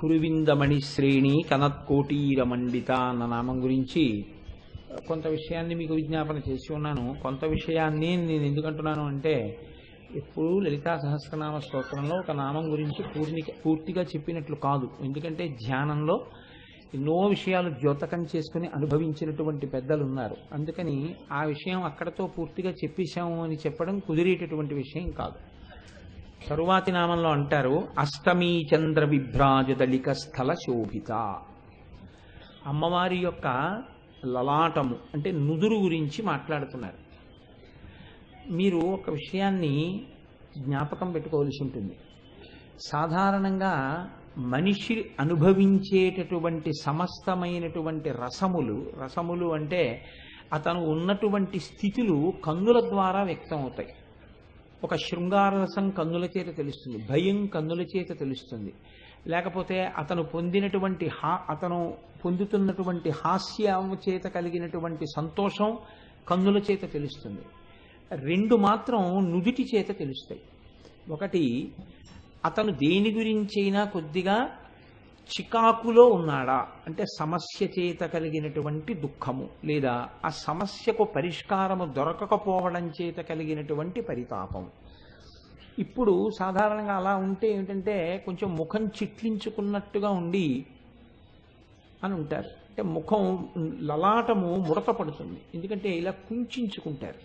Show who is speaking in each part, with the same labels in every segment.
Speaker 1: కురువిందమణి శ్రేణి కనత్కోటీర మండిత అన్న నామం గురించి కొంత విషయాన్ని మీకు విజ్ఞాపన చేసి ఉన్నాను. కొంత విషయాన్ని నేను ఎందుకంటున్నాను అంటే, ఎప్పుడు లలితా సహస్రనామ స్తోత్రంలో ఒక నామం గురించి పూర్తిగా చెప్పినట్లు కాదు. ఎందుకంటే ధ్యానంలో ఎన్నో విషయాలు ద్యోతకం చేసుకుని అనుభవించినటువంటి పెద్దలు ఉన్నారు. అందుకని ఆ విషయం అక్కడతో పూర్తిగా చెప్పేశాము అని చెప్పడం కుదిరేటటువంటి విషయం కాదు. తరువాతి నామంలో అంటారు, అష్టమీ చంద్ర విభ్రాజదలిక స్థల శోభిత. అమ్మవారి యొక్క లలాటము అంటే నుదురు గురించి మాట్లాడుతున్నారు. మీరు ఒక విషయాన్ని జ్ఞాపకం పెట్టుకోవాల్సి ఉంటుంది. సాధారణంగా మనిషి అనుభవించేటటువంటి సమస్తమైనటువంటి రసములు అంటే అతను ఉన్నటువంటి స్థితులు కన్నుల ద్వారా వ్యక్తం అవుతాయి. ఒక శృంగార రసం కన్నుల చేత తెలుస్తుంది, భయం కన్నుల చేత తెలుస్తుంది, లేకపోతే అతను పొందుతున్నటువంటి హాస్యం చేత కలిగినటువంటి సంతోషం కన్నుల చేత తెలుస్తుంది. రెండు మాత్రం నుదిటి చేత తెలుస్తాయి. ఒకటి, అతను దేని గురించైనా కొద్దిగా చికాకులో ఉన్నాడా అంటే సమస్య చేత కలిగినటువంటి దుఃఖము, లేదా ఆ సమస్యకు పరిష్కారము దొరకకపోవడం చేత కలిగినటువంటి పరితాపం. ఇప్పుడు సాధారణంగా అలా ఉంటే ఏమిటంటే కొంచెం ముఖం చిట్లించుకున్నట్టుగా ఉండి అని ఉంటారు. అంటే ముఖం లలాటము ముడత పడుతుంది, ఎందుకంటే ఇలా కుంచుకుంటారు.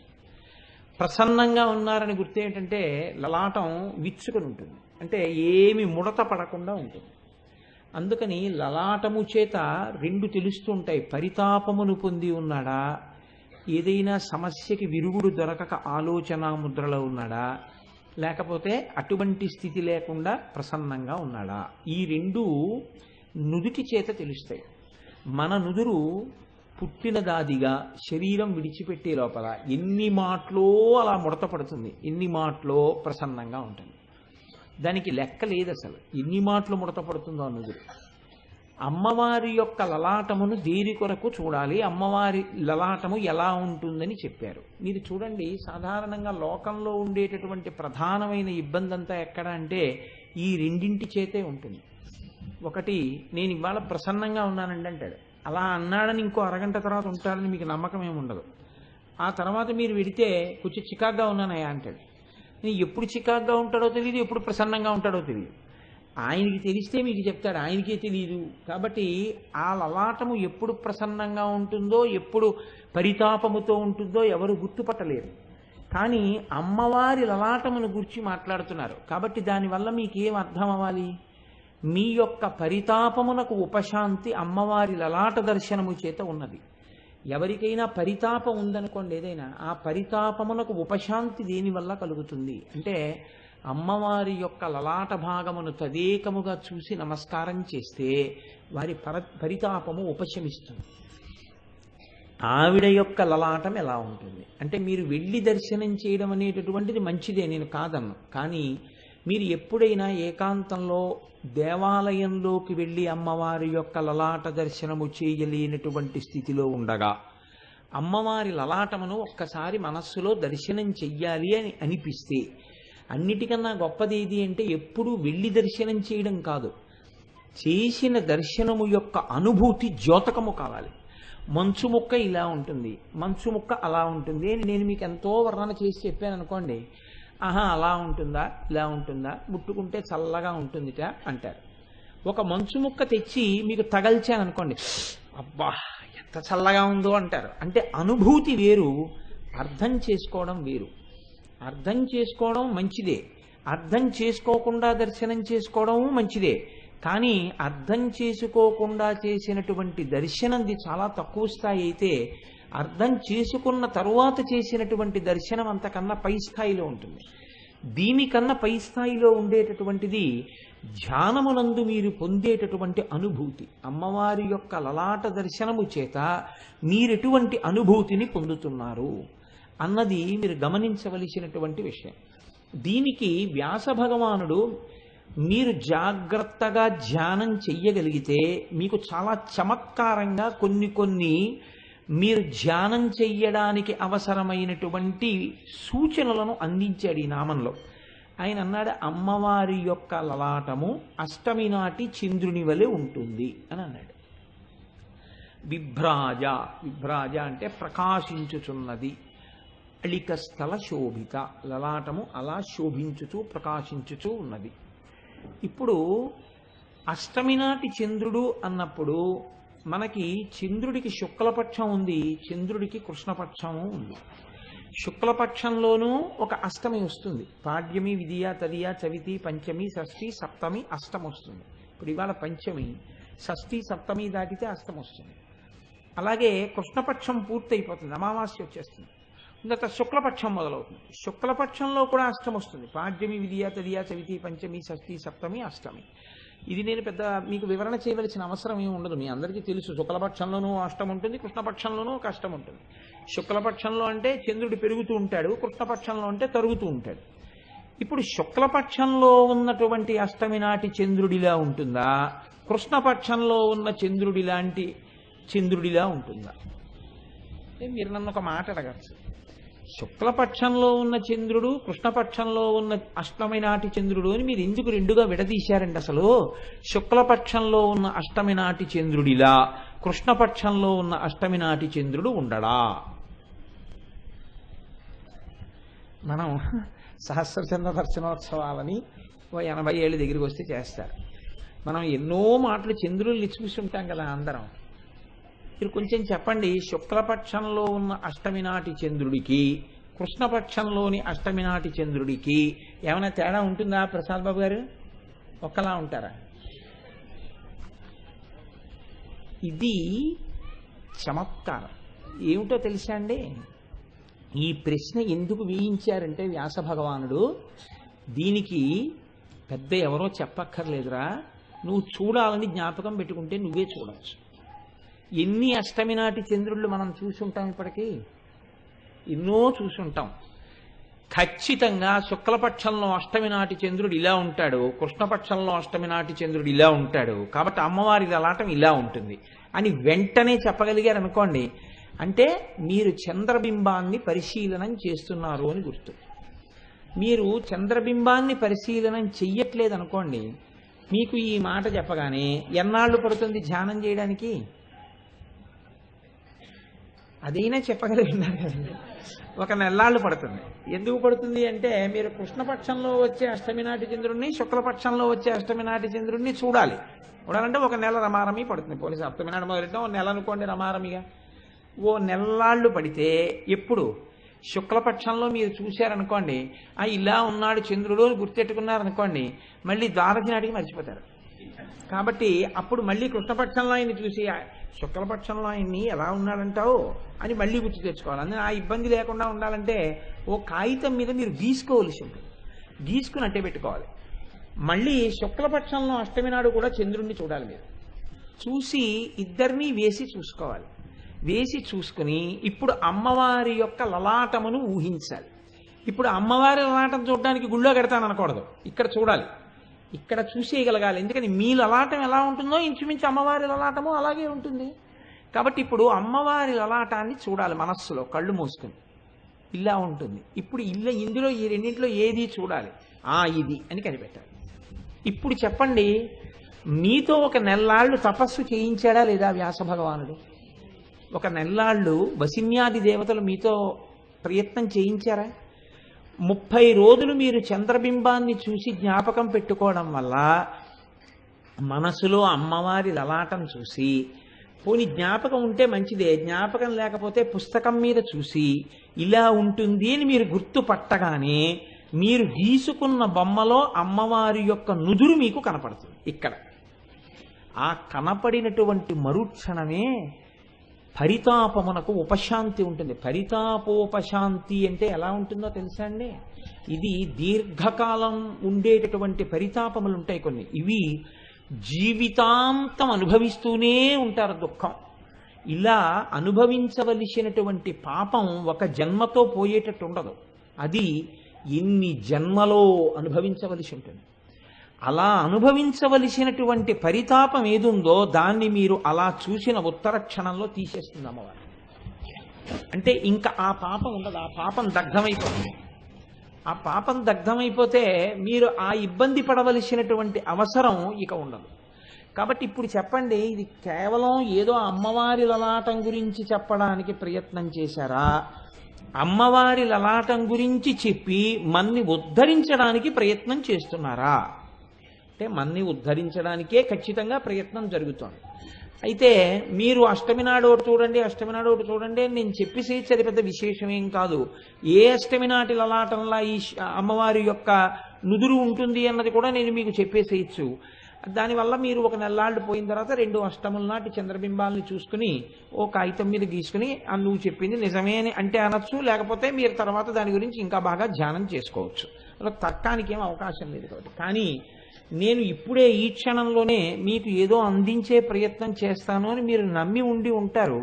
Speaker 1: ప్రసన్నంగా ఉన్నారని గుర్తు ఏంటంటే లలాటం విచ్చుకొని ఉంటుంది, అంటే ఏమి ముడత పడకుండా ఉంటుంది. అందుకని లలాటము చేత రెండు తెలుస్తూ ఉంటాయి. పరితాపమును పొంది ఉన్నాడా, ఏదైనా సమస్యకి విరుగుడు దొరకక ఆలోచన ముద్రలో ఉన్నాడా, లేకపోతే అటువంటి స్థితి లేకుండా ప్రసన్నంగా ఉన్నాడా. ఈ రెండు నుదుటి చేత తెలుస్తాయి. మన నుదురు పుట్టినదాదిగా శరీరం విడిచిపెట్టే లోపల ఎన్ని మాటలో అలా ముడత పడుతుంది, ఎన్ని మాటలో ప్రసన్నంగా ఉంటుంది. దానికి లెక్క లేదు అసలు, ఎన్ని మాటలు ముడత పడుతుందో నుదురు. అమ్మవారి యొక్క లలాటమును దేని కొరకు చూడాలి, అమ్మవారి లలాటము ఎలా ఉంటుందని చెప్పారు. మీరు చూడండి, సాధారణంగా లోకంలో ఉండేటటువంటి ప్రధానమైన ఇబ్బంది అంతా ఎక్కడ అంటే ఈ రెండింటి చేతే ఉంటుంది. ఒకటి, నేను ఇవాళ ప్రసన్నంగా ఉన్నానండి అంటాడు. అలా అన్నాడని ఇంకో అరగంట తర్వాత ఉంటాడని మీకు నమ్మకం ఏముండదు. ఆ తర్వాత మీరు వెడితే కొంచెం చికాగ్గా ఉన్నానయ్యా అంటాడు. ఎప్పుడు చికాగ్గా ఉంటాడో తెలియదు, ఎప్పుడు ప్రసన్నంగా ఉంటాడో తెలియదు. ఆయనకి తెలిస్తే మీకు చెప్తాడు, ఆయనకే తెలియదు. కాబట్టి ఆ లలాటము ఎప్పుడు ప్రసన్నంగా ఉంటుందో, ఎప్పుడు పరితాపముతో ఉంటుందో ఎవరు గుర్తుపట్టలేరు. కానీ అమ్మవారి లలాటమును గురించి మాట్లాడుతున్నారు కాబట్టి దానివల్ల మీకేం అర్థం అవ్వాలి? మీ యొక్క పరితాపమునకు ఉపశాంతి అమ్మవారి లలాట దర్శనము చేత ఉన్నది. ఎవరికైనా పరితాపం ఉందనుకోండి, ఏదైనా ఆ పరితాపమునకు ఉపశాంతి దేనివల్ల కలుగుతుంది అంటే అమ్మవారి యొక్క లలాట భాగమును తదేకముగా చూసి నమస్కారం చేస్తే వారి పరితాపము ఉపశమిస్తుంది. ఆవిడ యొక్క లలాటం ఎలా ఉంటుంది అంటే, మీరు వెళ్ళి దర్శనం చేయడం అనేటటువంటిది మంచిదే, నేను కాదన్ను. కానీ మీరు ఎప్పుడైనా ఏకాంతంలో దేవాలయంలోకి వెళ్ళి అమ్మవారి యొక్క లలాట దర్శనము చేయలేనటువంటి స్థితిలో ఉండగా అమ్మవారి లలాటమును ఒక్కసారి మనస్సులో దర్శనం చెయ్యాలి అని అనిపిస్తే, అన్నిటికన్నా గొప్పది ఏది అంటే ఎప్పుడు వెళ్ళి దర్శనం చేయడం కాదు, చేసిన దర్శనము యొక్క అనుభూతి ద్యోతకము కావాలి. మంచు ముక్క ఇలా ఉంటుంది, మంచు ముక్క అలా ఉంటుంది అని నేను మీకు ఎంతో వర్ణన చేసి చెప్పాను అనుకోండి, ఆహా అలా ఉంటుందా ఇలా ఉంటుందా, ముట్టుకుంటే చల్లగా ఉంటుందిట అంటారు. ఒక మంచు ముక్క తెచ్చి మీకు తగల్చాను అనుకోండి, అబ్బా ఎంత చల్లగా ఉందో అంటారు. అంటే అనుభూతి వేరు, అర్థం చేసుకోవడం వేరు. అర్థం చేసుకోవడం మంచిదే, అర్థం చేసుకోకుండా దర్శనం చేసుకోవడం మంచిదే. కానీ అర్థం చేసుకోకుండా చేసినటువంటి దర్శనంది చాలా తక్కువ స్థాయి అయితే, అర్థం చేసుకున్న తరువాత చేసినటువంటి దర్శనం అంతకన్నా పై స్థాయిలో ఉంటుంది. దీనికన్నా పై స్థాయిలో ఉండేటటువంటిది ధ్యానమునందు మీరు పొందేటటువంటి అనుభూతి. అమ్మవారి యొక్క లలాట దర్శనము చేత మీరెటువంటి అనుభూతిని పొందుతున్నారు అన్నది మీరు గమనించవలసినటువంటి విషయం. దీనికి వ్యాస భగవానుడు, మీరు జాగ్రత్తగా ధ్యానం చెయ్యగలిగితే మీకు చాలా చమత్కారంగా కొన్ని మీరు ధ్యానం చెయ్యడానికి అవసరమైనటువంటి సూచనలను అందించాడు ఈ నామంలో. ఆయన అన్నాడు అమ్మవారి యొక్క లలాటము అష్టమి నాటి చంద్రుని వలె ఉంటుంది అని అన్నాడు. విభ్రాజ, విభ్రాజ అంటే ప్రకాశించుచున్నది. అళిక స్థల శోభిత, లలాటము అలా శోభించుచూ ప్రకాశించుచూ ఉన్నది. ఇప్పుడు అష్టమి నాటి చంద్రుడు అన్నప్పుడు మనకి చంద్రుడికి శుక్లపక్షం ఉంది, చంద్రుడికి కృష్ణపక్షము ఉంది. శుక్లపక్షంలోనూ ఒక అష్టమి వస్తుంది. పాడ్యమి, విధియ, తదియ, చవితి, పంచమి, షష్ఠి, సప్తమి, అష్టమి వస్తుంది. ఇప్పుడు ఇవాళ పంచమి, షష్ఠి, సప్తమి దాటితే అష్టమి వస్తుంది. అలాగే కృష్ణపక్షం పూర్తయిపోతుంది, అమావాస్య వచ్చేస్తుంది. ఇంత శుక్లపక్షం మొదలవుతుంది. శుక్లపక్షంలో కూడా అష్టమి వస్తుంది. పాడ్యమి, విధియ, తదియ, చవితి, పంచమి, షష్ఠి, సప్తమి, అష్టమి. ఇది నేను పెద్ద మీకు వివరణ చేయవలసిన అవసరం ఏమి ఉండదు, మీ అందరికీ తెలుసు. శుక్లపక్షంలోనూ అష్టం ఉంటుంది, కృష్ణపక్షంలోనూ ఒక అష్టం ఉంటుంది. శుక్లపక్షంలో అంటే చంద్రుడు పెరుగుతూ ఉంటాడు, కృష్ణపక్షంలో అంటే తరుగుతూ ఉంటాడు. ఇప్పుడు శుక్లపక్షంలో ఉన్నటువంటి అష్టమి నాటి చంద్రుడిలా ఉంటుందా, కృష్ణపక్షంలో ఉన్న చంద్రుడి లాంటి చంద్రుడిలా ఉంటుందా? మీరు నన్ను ఒక మాట అడగచ్చు. శుక్లపక్షంలో ఉన్న చంద్రుడు, కృష్ణపక్షంలో ఉన్న అష్టమి నాటి చంద్రుడు అని మీరు ఎందుకు రెండుగా విడదీశారండి? అసలు శుక్లపక్షంలో ఉన్న అష్టమి నాటి చంద్రుడిలా కృష్ణపక్షంలో ఉన్న అష్టమి నాటి చంద్రుడు ఉండడా? మనం సహస్రచంద్ర దర్శనోత్సవాలని 80 ఏళ్ళ దగ్గరికి వస్తే చేస్తారు. మనం ఎన్నో మాటలు చంద్రుల్ని చూసి ఉంటాం కదా అందరం. మీరు కొంచెం చెప్పండి, శుక్లపక్షంలో ఉన్న అష్టమి నాటి చంద్రుడికి కృష్ణపక్షంలోని అష్టమి నాటి చంద్రుడికి ఏమైనా తేడా ఉంటుందా ప్రసాద్ బాబు గారు? ఒక్కలా ఉంటారా? ఇది చమత్కారం. ఏమిటో తెలుసా అండి? ఈ ప్రశ్న ఎందుకు వేయించారంటే వ్యాస భగవానుడు దీనికి పెద్ద ఎవరో చెప్పక్కర్లేదురా, నువ్వు చూడాలని జ్ఞాపకం పెట్టుకుంటే నువ్వే చూడవచ్చు. ఎన్ని అష్టమి నాటి చంద్రుళ్ళు మనం చూసుంటాం, ఇప్పటికీ ఎన్నో చూసుంటాం. ఖచ్చితంగా శుక్లపక్షంలో అష్టమి నాటి చంద్రుడు ఇలా ఉంటాడు, కృష్ణపక్షంలో అష్టమి నాటి చంద్రుడు ఇలా ఉంటాడు, కాబట్టి అమ్మవారి లలాటం ఇలా ఉంటుంది అని వెంటనే చెప్పగలిగారు అనుకోండి, అంటే మీరు చంద్రబింబాన్ని పరిశీలనం చేస్తున్నారు అని గుర్తు. మీరు చంద్రబింబాన్ని పరిశీలనం చెయ్యట్లేదు అనుకోండి, మీకు ఈ మాట చెప్పగానే ఎన్నాళ్ళు పడుతుంది ధ్యానం చేయడానికి? అదైనా చెప్పగలిగినారు కదండి, ఒక నెల్లాళ్ళు పడుతుంది. ఎందుకు పడుతుంది అంటే మీరు కృష్ణపక్షంలో వచ్చే అష్టమి నాటి చంద్రుడిని, శుక్లపక్షంలో వచ్చే అష్టమి నాటి చంద్రుడిని చూడాలంటే ఒక నెల రమారమి పడుతుంది. పోలీసు సప్తమి నాడు మొదలెట్టాం, ఒక నెల అనుకోండి రమారమిగా. ఓ నెల్లాళ్ళు పడితే ఎప్పుడు శుక్లపక్షంలో మీరు చూశారనుకోండి, ఇలా ఉన్నాడు చంద్రుడు అని గుర్తెట్టుకున్నారనుకోండి, మళ్ళీ ద్వాదశి నాటికి మర్చిపోతారు. కాబట్టి అప్పుడు మళ్ళీ కృష్ణపక్షంలో ఆయన్ని చూసి శుక్లపక్షంలో ఆయన్ని ఎలా ఉన్నాడంటావు అని మళ్ళీ గుర్తు తెచ్చుకోవాలి. అందుకని ఆ ఇబ్బంది లేకుండా ఉండాలంటే ఓ కాగితం మీద మీరు గీసుకోవలసి ఉంటుంది, గీసుకుని అట్టే పెట్టుకోవాలి. మళ్ళీ శుక్లపక్షంలో అష్టమి నాడు కూడా చంద్రుణ్ణి చూడాలి. మీరు చూసి ఇద్దరినీ వేసి చూసుకోవాలి. వేసి చూసుకుని ఇప్పుడు అమ్మవారి యొక్క లలాటమును ఊహించాలి. ఇప్పుడు అమ్మవారి లలాటం చూడడానికి గుళ్ళో కడతాను అనకూడదు, ఇక్కడ చూడాలి, ఇక్కడ చూసేయగలగాలి. ఎందుకని మీ లలాటం ఎలా ఉంటుందో ఇంచుమించు అమ్మవారి లలాటము అలాగే ఉంటుంది. కాబట్టి ఇప్పుడు అమ్మవారి లలాటాన్ని చూడాలి మనస్సులో, కళ్ళు మూసుకుని ఇలా ఉంటుంది. ఇప్పుడు ఇందులో ఈ రెండింటిలో ఏది చూడాలి? ఇది అని కనిపెట్టాలి. ఇప్పుడు చెప్పండి, మీతో ఒక నెల్లాళ్ళు తపస్సు చేయించాడా లేదా వ్యాస భగవానుడు? ఒక నెల్లాళ్ళు వసిన్యాది దేవతలు మీతో ప్రయత్నం చేయించారా? 30 రోజులు మీరు చంద్రబింబాన్ని చూసి జ్ఞాపకం పెట్టుకోవడం వల్ల మనసులో అమ్మవారి లలాటం చూసి, పోని జ్ఞాపకం ఉంటే మంచిదే, జ్ఞాపకం లేకపోతే పుస్తకం మీద చూసి ఇలా ఉంటుంది అని మీరు గుర్తుపట్టగానే మీరు గీసుకున్న బొమ్మలో అమ్మవారి యొక్క నుదురు మీకు కనపడుతుంది. ఇక్కడ ఆ కనపడినటువంటి మరుక్షణమే పరితాపమునకు ఉపశాంతి ఉంటుంది. పరితాపోపశాంతి అంటే ఎలా ఉంటుందో తెలుసా అండి? ఇది దీర్ఘకాలం ఉండేటటువంటి పరితాపములు ఉంటాయి కొన్ని, ఇవి జీవితాంతం అనుభవిస్తూనే ఉంటారు దుఃఖం. ఇలా అనుభవించవలసినటువంటి పాపం ఒక జన్మతో పోయేటట్టు ఉండదు, అది ఎన్ని జన్మలో అనుభవించవలసి ఉంటుంది. అలా అనుభవించవలసినటువంటి పరితాపం ఏదుందో దాన్ని మీరు అలా చూసిన ఉత్తర క్షణంలో తీసేస్తుంది అమ్మవారు. అంటే ఇంకా ఆ పాపం ఉండదు, ఆ పాపం దగ్ధమైపోతుంది. ఆ పాపం దగ్ధమైపోతే మీరు ఆ ఇబ్బంది పడవలసినటువంటి అవసరం ఇక ఉండదు. కాబట్టి ఇప్పుడు చెప్పండి, ఇది కేవలం ఏదో అమ్మవారి లలాటం గురించి చెప్పడానికి ప్రయత్నం చేశారా, అమ్మవారి లలాటం గురించి చెప్పి మన్ని ఉద్ధరించడానికి ప్రయత్నం చేస్తున్నారా? అంటే మన్ని ఉద్ధరించడానికే ఖచ్చితంగా ప్రయత్నం జరుగుతోంది. అయితే మీరు అష్టమి నాడు ఒకటి చూడండి, అష్టమి నాడు ఒకటి చూడండి అని నేను చెప్పేసి అది పెద్ద విశేషమేం కాదు. ఏ అష్టమి నాటి లలాటంలా ఈ అమ్మవారి యొక్క నుదురు ఉంటుంది అన్నది కూడా నేను మీకు చెప్పేసేయచ్చు. దానివల్ల మీరు ఒక నెల్లాళ్ళు పోయిన తర్వాత 2 అష్టముల నాటి చంద్రబింబాలని చూసుకుని ఓ కాగితం మీద గీసుకుని నువ్వు చెప్పింది నిజమే అని అంటే అనొచ్చు, లేకపోతే మీరు తర్వాత దాని గురించి ఇంకా బాగా ధ్యానం చేసుకోవచ్చు. అలా తర్కానికి ఏం అవకాశం లేదు. కాబట్టి కానీ నేను ఇప్పుడే ఈ క్షణంలోనే మీకు ఏదో అందించే ప్రయత్నం చేస్తాను అని మీరు నమ్మి ఉండి ఉంటారు.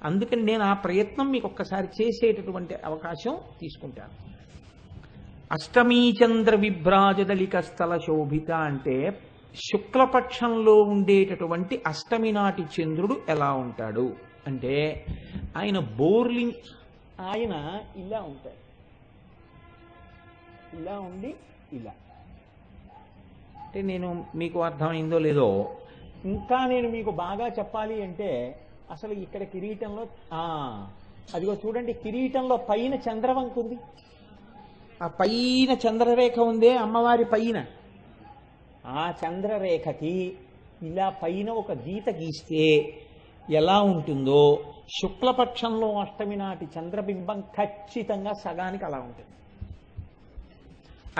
Speaker 1: అందుకని నేను ఆ ప్రయత్నం మీకు ఒక్కసారి చేసేటటువంటి అవకాశం తీసుకుంటాను. అష్టమీ చంద్ర విభ్రాజదలిక స్థల శోభిత అంటే శుక్లపక్షంలో ఉండేటటువంటి అష్టమి నాటి చంద్రుడు ఎలా ఉంటాడు అంటే ఆయన బోర్లింగ్, ఆయన ఇలా ఉంటాడు, ఇలా ఉండి ఇలా. అంటే నేను మీకు అర్థమైందో లేదో, ఇంకా నేను మీకు బాగా చెప్పాలి అంటే అసలు ఇక్కడ కిరీటంలో అదిగో చూడండి, కిరీటంలో పైన చంద్రవంక ఉంది, ఆ పైన చంద్రరేఖ ఉందే అమ్మవారి పైన, ఆ చంద్రరేఖకి ఇలా పైన ఒక గీత గీస్తే ఎలా ఉంటుందో శుక్లపక్షంలో అష్టమి నాటి చంద్రబింబం ఖచ్చితంగా సగానికి అలా ఉంటుంది.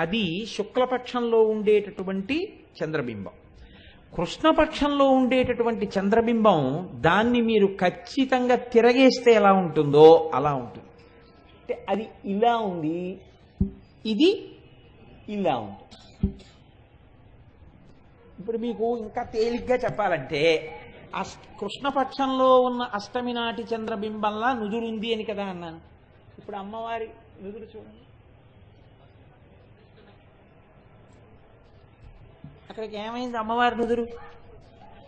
Speaker 1: అది శుక్లపక్షంలో ఉండేటటువంటి చంద్రబింబం. కృష్ణపక్షంలో ఉండేటటువంటి చంద్రబింబం దాన్ని మీరు ఖచ్చితంగా తిరగేస్తే ఎలా ఉంటుందో అలా ఉంటుంది. అంటే అది ఇలా ఉంది, ఇది ఇలా ఉంటుంది. ఇప్పుడు మీకు ఇంకా తేలిగ్గా చెప్పాలంటే కృష్ణపక్షంలో ఉన్న అష్టమి నాటి చంద్రబింబంలా నుదురుంది అని కదా అన్నాను. ఇప్పుడు అమ్మవారి నుదురు చూడండి, అక్కడికి ఏమైంది? అమ్మవారి నుదురు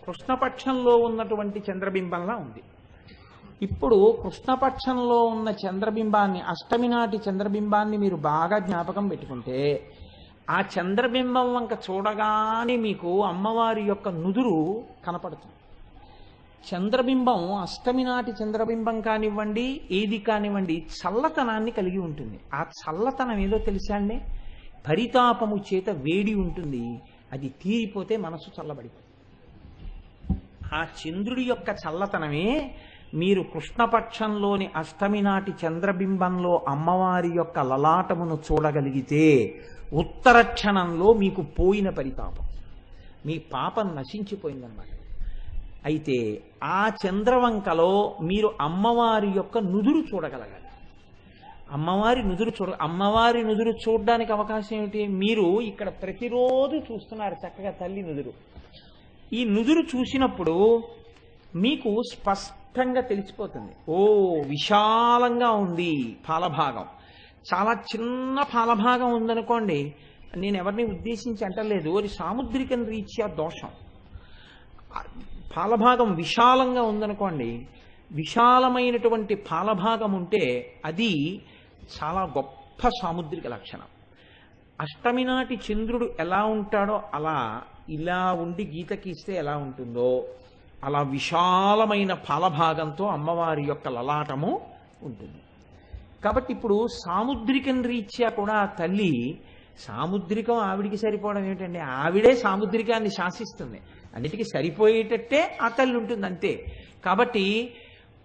Speaker 1: కృష్ణపక్షంలో ఉన్నటువంటి చంద్రబింబంలా ఉంది. ఇప్పుడు కృష్ణపక్షంలో ఉన్న చంద్రబింబాన్ని, అష్టమి నాటి చంద్రబింబాన్ని మీరు బాగా జ్ఞాపకం పెట్టుకుంటే ఆ చంద్రబింబం వంక చూడగానే మీకు అమ్మవారి యొక్క నుదురు కనపడుతుంది. చంద్రబింబం అష్టమి నాటి చంద్రబింబం కానివ్వండి, ఏది కానివ్వండి, చల్లతనాన్ని కలిగి ఉంటుంది. ఆ చల్లతనం ఏదో తెలుసా అండి? పరితాపము చేత వేడి ఉంటుంది, అది తీరిపోతే మనసు చల్లబడిపోతుంది. ఆ చంద్రుడి యొక్క చల్లతనమే మీరు కృష్ణపక్షంలోని అష్టమి నాటి చంద్రబింబంలో అమ్మవారి యొక్క లలాటమును చూడగలిగితే ఉత్తర క్షణంలో మీకు పోయిన పరితాపం, మీ పాపం నశించిపోయిందన్నమాట. అయితే ఆ చంద్రవంకలో మీరు అమ్మవారి యొక్క నుదురు చూడగలగాలి. అమ్మవారి నుదురు చూడడానికి అవకాశం ఏమిటి? మీరు ఇక్కడ ప్రతిరోజు చూస్తున్నారు చక్కగా తల్లి నుదురు. ఈ నుదురు చూసినప్పుడు మీకు స్పష్టంగా తెలిసిపోతుంది, ఓ విశాలంగా ఉంది పాలభాగం. చాలా చిన్న పాలభాగం ఉందనుకోండి, నేను ఎవరిని ఉద్దేశించి అంటలేదు, అది సాముద్రికం రీత్యా దోషం. పాలభాగం విశాలంగా ఉందనుకోండి, విశాలమైనటువంటి పాలభాగం ఉంటే అది చాలా గొప్ప సాముద్రిక లక్షణం. అష్టమి నాటి చంద్రుడు ఎలా ఉంటాడో అలా ఇలా ఉండి గీత గీస్తే ఎలా ఉంటుందో అలా విశాలమైన పాలభాగంతో అమ్మవారి యొక్క లలాటము ఉంటుంది. కాబట్టి ఇప్పుడు సాముద్రికం రీత్యా కూడా తల్లి, సాముద్రికం ఆవిడికి సరిపోవడం ఏమిటండి? ఆవిడే సాముద్రికాన్ని శాసిస్తుంది, అన్నిటికీ సరిపోయేటట్టే ఆ తల్లి ఉంటుంది అంతే. కాబట్టి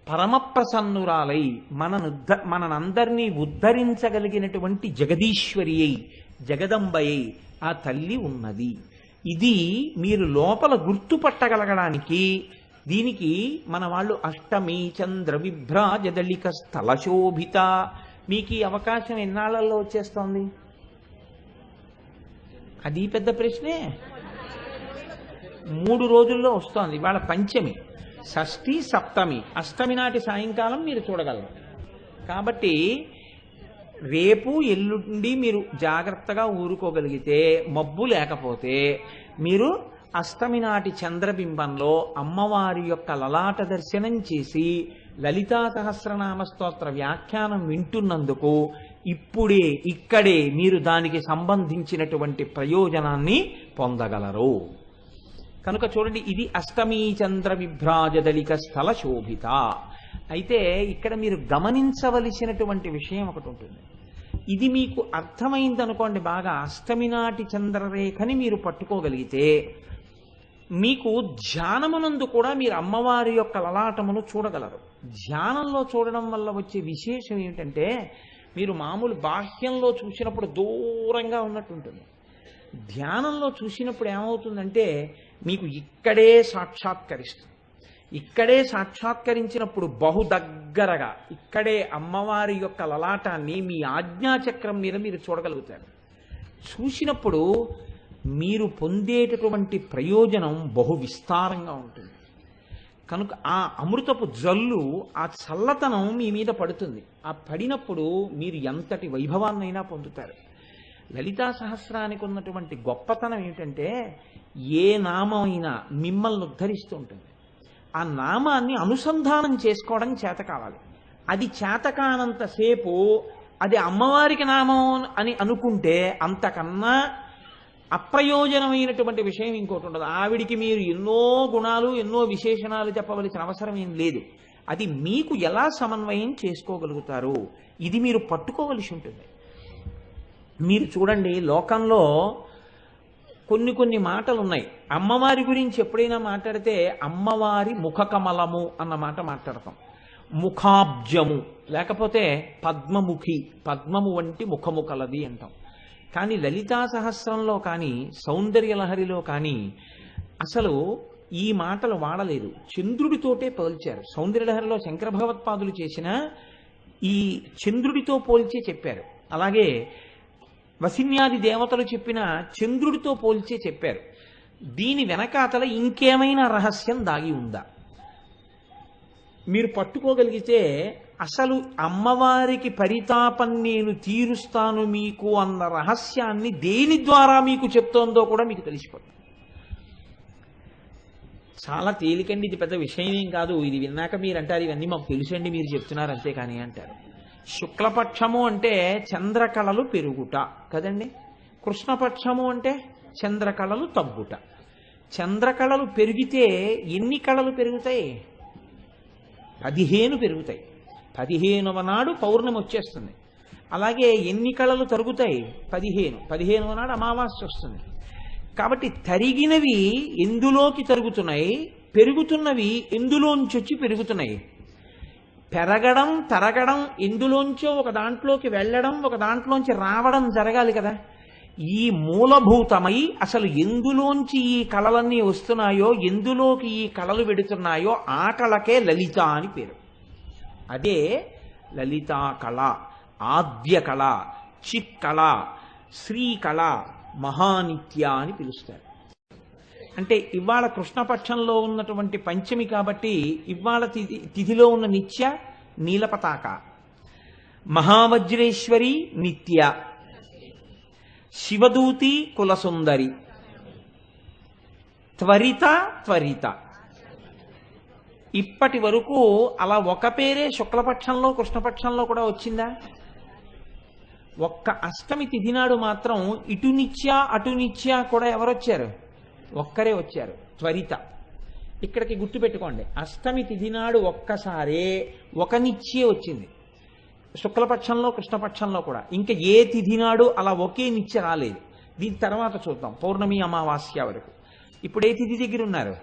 Speaker 1: పరమప్రసన్నురాలై మనందరినీ ఉద్ధరించగలిగినటువంటి జగదీశ్వరి అయి, జగదంబయ్యి ఆ తల్లి ఉన్నది. ఇది మీరు లోపల గుర్తుపట్టగలగడానికి దీనికి మన వాళ్ళు అష్టమి చంద్ర విభ్రాజదలిక స్థల శోభిత. మీకు ఈ అవకాశం ఎన్నాళ్లలో వచ్చేస్తోంది? అది పెద్ద ప్రశ్నే. 3 రోజుల్లో వస్తోంది. వాళ్ళ పంచమి, షష్ఠి, సప్తమి, అష్టమి నాటి సాయంకాలం మీరు చూడగలరు. కాబట్టి రేపు ఎల్లుండి మీరు జాగ్రత్తగా ఊరుకోగలిగితే, మబ్బు లేకపోతే మీరు అష్టమి నాటి చంద్రబింబంలో అమ్మవారి యొక్క లలాట దర్శనం చేసి లలితా సహస్రనామ స్తోత్ర వ్యాఖ్యానం వింటున్నందుకు ఇప్పుడే ఇక్కడే మీరు దానికి సంబంధించినటువంటి ప్రయోజనాన్ని పొందగలరు. కనుక చూడండి, ఇది అష్టమీ చంద్ర విభ్రాజదలిక స్థల శోభిత. అయితే ఇక్కడ మీరు గమనించవలసినటువంటి విషయం ఒకటి ఉంటుంది. ఇది మీకు అర్థమైందనుకోండి, బాగా అష్టమి నాటి చంద్రరేఖని మీరు పట్టుకోగలిగితే మీకు ధ్యానమునందు కూడా మీరు అమ్మవారి యొక్క లలాటమును చూడగలరు. ధ్యానంలో చూడడం వల్ల వచ్చే విశేషం ఏమిటంటే, మీరు మామూలు బాహ్యంలో చూసినప్పుడు దూరంగా ఉన్నట్టు ఉంటుంది. ధ్యానంలో చూసినప్పుడు ఏమవుతుందంటే మీకు ఇక్కడే సాక్షాత్కరిస్తుంది. ఇక్కడే సాక్షాత్కరించినప్పుడు బహు దగ్గరగా ఇక్కడే అమ్మవారి యొక్క లలాటాన్ని మీ ఆజ్ఞాచక్రం మీద మీరు చూడగలుగుతారు. చూసినప్పుడు మీరు పొందేటటువంటి ప్రయోజనం బహు విస్తారంగా ఉంటుంది. కనుక ఆ అమృతపు జల్లు, ఆ చల్లతనం మీ మీద పడుతుంది. ఆ పడినప్పుడు మీరు ఎంతటి వైభవాన్నైనా పొందుతారు. లలితా సహస్రానికి ఉన్నటువంటి గొప్పతనం ఏమిటంటే, ఏ నామం అయినా మిమ్మల్ని ఉద్ధరిస్తూ ఉంటుంది. ఆ నామాన్ని అనుసంధానం చేసుకోవడం చేత కావాలి. అది చేతకానంతసేపు అది అమ్మవారికి నామం అని అనుకుంటే అంతకన్నా అప్రయోజనమైనటువంటి విషయం ఇంకోటి ఉండదు. ఆవిడికి మీరు ఎన్నో గుణాలు, ఎన్నో విశేషణాలు చెప్పవలసిన అవసరం ఏం లేదు. అది మీకు ఎలా సమన్వయం చేసుకోగలుగుతారు, ఇది మీరు పట్టుకోవలసి ఉంటుంది. మీరు చూడండి, లోకంలో కొన్ని మాటలు ఉన్నాయి. అమ్మవారి గురించి ఎప్పుడైనా మాట్లాడితే అమ్మవారి ముఖకమలము అన్న మాట మాట్లాడతాం. ముఖాబ్జము, లేకపోతే పద్మముఖి, పద్మము వంటి ముఖము కలది అంటాం. కానీ లలితా సహస్రంలో కానీ సౌందర్యలహరిలో కానీ అసలు ఈ మాటలు వాడలేదు. చంద్రుడితోటే పోల్చారు. సౌందర్యలహరిలో శంకర భగవత్పాదులు చేసిన ఈ చంద్రుడితో పోల్చే చెప్పారు. అలాగే వసిన్యాది దేవతలు చెప్పిన చంద్రుడితో పోల్చే చెప్పారు. దీని వెనకాతల ఇంకేమైనా రహస్యం దాగి ఉందా మీరు పట్టుకోగలిగితే, అసలు అమ్మవారికి పరితాపం నేను తీరుస్తాను మీకు అన్న రహస్యాన్ని దేని ద్వారా మీకు చెప్తోందో కూడా మీకు తెలిసిపోతుంది. చాలా తేలికండి, ఇది పెద్ద విషయం ఏం కాదు. ఇది విన్నాక మీరు అంటారు, ఇవన్నీ మాకు తెలుసండి, మీరు చెప్తున్నారు అంతేకాని అంటారు. శుక్లపక్షము అంటే చంద్రకళలు పెరుగుట కదండి. కృష్ణపక్షము అంటే చంద్రకళలు తగ్గుట. చంద్రకళలు పెరిగితే ఎన్ని కళలు పెరుగుతాయి? 15 పెరుగుతాయి. 15వ నాడు పౌర్ణమి వచ్చేస్తుంది. అలాగే ఎన్ని కళలు తరుగుతాయి? 15. 15వ నాడు అమావాస్య వస్తుంది. కాబట్టి తరిగినవి ఎందులోకి తరుగుతున్నాయి, పెరుగుతున్నవి ఎందులోంచి వచ్చి పెరుగుతున్నాయి. పెరగడం తరగడం ఎందులోంచో ఒక దాంట్లోకి వెళ్ళడం, ఒక దాంట్లోంచి రావడం జరగాలి కదా. ఈ మూలభూతమై అసలు ఎందులోంచి ఈ కళలన్నీ వస్తున్నాయో, ఎందులోకి ఈ కళలు వెడుతున్నాయో ఆ కళకే లలిత అని పేరు. అదే లలితా కళ, ఆద్య కళ, చిక్కళ, శ్రీకళ, మహానిత్య అని పిలుస్తారు. అంటే ఇవాళ కృష్ణపక్షంలో ఉన్నటువంటి పంచమి కాబట్టి ఇవాళ తిథిలో ఉన్న నిత్య నీలపతాక, మహావజ్రేశ్వరి నిత్య, శివదూతి కులసుందరి, త్వరిత త్వరిత. ఇప్పటి వరకు అలా ఒక పేరే శుక్లపక్షంలో కృష్ణపక్షంలో కూడా వచ్చిందా? ఒక్క అష్టమి తిథి నాడు మాత్రం ఇటు నిత్య అటు నిత్య కూడా ఎవరొచ్చారు? ఒక్కరే వచ్చారు, త్వరిత. ఇక్కడికి గుర్తుపెట్టుకోండి, అష్టమి తిథి నాడు ఒక్కసారే ఒక నిత్యే వచ్చింది, శుక్లపక్షంలో కృష్ణపక్షంలో కూడా. ఇంకా ఏ తిథి నాడు అలా ఒకే నిత్య రాలేదు. దీని తర్వాత చూద్దాం, పౌర్ణమి అమావాస్య వరకు. ఇప్పుడు ఏ తిథి దగ్గర ఉన్నారు?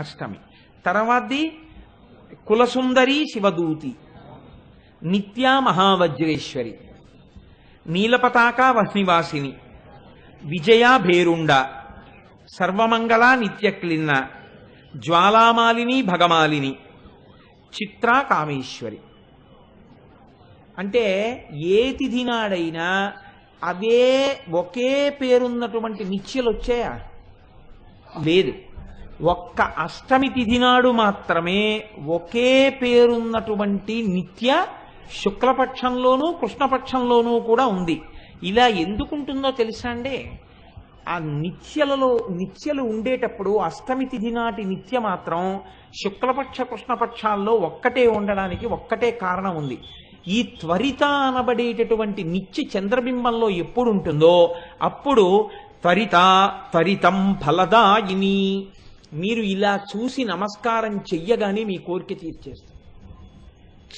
Speaker 1: అష్టమి. తర్వాతది కులసుందరి శివదూతి, నిత్య మహావజ్రేశ్వరి, నీలపతాక వహ్నివాసిని, విజయ భేరుండ, సర్వమంగళ నిత్యక్లిన్న, జ్వాలామాలిని భగమాలిని, చిత్ర కామేశ్వరి. అంటే ఏ తిథి నాడైనా అవే ఒకే పేరున్నటువంటి నిత్యలు వచ్చాయా? లేదు. ఒక్క అష్టమి తిథి నాడు మాత్రమే ఒకే పేరున్నటువంటి నిత్య శుక్లపక్షంలోనూ కృష్ణపక్షంలోనూ కూడా ఉంది. ఇలా ఎందుకుంటుందో తెలుసా అండి? ఆ నిత్యలు ఉండేటప్పుడు అష్టమి తిథి నాటి నిత్య మాత్రం శుక్లపక్ష కృష్ణపక్షాల్లో ఒక్కటే ఉండడానికి ఒక్కటే కారణం ఉంది. ఈ త్వరిత అనబడేటటువంటి నిత్య చంద్రబింబంలో ఎప్పుడు ఉంటుందో అప్పుడు త్వరిత త్వరితం ఫలదాయిని. మీరు ఇలా చూసి నమస్కారం చెయ్యగానే మీ కోరిక తీర్చేస్తారు.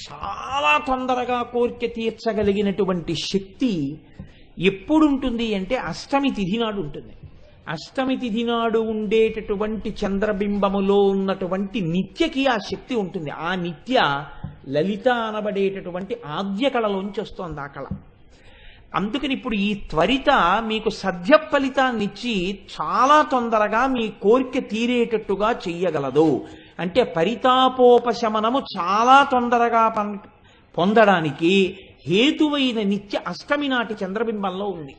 Speaker 1: చాలా తొందరగా కోరిక తీర్చగలిగినటువంటి శక్తి ఎప్పుడు ఉంటుంది అంటే అష్టమి తిథి నాడు ఉంటుంది. అష్టమి తిథి నాడు ఉండేటటువంటి చంద్రబింబములో ఉన్నటువంటి నిత్యకి ఆ శక్తి ఉంటుంది. ఆ నిత్య లలిత అనబడేటటువంటి ఆద్య కళలోంచి వస్తోంది ఆ కళ. అందుకని ఇప్పుడు ఈ త్వరిత మీకు సద్య ఫలితాన్నిచ్చి చాలా తొందరగా మీ కోరిక తీరేటట్టుగా చెయ్యగలదు. అంటే పరితాపోపశమనము చాలా తొందరగా పొందడానికి హేతువైన నిత్య అష్టమి నాటి చంద్రబింబంలో ఉంది.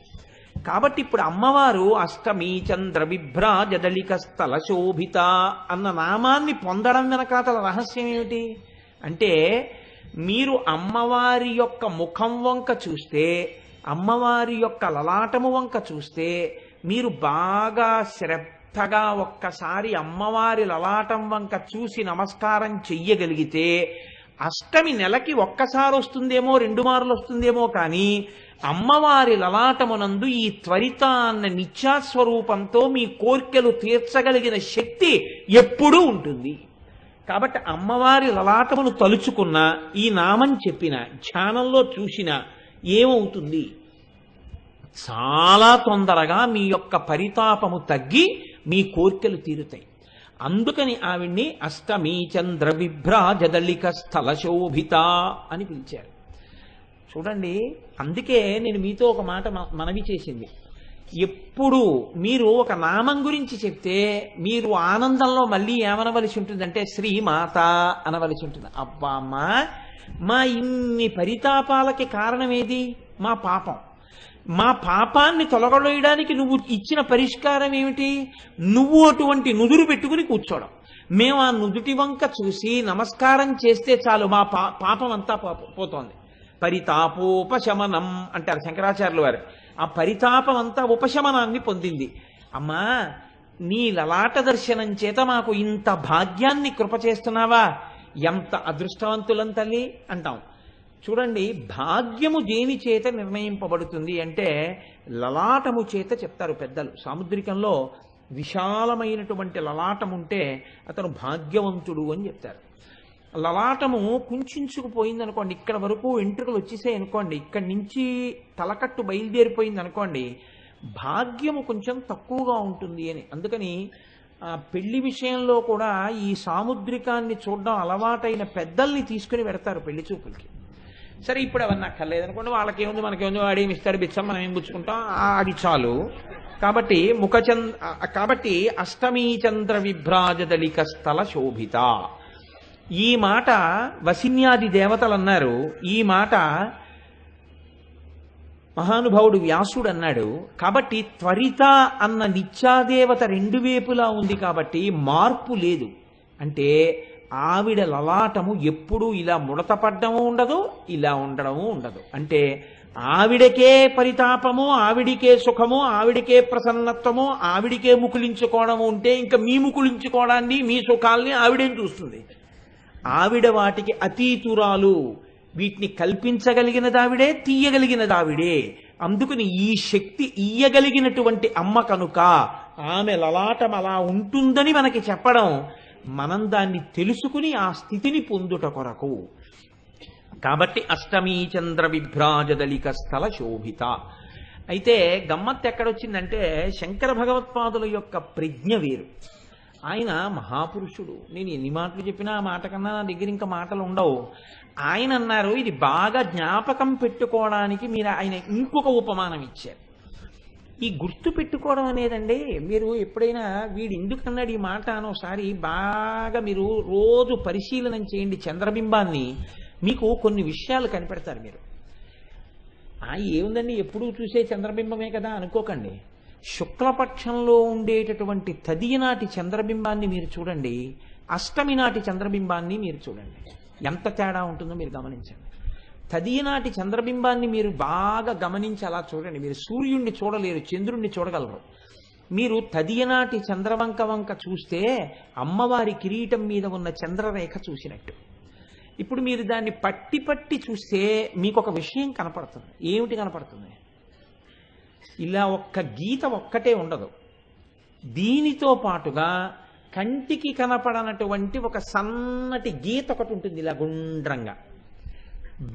Speaker 1: కాబట్టి ఇప్పుడు అమ్మవారు అష్టమి చంద్ర విభ్రాజదళిక స్థల శోభిత అన్న నామాన్ని పొందడం వెనకాతల రహస్యం ఏమిటి అంటే, మీరు అమ్మవారి యొక్క ముఖం వంక చూస్తే, అమ్మవారి యొక్క లలాటము వంక చూస్తే, మీరు బాగా శ్రద్ధగా ఒక్కసారి అమ్మవారి లలాటం వంక చూసి నమస్కారం చెయ్యగలిగితే, అష్టమి నెలకి ఒక్కసారి వస్తుందేమో 2 మార్లు వస్తుందేమో కానీ అమ్మవారి లలాటమునందు ఈ త్వరిత అన్న నిత్యాస్వరూపంతో మీ కోర్కెలు తీర్చగలిగిన శక్తి ఎప్పుడూ ఉంటుంది. కాబట్టి అమ్మవారి లలాటమును తలుచుకున్న, ఈ నామం చెప్పిన, ధ్యానంలో చూసిన ఏమవుతుంది? చాలా తొందరగా మీ యొక్క పరితాపము తగ్గి మీ కోర్కెలు తీరుతాయి. అందుకని ఆవిడ్ని అష్టమి చంద్ర విభ్రాజదళిక స్థల శోభిత అని పిలిచారు. చూడండి, అందుకే నేను మీతో ఒక మాట మనవి చేసింది. ఎప్పుడు మీరు ఒక నామం గురించి చెప్తే మీరు ఆనందంలో మళ్ళీ ఏమనవలసి ఉంటుందంటే శ్రీమాత అనవలసి ఉంటుంది. అబ్బా అమ్మా, మా ఇన్ని పరితాపాలకి కారణం ఏది? మా పాపం. మా పాపాన్ని తొలగడేయడానికి నువ్వు ఇచ్చిన పరిష్కారం ఏమిటి? నువ్వు అటువంటి నుదురు పెట్టుకుని కూర్చోవడం. మేము ఆ నుదుటి వంక చూసి నమస్కారం చేస్తే చాలు, మా పాపం అంతా పోతోంది. పరితాపోపశమనం అంటారు శంకరాచార్యుల వారు. ఆ పరితాపం అంతా ఉపశమనాన్ని పొందింది. అమ్మా, నీ లలాట దర్శనం చేత మాకు ఇంత భాగ్యాన్ని కృప చేస్తున్నావా? ఎంత అదృష్టవంతులం తల్లి అంటాం. చూడండి, భాగ్యము దేని చేత నిర్ణయింపబడుతుంది అంటే లలాటము చేత చెప్తారు పెద్దలు. సాముద్రికంలో విశాలమైనటువంటి లలాటం ఉంటే అతను భాగ్యవంతుడు అని చెప్తారు. లలాటము కుంచుకుపోయింది అనుకోండి, ఇక్కడ వరకు వెంట్రుకలు వచ్చేసాయి అనుకోండి, ఇక్కడి నుంచి తలకట్టు బయలుదేరిపోయింది అనుకోండి, భాగ్యము కొంచెం తక్కువగా ఉంటుంది అని. అందుకని పెళ్లి విషయంలో కూడా ఈ సాముద్రికాన్ని చూడడం అలవాటైన పెద్దల్ని తీసుకుని పెడతారు పెళ్లి చూపులకి. సరే, ఇప్పుడు అవన్నీ అక్కర్లేదనుకోండి, వాళ్ళకేముంది మనకేముంది, వాడేమి ఇస్తాడు బిచ్చం, మనం ఏం పుచ్చుకుంటాం, అది చాలు. కాబట్టి కాబట్టి అష్టమీ చంద్ర విభ్రాజదళిక స్థల శోభిత, ఈ మాట వసిన్యాది దేవతలు అన్నారు. ఈ మాట మహానుభావుడు వ్యాసుడు అన్నాడు. కాబట్టి త్వరిత అన్న నిత్యాదేవత 2 వైపులా ఉంది కాబట్టి మార్పు లేదు. అంటే ఆవిడ లలాటము ఎప్పుడూ ఇలా ముడతపడ్డము ఉండదు, ఇలా ఉండడము ఉండదు. అంటే ఆవిడకే పరితాపము, ఆవిడికే సుఖము, ఆవిడికే ప్రసన్నత్వము, ఆవిడికే ముకులించుకోవడము ఉంటే ఇంకా మీ ముకులించుకోవడాన్ని, మీ సుఖాల్ని ఆవిడేం చూస్తుంది? ఆవిడ వాటికి అతీతురాలు. వీటిని కల్పించగలిగినది ఆవిడే, తీయగలిగినది ఆవిడే. అందుకని ఈ శక్తి ఇయ్యగలిగినటువంటి అమ్మ కనుక ఆమె లలాటం అలా ఉంటుందని మనకి చెప్పడం, మనం దాన్ని తెలుసుకుని ఆ స్థితిని పొందుట కొరకు. కాబట్టి అష్టమీ చంద్ర విభ్రాజదళిక స్థల శోభిత. అయితే గమ్మత్తు ఎక్కడొచ్చిందంటే శంకర భగవత్పాదుల యొక్క ప్రజ్ఞ వేరు. ఆయన మహాపురుషుడు. నేను ఎన్ని మాటలు చెప్పినా ఆ మాట కన్నా నా దగ్గర ఇంకా మాటలు ఉండవు. ఆయన అన్నారు, ఇది బాగా జ్ఞాపకం పెట్టుకోవడానికి మీరు ఆయన ఇంకొక ఉపమానం ఇచ్చారు. ఈ గుర్తు పెట్టుకోవడం అనేదండి, మీరు ఎప్పుడైనా వీడు ఎందుకన్నాడు ఈ మాట అని ఒకసారి బాగా మీరు రోజు పరిశీలన చేయండి చంద్రబింబాన్ని, మీకు కొన్ని విషయాలు కనిపెడతారు. మీరు ఏముందండి ఎప్పుడూ చూసే చంద్రబింబమే కదా అనుకోకండి. శుక్లపక్షంలో ఉండేటటువంటి తదియ నాటి చంద్రబింబాన్ని మీరు చూడండి, అష్టమి నాటి చంద్రబింబాన్ని మీరు చూడండి, ఎంత తేడా ఉంటుందో మీరు గమనించండి. తదియ నాటి చంద్రబింబాన్ని మీరు బాగా గమనించి అలా చూడండి. మీరు సూర్యుడిని చూడలేరు, చంద్రుణ్ణి చూడగలరు. మీరు తదియ నాటి చంద్రవంక వంక చూస్తే అమ్మవారి కిరీటం మీద ఉన్న చంద్రరేఖ చూసినట్టు. ఇప్పుడు మీరు దాన్ని పట్టి పట్టి చూస్తే మీకు ఒక విషయం కనపడుతుంది. ఏమిటి కనపడుతుంది? ఇలా ఒక్క గీత ఒక్కటే ఉండదు. దీనితో పాటుగా కంటికి కనపడనటువంటి ఒక సన్నటి గీత ఒకటి ఉంటుంది, ఇలా గుండ్రంగా.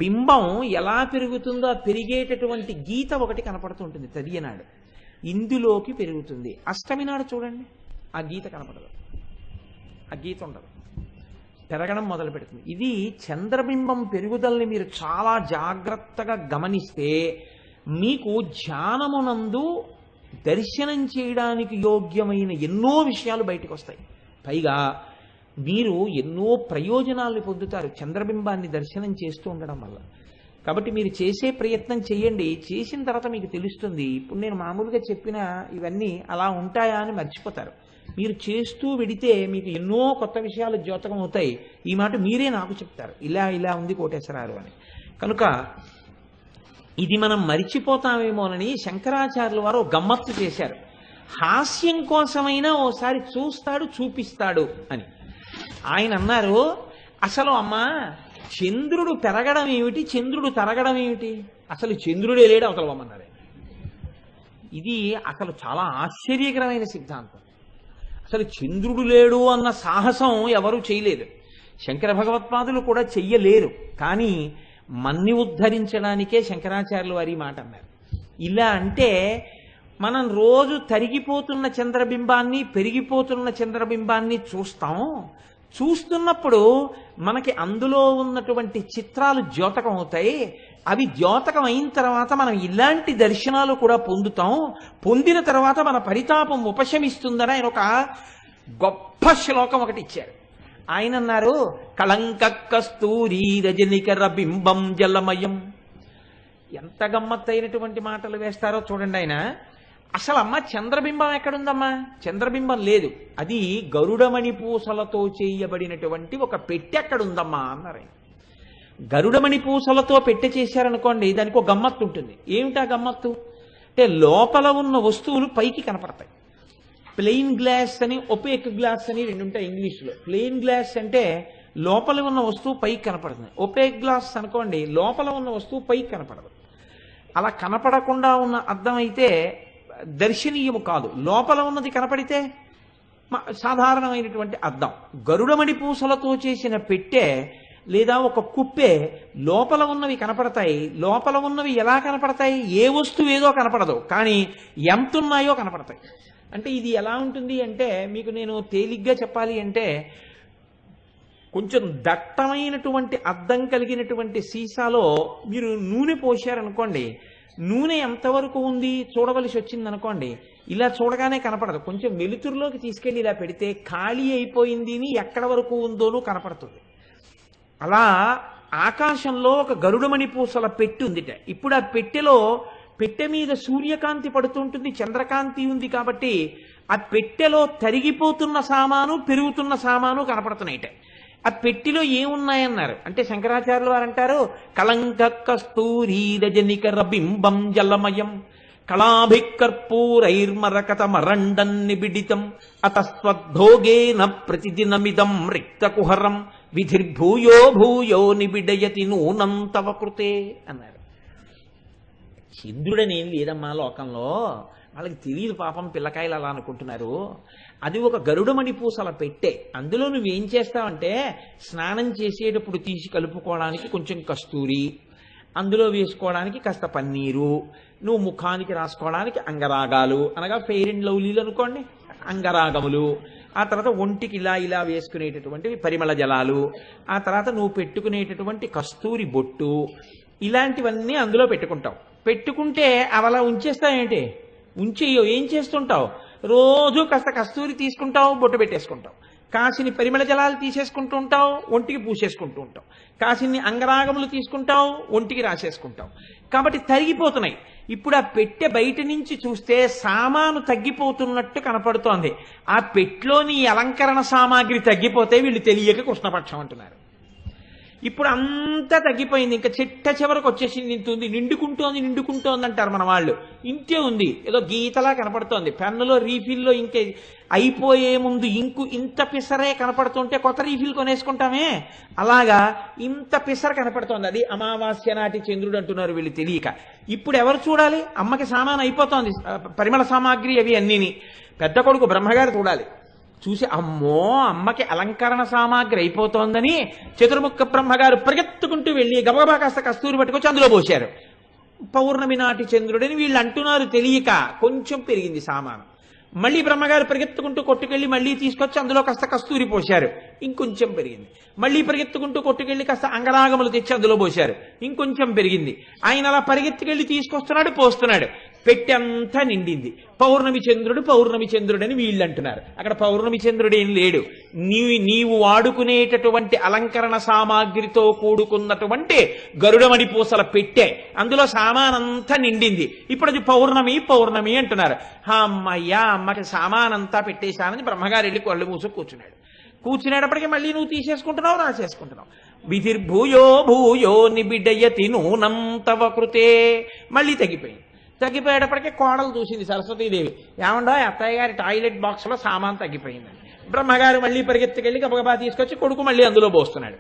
Speaker 1: బింబం ఎలా పెరుగుతుందో ఆ పెరిగేటటువంటి గీత ఒకటి కనపడుతుంటుంది తదియనాడు. ఇందులోకి పెరుగుతుంది. అష్టమి నాడు చూడండి, ఆ గీత కనపడదు, ఆ గీత ఉండదు, పెరగడం మొదలు పెడుతుంది. ఇది చంద్రబింబం పెరుగుదలని మీరు చాలా జాగ్రత్తగా గమనిస్తే మీకు ధ్యానమునందు దర్శనం చేయడానికి యోగ్యమైన ఎన్నో విషయాలు బయటకు వస్తాయి. పైగా మీరు ఎన్నో ప్రయోజనాలను పొందుతారు చంద్రబింబాన్ని దర్శనం చేస్తూ ఉండడం వల్ల. కాబట్టి మీరు చేసే ప్రయత్నం చేయండి. చేసిన తర్వాత మీకు తెలుస్తుంది. ఇప్పుడు నేను మామూలుగా చెప్పిన ఇవన్నీ అలా ఉంటాయా అని మర్చిపోతారు. మీరు చేస్తూ వెడితే మీకు ఎన్నో కొత్త విషయాలు ద్యోతకం అవుతాయి. ఈ మాట మీరే నాకు చెప్తారు, ఇలా ఇలా ఉంది కోటేశ్వరారు అని. కనుక ఇది మనం మరిచిపోతామేమోనని శంకరాచార్యుల వారు గమ్మత్తు చేశారు. హాస్యం కోసమైనా ఓసారి చూస్తాడు, చూపిస్తాడు అని. ఆయన అన్నారు, అసలు అమ్మా చంద్రుడు పెరగడం ఏమిటి, చంద్రుడు తరగడం ఏమిటి? అసలు చంద్రుడే లేడు అవతలవమ్మన్నారు. ఇది అసలు చాలా ఆశ్చర్యకరమైన సిద్ధాంతం. అసలు చంద్రుడు లేడు అన్న సాహసం ఎవరూ చేయలేదు. శంకర భగవత్పాదులు కూడా చెయ్యలేరు. కానీ మన్ని ఉద్ధరించడానికే శంకరాచార్యులు వారి మాట అన్నారు. ఇలా అంటే మనం రోజు తరిగిపోతున్న చంద్రబింబాన్ని, పెరిగిపోతున్న చంద్రబింబాన్ని చూస్తాం. చూస్తున్నప్పుడు మనకి అందులో ఉన్నటువంటి చిత్రాలు ద్యోతకం అవుతాయి. అవి ద్యోతకం అయిన తర్వాత మనం ఇలాంటి దర్శనాలు కూడా పొందుతాం. పొందిన తర్వాత మన పరితాపం ఉపశమిస్తుందని ఆయన ఒక గొప్ప శ్లోకం ఒకటి ఇచ్చారు. ఆయన అన్నారు, కళంక కస్తూరి రజనికర బింబం జలమయం. ఎంత గమ్మత్తైనటువంటి మాటలు వేస్తారో చూడండి ఆయన. అసలు అమ్మ చంద్రబింబం ఎక్కడుందమ్మా? చంద్రబింబం లేదు. అది గరుడమణి పూసలతో చేయబడినటువంటి ఒక పెట్టె ఎక్కడుందమ్మా అన్నారు. గరుడమణి పూసలతో పెట్టె చేశారనుకోండి, దానికి ఒక గమ్మత్తు ఉంటుంది. ఏమిటా గమ్మత్తు అంటే లోపల ఉన్న వస్తువులు పైకి కనపడతాయి. ప్లెయిన్ గ్లాస్ అని, ఒపేక్ గ్లాస్ అని రెండు ఉంటాయి ఇంగ్లీష్లో. ప్లెయిన్ గ్లాస్ అంటే లోపల ఉన్న వస్తువు పైకి కనపడుతుంది. ఒపేక్ గ్లాస్ అనుకోండి, లోపల ఉన్న వస్తువు పైకి కనపడదు. అలా కనపడకుండా ఉన్న అద్దం అయితే దర్శనీయము కాదు. లోపల ఉన్నది కనపడితే సాధారణమైనటువంటి అద్దం. గరుడమణి పూసలతో చేసిన పెట్టె లేదా ఒక కుప్పే లోపల ఉన్నవి కనపడతాయి. లోపల ఉన్నవి ఎలా కనపడతాయి? ఏ వస్తువు ఏదో కనపడదు, కానీ ఎంత ఉన్నాయో కనపడతాయి. అంటే ఇది ఎలా ఉంటుంది అంటే, మీకు నేను తేలిగ్గా చెప్పాలి అంటే, కొంచెం దట్టమైనటువంటి అద్దం కలిగినటువంటి సీసాలో మీరు నూనె పోశారనుకోండి, నూనె ఎంతవరకు ఉంది చూడవలసి వచ్చింది అనుకోండి, ఇలా చూడగానే కనపడదు. కొంచెం వెలుతురులోకి తీసుకెళ్ళి ఇలా పెడితే ఖాళీ అయిపోయింది అని ఎక్కడ వరకు ఉందోనూ కనపడుతుంది. అలా ఆకాశంలో ఒక గరుడమణి పూసల పెట్టి ఉందిట. ఇప్పుడు ఆ పెట్టె మీద సూర్యకాంతి పడుతుంటుంది, చంద్రకాంతి ఉంది కాబట్టి ఆ పెట్టెలో తరిగిపోతున్న సామాను, పెరుగుతున్న సామాను కనపడుతున్నాయిట. ఆ పెట్టిలో ఏమున్నాయన్నారు అంటే శంకరాచార్యులు వారు అంటారు, కళంక కస్తూరి రజనికర బింబం జలమయం కళాభికర్పూరైర్మరకత మరండం నిబిడితం అతస్వద్భోగేన ప్రతిదినమిదం రిక్తకుహరం విధిర్భూయో భూయో నిబిడయతి నూనం తవ కృతే అన్నారు. చంద్రుడనేం లేదమ్మా లోకంలో, వాళ్ళకి తెలియదు పాపం, పిల్లకాయలు అలా అనుకుంటున్నారు. అది ఒక గరుడమణి పూసల పెట్టే. అందులో నువ్వేం చేస్తావంటే స్నానం చేసేటప్పుడు తీసి కలుపుకోవడానికి కొంచెం కస్తూరి, అందులో వేసుకోవడానికి కాస్త పన్నీరు, నువ్వు ముఖానికి రాసుకోవడానికి అంగరాగాలు, అనగా ఫెయిర్ అండ్ లవ్లీలు అనుకోండి, అంగరాగములు, ఆ తర్వాత ఒంటికి ఇలా ఇలా వేసుకునేటటువంటివి పరిమళ జలాలు, ఆ తర్వాత నువ్వు పెట్టుకునేటటువంటి కస్తూరి బొట్టు, ఇలాంటివన్నీ అందులో పెట్టుకుంటావు. పెట్టుకుంటే అవలా ఉంచేస్తావేంటి? ఉంచేయో ఏం చేస్తుంటావు? రోజు కాస్త కస్తూరి తీసుకుంటావు, బొట్టు పెట్టేసుకుంటావు. కాసిని పరిమళ జలాలు తీసేసుకుంటూ ఉంటావు, ఒంటికి పూసేసుకుంటూ ఉంటావు. కాసిని అంగరాగములు తీసుకుంటావు, ఒంటికి రాసేసుకుంటావు. కాబట్టి తరిగిపోతున్నాయి. ఇప్పుడు ఆ పెట్టె బయట నుంచి చూస్తే సామాను తగ్గిపోతున్నట్టు కనపడుతోంది. ఆ పెట్టెలోని అలంకరణ సామాగ్రి తగ్గిపోతే వీళ్ళు తెలియక కృష్ణపక్షం అంటున్నారు. ఇప్పుడు అంతా తగ్గిపోయింది, ఇంకా చిట్ట చివరికి వచ్చేసింది, నింతుంది, నిండుకుంటోంది అంటారు మన వాళ్ళు. ఇంతే ఉంది, ఏదో గీతలా కనపడుతోంది. పెన్నులో రీఫిల్లో ఇంకే అయిపోయే ముందు ఇంకు ఇంత పిసరే కనపడుతుంటే కొత్త రీఫిల్ కొనేసుకుంటామే, అలాగా ఇంత పిసర కనపడుతోంది. అది అమావాస్య నాటి చంద్రుడు అంటున్నారు వీళ్ళు తెలియక. ఇప్పుడు ఎవరు చూడాలి? అమ్మకి సామాను అయిపోతోంది, పరిమళ సామాగ్రి అవి అన్నీని. పెద్ద కొడుకు బ్రహ్మగారు చూడాలి. చూసి అమ్మో అమ్మకి అలంకరణ సామాగ్రి అయిపోతోందని చతుర్ముఖ బ్రహ్మగారు పరిగెత్తుకుంటూ వెళ్ళి గబగబా కాస్త కస్తూరి పట్టుకొచ్చి అందులో పోశారు. పౌర్ణమి నాటి చంద్రుడని వీళ్ళు అంటున్నారు తెలియక. కొంచెం పెరిగింది సామాను. మళ్ళీ బ్రహ్మగారు పరిగెత్తుకుంటూ కొట్టుకెళ్ళి మళ్ళీ తీసుకొచ్చి అందులో కాస్త కస్తూరి పోశారు, ఇంకొంచెం పెరిగింది. మళ్ళీ పరిగెత్తుకుంటూ కొట్టుకెళ్ళి కాస్త అంగరాగములు తెచ్చి అందులో పోశారు, ఇంకొంచెం పెరిగింది. ఆయన అలా పరిగెత్తుకెళ్ళి తీసుకొస్తున్నాడు, పోస్తున్నాడు, పెట్టి అంతా నిండింది. పౌర్ణమి చంద్రుడని వీళ్ళు అంటున్నారు. అక్కడ పౌర్ణమి చంద్రుడు ఏం లేడు. నీవు వాడుకునేటటువంటి అలంకరణ సామాగ్రితో కూడుకున్నటువంటి గరుడమణి పూసల పెట్టే, అందులో సామానంతా నిండింది. ఇప్పుడు అది పౌర్ణమి అంటున్నారు. అమ్మయ్యా అమ్మకి సామానంతా పెట్టేశానని బ్రహ్మగారు వెళ్ళి కళ్ళు మూసు కూర్చునేటప్పటికీ మళ్ళీ నువ్వు తీసేసుకుంటున్నావు, రాసేసుకుంటున్నావు. విధిర్భూయో నిబిడయతి నూనం తవ కృతే. మళ్ళీ తగ్గిపోయేటప్పటికీ కోడలు చూసింది సరస్వతీదేవి, ఏమండో అత్తయ్య గారి టాయిలెట్ బాక్స్ లో సామాన్ తగ్గిపోయిందని. బ్రహ్మగారు మళ్ళీ పరిగెత్తుకెళ్ళి గబగబా తీసుకొచ్చి కొడుకు మళ్ళీ అందులో పోస్తున్నాడు.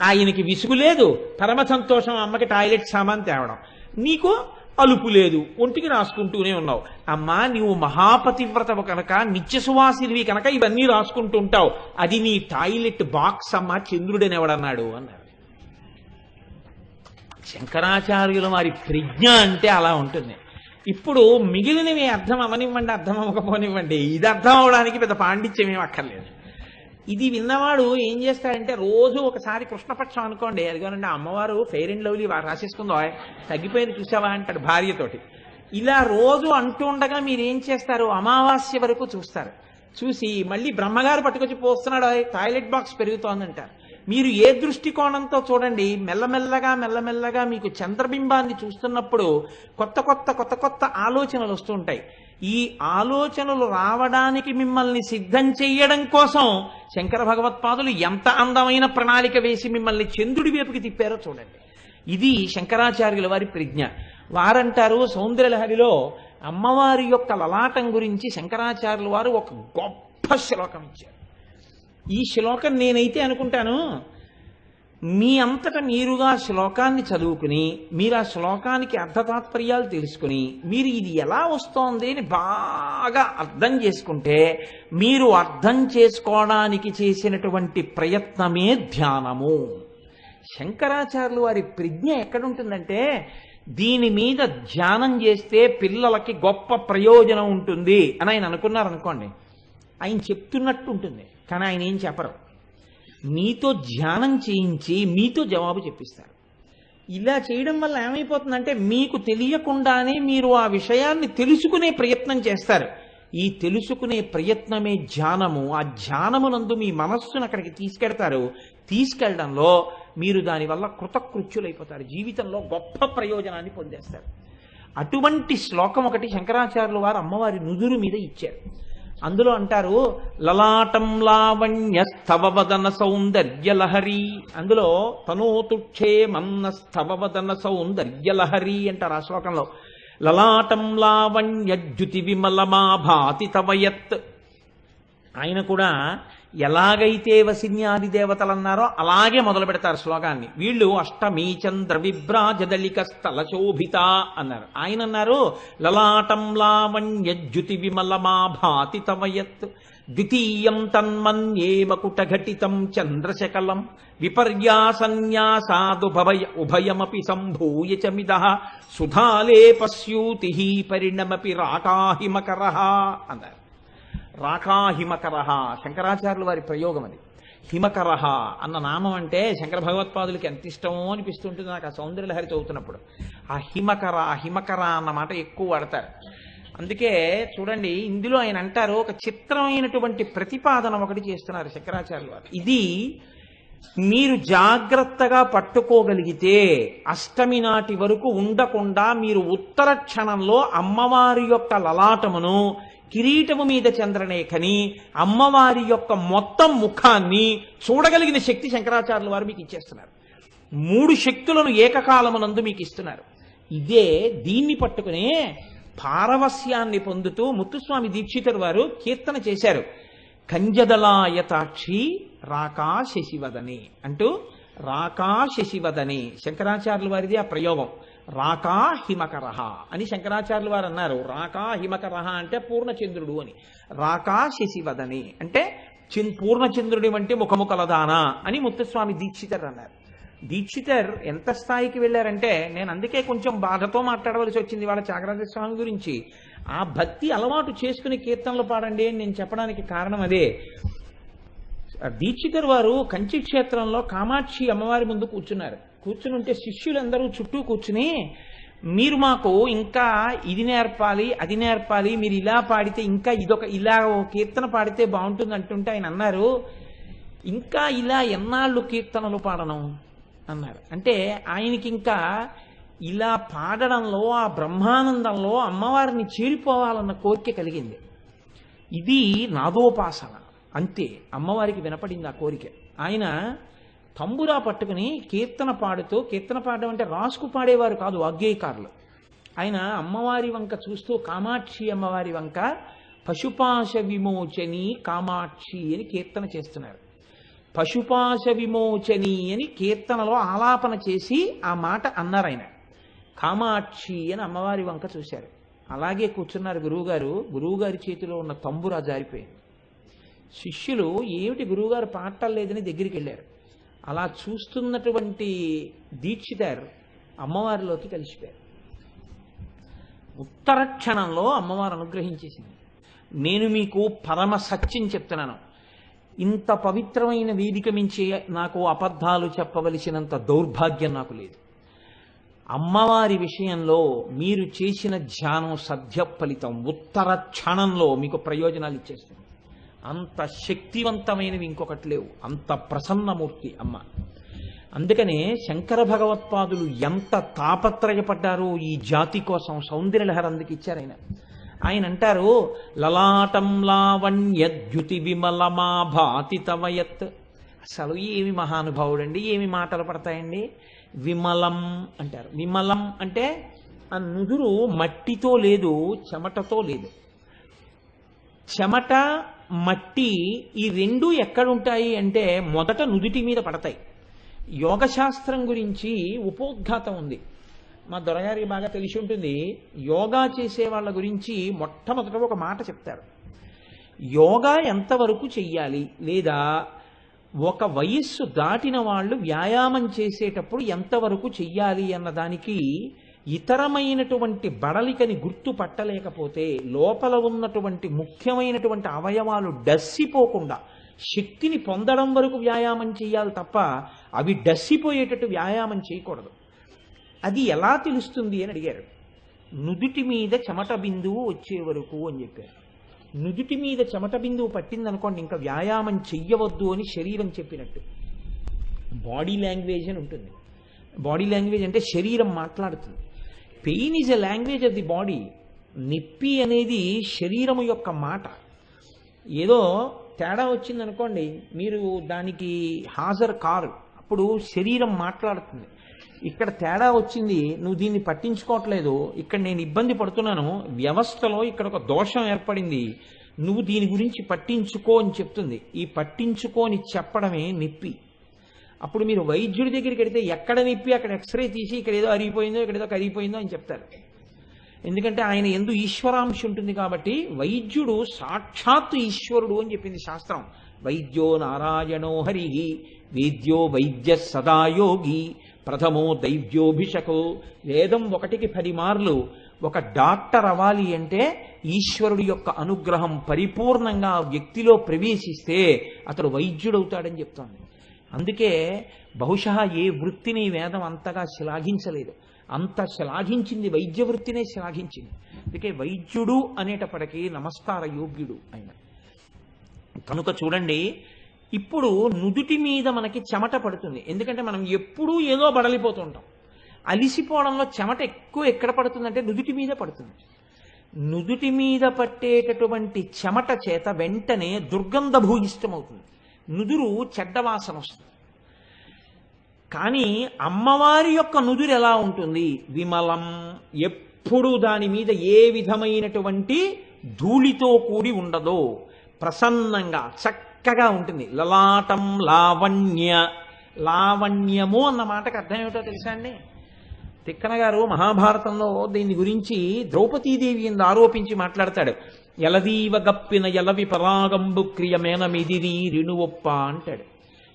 Speaker 1: ఆయనకి విసుగు లేదు, పరమ సంతోషం అమ్మకి టాయిలెట్ సామాన్ తేవడం. నీకు అలుపు లేదు, ఒంటికి రాసుకుంటూనే ఉన్నావు. అమ్మా నీవు మహాపతివ్రతవు కనుక, నిత్య సువాసినివి కనుక ఇవన్నీ రాసుకుంటూ ఉంటావు. అది నీ టాయిలెట్ బాక్స్ అమ్మా, చంద్రుడని ఎవడన్నాడు అన్నారు. శంకరాచార్యుల వారి ప్రజ్ఞ అంటే అలా ఉంటుంది. ఇప్పుడు మిగిలినవి అర్థం అవనివ్వండి, అర్థం అవ్వకపోనివ్వండి, ఇది అర్థం అవడానికి పెద్ద పాండిత్యం ఏం అక్కర్లేదు. ఇది విన్నవాడు ఏం చేస్తాడంటే రోజు ఒకసారి కృష్ణపక్షం అనుకోండి, అదిగోనండి అమ్మవారు ఫెయిర్ అండ్ లవ్లీ రాసేసుకుందో తగ్గిపోయింది చూసావా అంటాడు భార్యతోటి. ఇలా రోజు అంటూ ఉండగా మీరు ఏం చేస్తారు, అమావాస్య వరకు చూస్తారు. చూసి మళ్ళీ బ్రహ్మగారు పట్టుకొచ్చి పోస్తున్నాడు, టాయిలెట్ బాక్స్ పెరుగుతోందంటారు. మీరు ఏ దృష్టికోణంతో చూడండి, మెల్లమెల్లగా మీకు చంద్రబింబాన్ని చూస్తున్నప్పుడు కొత్త ఆలోచనలు వస్తూ ఉంటాయి. ఈ ఆలోచనలు రావడానికి మిమ్మల్ని సిద్ధం చెయ్యడం కోసం శంకర భగవత్పాదులు ఎంత అందమైన ప్రణాళిక వేసి మిమ్మల్ని చంద్రుడి వైపుకి తిప్పారో చూడండి. ఇది శంకరాచార్యుల వారి ప్రజ్ఞ. వారంటారు సౌందర్యలహరిలో అమ్మవారి యొక్క లలాటం గురించి శంకరాచార్యుల వారు ఒక గొప్ప శ్లోకం ఇచ్చారు. ఈ శ్లోకం నేనైతే అనుకుంటాను, మీ అంతటా మీరుగా శ్లోకాన్ని చదువుకుని మీరు ఆ శ్లోకానికి అర్థతాత్పర్యాలు తెలుసుకుని మీరు ఇది ఎలా వస్తోంది అని బాగా అర్థం చేసుకుంటే, మీరు అర్థం చేసుకోవడానికి చేసినటువంటి ప్రయత్నమే ధ్యానము. శంకరాచార్యులు వారి ప్రజ్ఞ ఎక్కడుంటుందంటే, దీని మీద ధ్యానం చేస్తే పిల్లలకి గొప్ప ప్రయోజనం ఉంటుంది అని ఆయన అనుకున్నారనుకోండి, ఆయన చెప్తున్నట్టు ఉంటుంది, కానీ ఆయన ఏం చెప్పరు. మీతో ధ్యానం చేయించి మీతో జవాబు చెప్పిస్తారు. ఇలా చేయడం వల్ల ఏమైపోతుందంటే, మీకు తెలియకుండానే మీరు ఆ విషయాన్ని తెలుసుకునే ప్రయత్నం చేస్తారు. ఈ తెలుసుకునే ప్రయత్నమే ధ్యానము. ఆ ధ్యానమునందు మీ మనస్సును అక్కడికి తీసుకెడతారు. తీసుకెళ్లడంలో మీరు దానివల్ల కృతకృత్యులైపోతారు, జీవితంలో గొప్ప ప్రయోజనాన్ని పొందేస్తారు. అటువంటి శ్లోకం ఒకటి శంకరాచార్యుల వారు అమ్మవారి నుదురు మీద ఇచ్చారు. అందులో అంటారు, లలాటం లావణ్య స్థవవదన సౌందర్యలహరి. అందులో తనోతుక్షేమన్న స్థవవదన సౌందర్యలహరి అంటారు ఆ శ్లోకంలో. లలాటం లావణ్య జ్యుతి విమలమాభాతి తవయత్. ఆయన కూడా ఎలాగైతే వసిన్యాది దేవతలు అన్నారో అలాగే మొదలు పెడతారు శ్లోకాన్ని. వీళ్ళు అష్టమీ చంద్ర విభ్రాజదళిక స్థల శోభిత అన్నారు. ఆయన అన్నారు లలాటం లావణ్య జ్యుతి విమలమాభాతి తవయత్. ద్వితీయం తన్మన్యే మకుటఘటితం చంద్రశకలం విపర్యాసన్యాసాదుభయమపి సంభూయ చ మిదః సుధాలేపస్యూతి పరిణమపి రాకాహిమకరః అన్నారు. రాకాహిమకరః శంకరాచార్యుల వారి ప్రయోగం అది. హిమకరః అన్న నామం అంటే శంకర భగవత్పాదులకి ఎంత ఇష్టమో అనిపిస్తుంటుంది నాకు ఆ సౌందర్యలహరి చదువుతున్నప్పుడు. ఆ హిమకర అన్న మాట ఎక్కువ వాడతారు. అందుకే చూడండి, ఇందులో ఆయన అంటారు, ఒక చిత్రమైనటువంటి ప్రతిపాదన ఒకటి చేస్తున్నారు శంకరాచార్యుల వారు. ఇది మీరు జాగ్రత్తగా పట్టుకోగలిగితే అష్టమి నాటి వరకు ఉండకుండా మీరు ఉత్తర క్షణంలో అమ్మవారి యొక్క లలాటమును, కిరీటము మీద చంద్రనేఖని, అమ్మవారి యొక్క మొత్తం ముఖాన్ని చూడగలిగిన శక్తి శంకరాచార్యుల వారు మీకు ఇచ్చేస్తున్నారు. 3 శక్తులను ఏకకాలమునందు మీకు ఇస్తున్నారు. ఇదే దీన్ని పట్టుకునే పారవస్యాన్ని పొందుతూ ముత్తుస్వామి దీక్షితులు వారు కీర్తన చేశారు. కంజదలాయతాక్షి రాకా శశివదనే అంటూ, రాకా శశివదనే శంకరాచార్యుల వారిది ఆ ప్రయోగం. రాకా హిమకరహ అని శంకరాచార్యుల వారు అన్నారు. రాకా హిమకరహ అంటే పూర్ణచంద్రుడు అని. రాకా శశివదనే అంటే పూర్ణచంద్రుడి వంటి ముఖము కలదానా అని ముత్తుస్వామి దీక్షితర్ అన్నారు. దీక్షితర్ ఎంత స్థాయికి వెళ్ళారంటే, నేను అందుకే కొంచెం బాధతో మాట్లాడవలసి వచ్చింది వాళ్ళ త్యాగరాజ స్వామి గురించి. ఆ భక్తి అలవాటు చేసుకుని కీర్తనలు పాడండి అని నేను చెప్పడానికి కారణం అదే. దీక్షితర్ వారు కంచి క్షేత్రంలో కామాక్షి అమ్మవారి ముందు కూర్చున్నారు. కూర్చుని ఉంటే శిష్యులందరూ చుట్టూ కూర్చుని, మీరు మాకు ఇంకా ఇది నేర్పాలి అది నేర్పాలి, మీరు ఇలా పాడితే ఇంకా ఇలా కీర్తన పాడితే బాగుంటుంది అంటుంటే ఆయన అన్నారు, ఇంకా ఇలా ఎన్నాళ్ళు కీర్తనలు పాడను అన్నారు. అంటే ఆయనకి ఇంకా ఇలా పాడడంలో ఆ బ్రహ్మానందంలో అమ్మవారిని చేరిపోవాలన్న కోరిక కలిగింది. ఇది నాదోపాసన అంతే. అమ్మవారికి వినపడింది ఆ కోరిక. ఆయన తంబురా పట్టుకుని కీర్తన పాడుతూ, కీర్తన పాడడం అంటే రాసుకు పాడేవారు కాదు, వాగ్గేయకారులు. ఆయన అమ్మవారి వంక చూస్తూ కామాక్షి అమ్మవారి వంక పశుపాశ విమోచని కామాక్షి అని కీర్తన చేస్తున్నారు. పశుపాశ విమోచని అని కీర్తనలో ఆలాపన చేసి ఆ మాట అన్నారు ఆయన. కామాక్షి అని అమ్మవారి వంక చూశారు. అలాగే కూర్చున్నారు గురువుగారు. గురువుగారి చేతిలో ఉన్న తంబురా జారిపోయింది. శిష్యులు ఏమిటి గురువుగారు పాడలేదని దగ్గరికి వెళ్ళారు. అలా చూస్తున్నటువంటి దీక్షితర్ అమ్మవారిలోకి కలిసిపోయారు. ఉత్తర క్షణంలో అమ్మవారు అనుగ్రహించేసింది. నేను మీకు పరమ సత్యం చెప్తున్నాను, ఇంత పవిత్రమైన వేదిక మించి నాకు అబద్ధాలు చెప్పవలసినంత దౌర్భాగ్యం నాకు లేదు. అమ్మవారి విషయంలో మీరు చేసిన ధ్యానం సద్య ఫలితం ఉత్తర క్షణంలో మీకు ప్రయోజనాలు ఇచ్చేస్తుంది. అంత శక్తివంతమైనవి ఇంకొకటి లేవు. అంత ప్రసన్నమూర్తి అమ్మ. అందుకనే శంకర భగవత్పాదులు ఎంత తాపత్రయపడ్డారో ఈ జాతి కోసం. సౌందర్యలహరి అందుకు ఇచ్చారు ఆయన. ఆయన అంటారు, లలాటం లావణ్యద్యుతి విమలమా భాతి తవయత్. అసలు ఏమి మహానుభావుడండి, ఏమి మాటలు పడతాయండి. విమలం అంటారు. విమలం అంటే ఆ నుదురు మట్టితో లేదు, చెమటతో లేదు. చెమట మట్టి ఈ రెండు ఎక్కడుంటాయి అంటే మొదట నుదుటి మీద పడతాయి. యోగశాస్త్రం గురించి ఉపోద్ఘాతం ఉంది. మా దొరగారికి బాగా తెలిసి ఉంటుంది. యోగా చేసే వాళ్ళ గురించి మొట్టమొదట ఒక మాట చెప్తారు. యోగా ఎంతవరకు చెయ్యాలి, లేదా ఒక వయస్సు దాటిన వాళ్ళు వ్యాయామం చేసేటప్పుడు ఎంతవరకు చెయ్యాలి అన్నదానికి ఇతరమైనటువంటి బడలికని గుర్తుపట్టలేకపోతే లోపల ఉన్నటువంటి ముఖ్యమైనటువంటి అవయవాలు డస్సిపోకుండా శక్తిని పొందడం వరకు వ్యాయామం చేయాలి తప్ప అవి డస్సిపోయేటట్టు వ్యాయామం చేయకూడదు. అది ఎలా తెలుస్తుంది అని అడిగారు. నుదుటి మీద చెమట బిందువు వచ్చే వరకు అని చెప్పారు. నుదుటి మీద చెమట బిందువు పట్టిందనుకోండి ఇంకా వ్యాయామం చెయ్యవద్దు అని శరీరం చెప్పినట్టు. బాడీ లాంగ్వేజ్ అని ఉంటుంది. బాడీ లాంగ్వేజ్ అంటే శరీరం మాట్లాడుతుంది. Pain is a language of the body. నొప్పి అనేది శరీరము యొక్క మాట. ఏదో తేడా వచ్చిందనుకోండి, మీరు దానికి హాజరు కారు, అప్పుడు శరీరం మాట్లాడుతుంది. ఇక్కడ తేడా వచ్చింది, నువ్వు దీన్ని పట్టించుకోవట్లేదు, ఇక్కడ నేను ఇబ్బంది పడుతున్నాను, వ్యవస్థలో ఇక్కడ ఒక దోషం ఏర్పడింది, నువ్వు దీని గురించి పట్టించుకో అని చెప్తుంది. ఈ పట్టించుకోని చెప్పడమే నొప్పి. అప్పుడు మీరు వైద్యుడి దగ్గరికి వెడితే ఎక్కడ నొప్పి అక్కడ ఎక్స్రే తీసి ఇక్కడ ఏదో అరిగిపోయిందో ఇక్కడ ఏదో కరిగిపోయిందో అని చెప్తారు. ఎందుకంటే ఆయన ఎందు ఈశ్వరాంశ ఉంటుంది కాబట్టి. వైద్యుడు సాక్షాత్తు ఈశ్వరుడు అని చెప్పింది శాస్త్రం. వైద్యో నారాయణో హరి వేద్యో వైద్య సదాయోగి ప్రథమో దైవ్యోభిషకో. వేదం 1కి 10 మార్లు. ఒక డాక్టర్ అవ్వాలి అంటే ఈశ్వరుడి యొక్క అనుగ్రహం పరిపూర్ణంగా వ్యక్తిలో ప్రవేశిస్తే అతడు వైద్యుడవుతాడని చెప్తోంది. అందుకే బహుశా ఏ వృత్తిని వేదం అంతగా శ్లాఘించలేదు. అంత శ్లాఘించింది వైద్య వృత్తినే శ్లాఘించింది. అందుకే వైద్యుడు అనేటప్పటికీ నమస్కార యోగ్యుడు ఆయన. కనుక చూడండి, ఇప్పుడు నుదుటి మీద మనకి చెమట పడుతుంది. ఎందుకంటే మనం ఎప్పుడూ ఏదో బడలిపోతుంటాం. అలిసిపోవడంలో చెమట ఎక్కువ ఎక్కడ పడుతుందంటే నుదుటి మీద పడుతుంది. నుదుటి మీద పట్టేటటువంటి చెమట చేత వెంటనే దుర్గంధ భూయిష్టమవుతుంది. నుదురు చెడ్డవాసన వస్తుంది. కానీ అమ్మవారి యొక్క నుదురు ఎలా ఉంటుంది? విమలం, ఎప్పుడు దాని మీద ఏ విధమైనటువంటి ధూళితో కూడి ఉండదో, ప్రసన్నంగా చక్కగా ఉంటుంది. లలాటం లావణ్య, లావణ్యము అన్న మాటకు అర్థం ఏమిటో తెలుసా అండి? తిక్కన గారు మహాభారతంలో దీని గురించి ద్రౌపదీదేవి ఎందు ఆరోపించి మాట్లాడతాడు. ఎలదీవ గప్పిన ఎలవి పరాగంబు క్రియమేన మిదిరి రిణువొప్ప అంటాడు.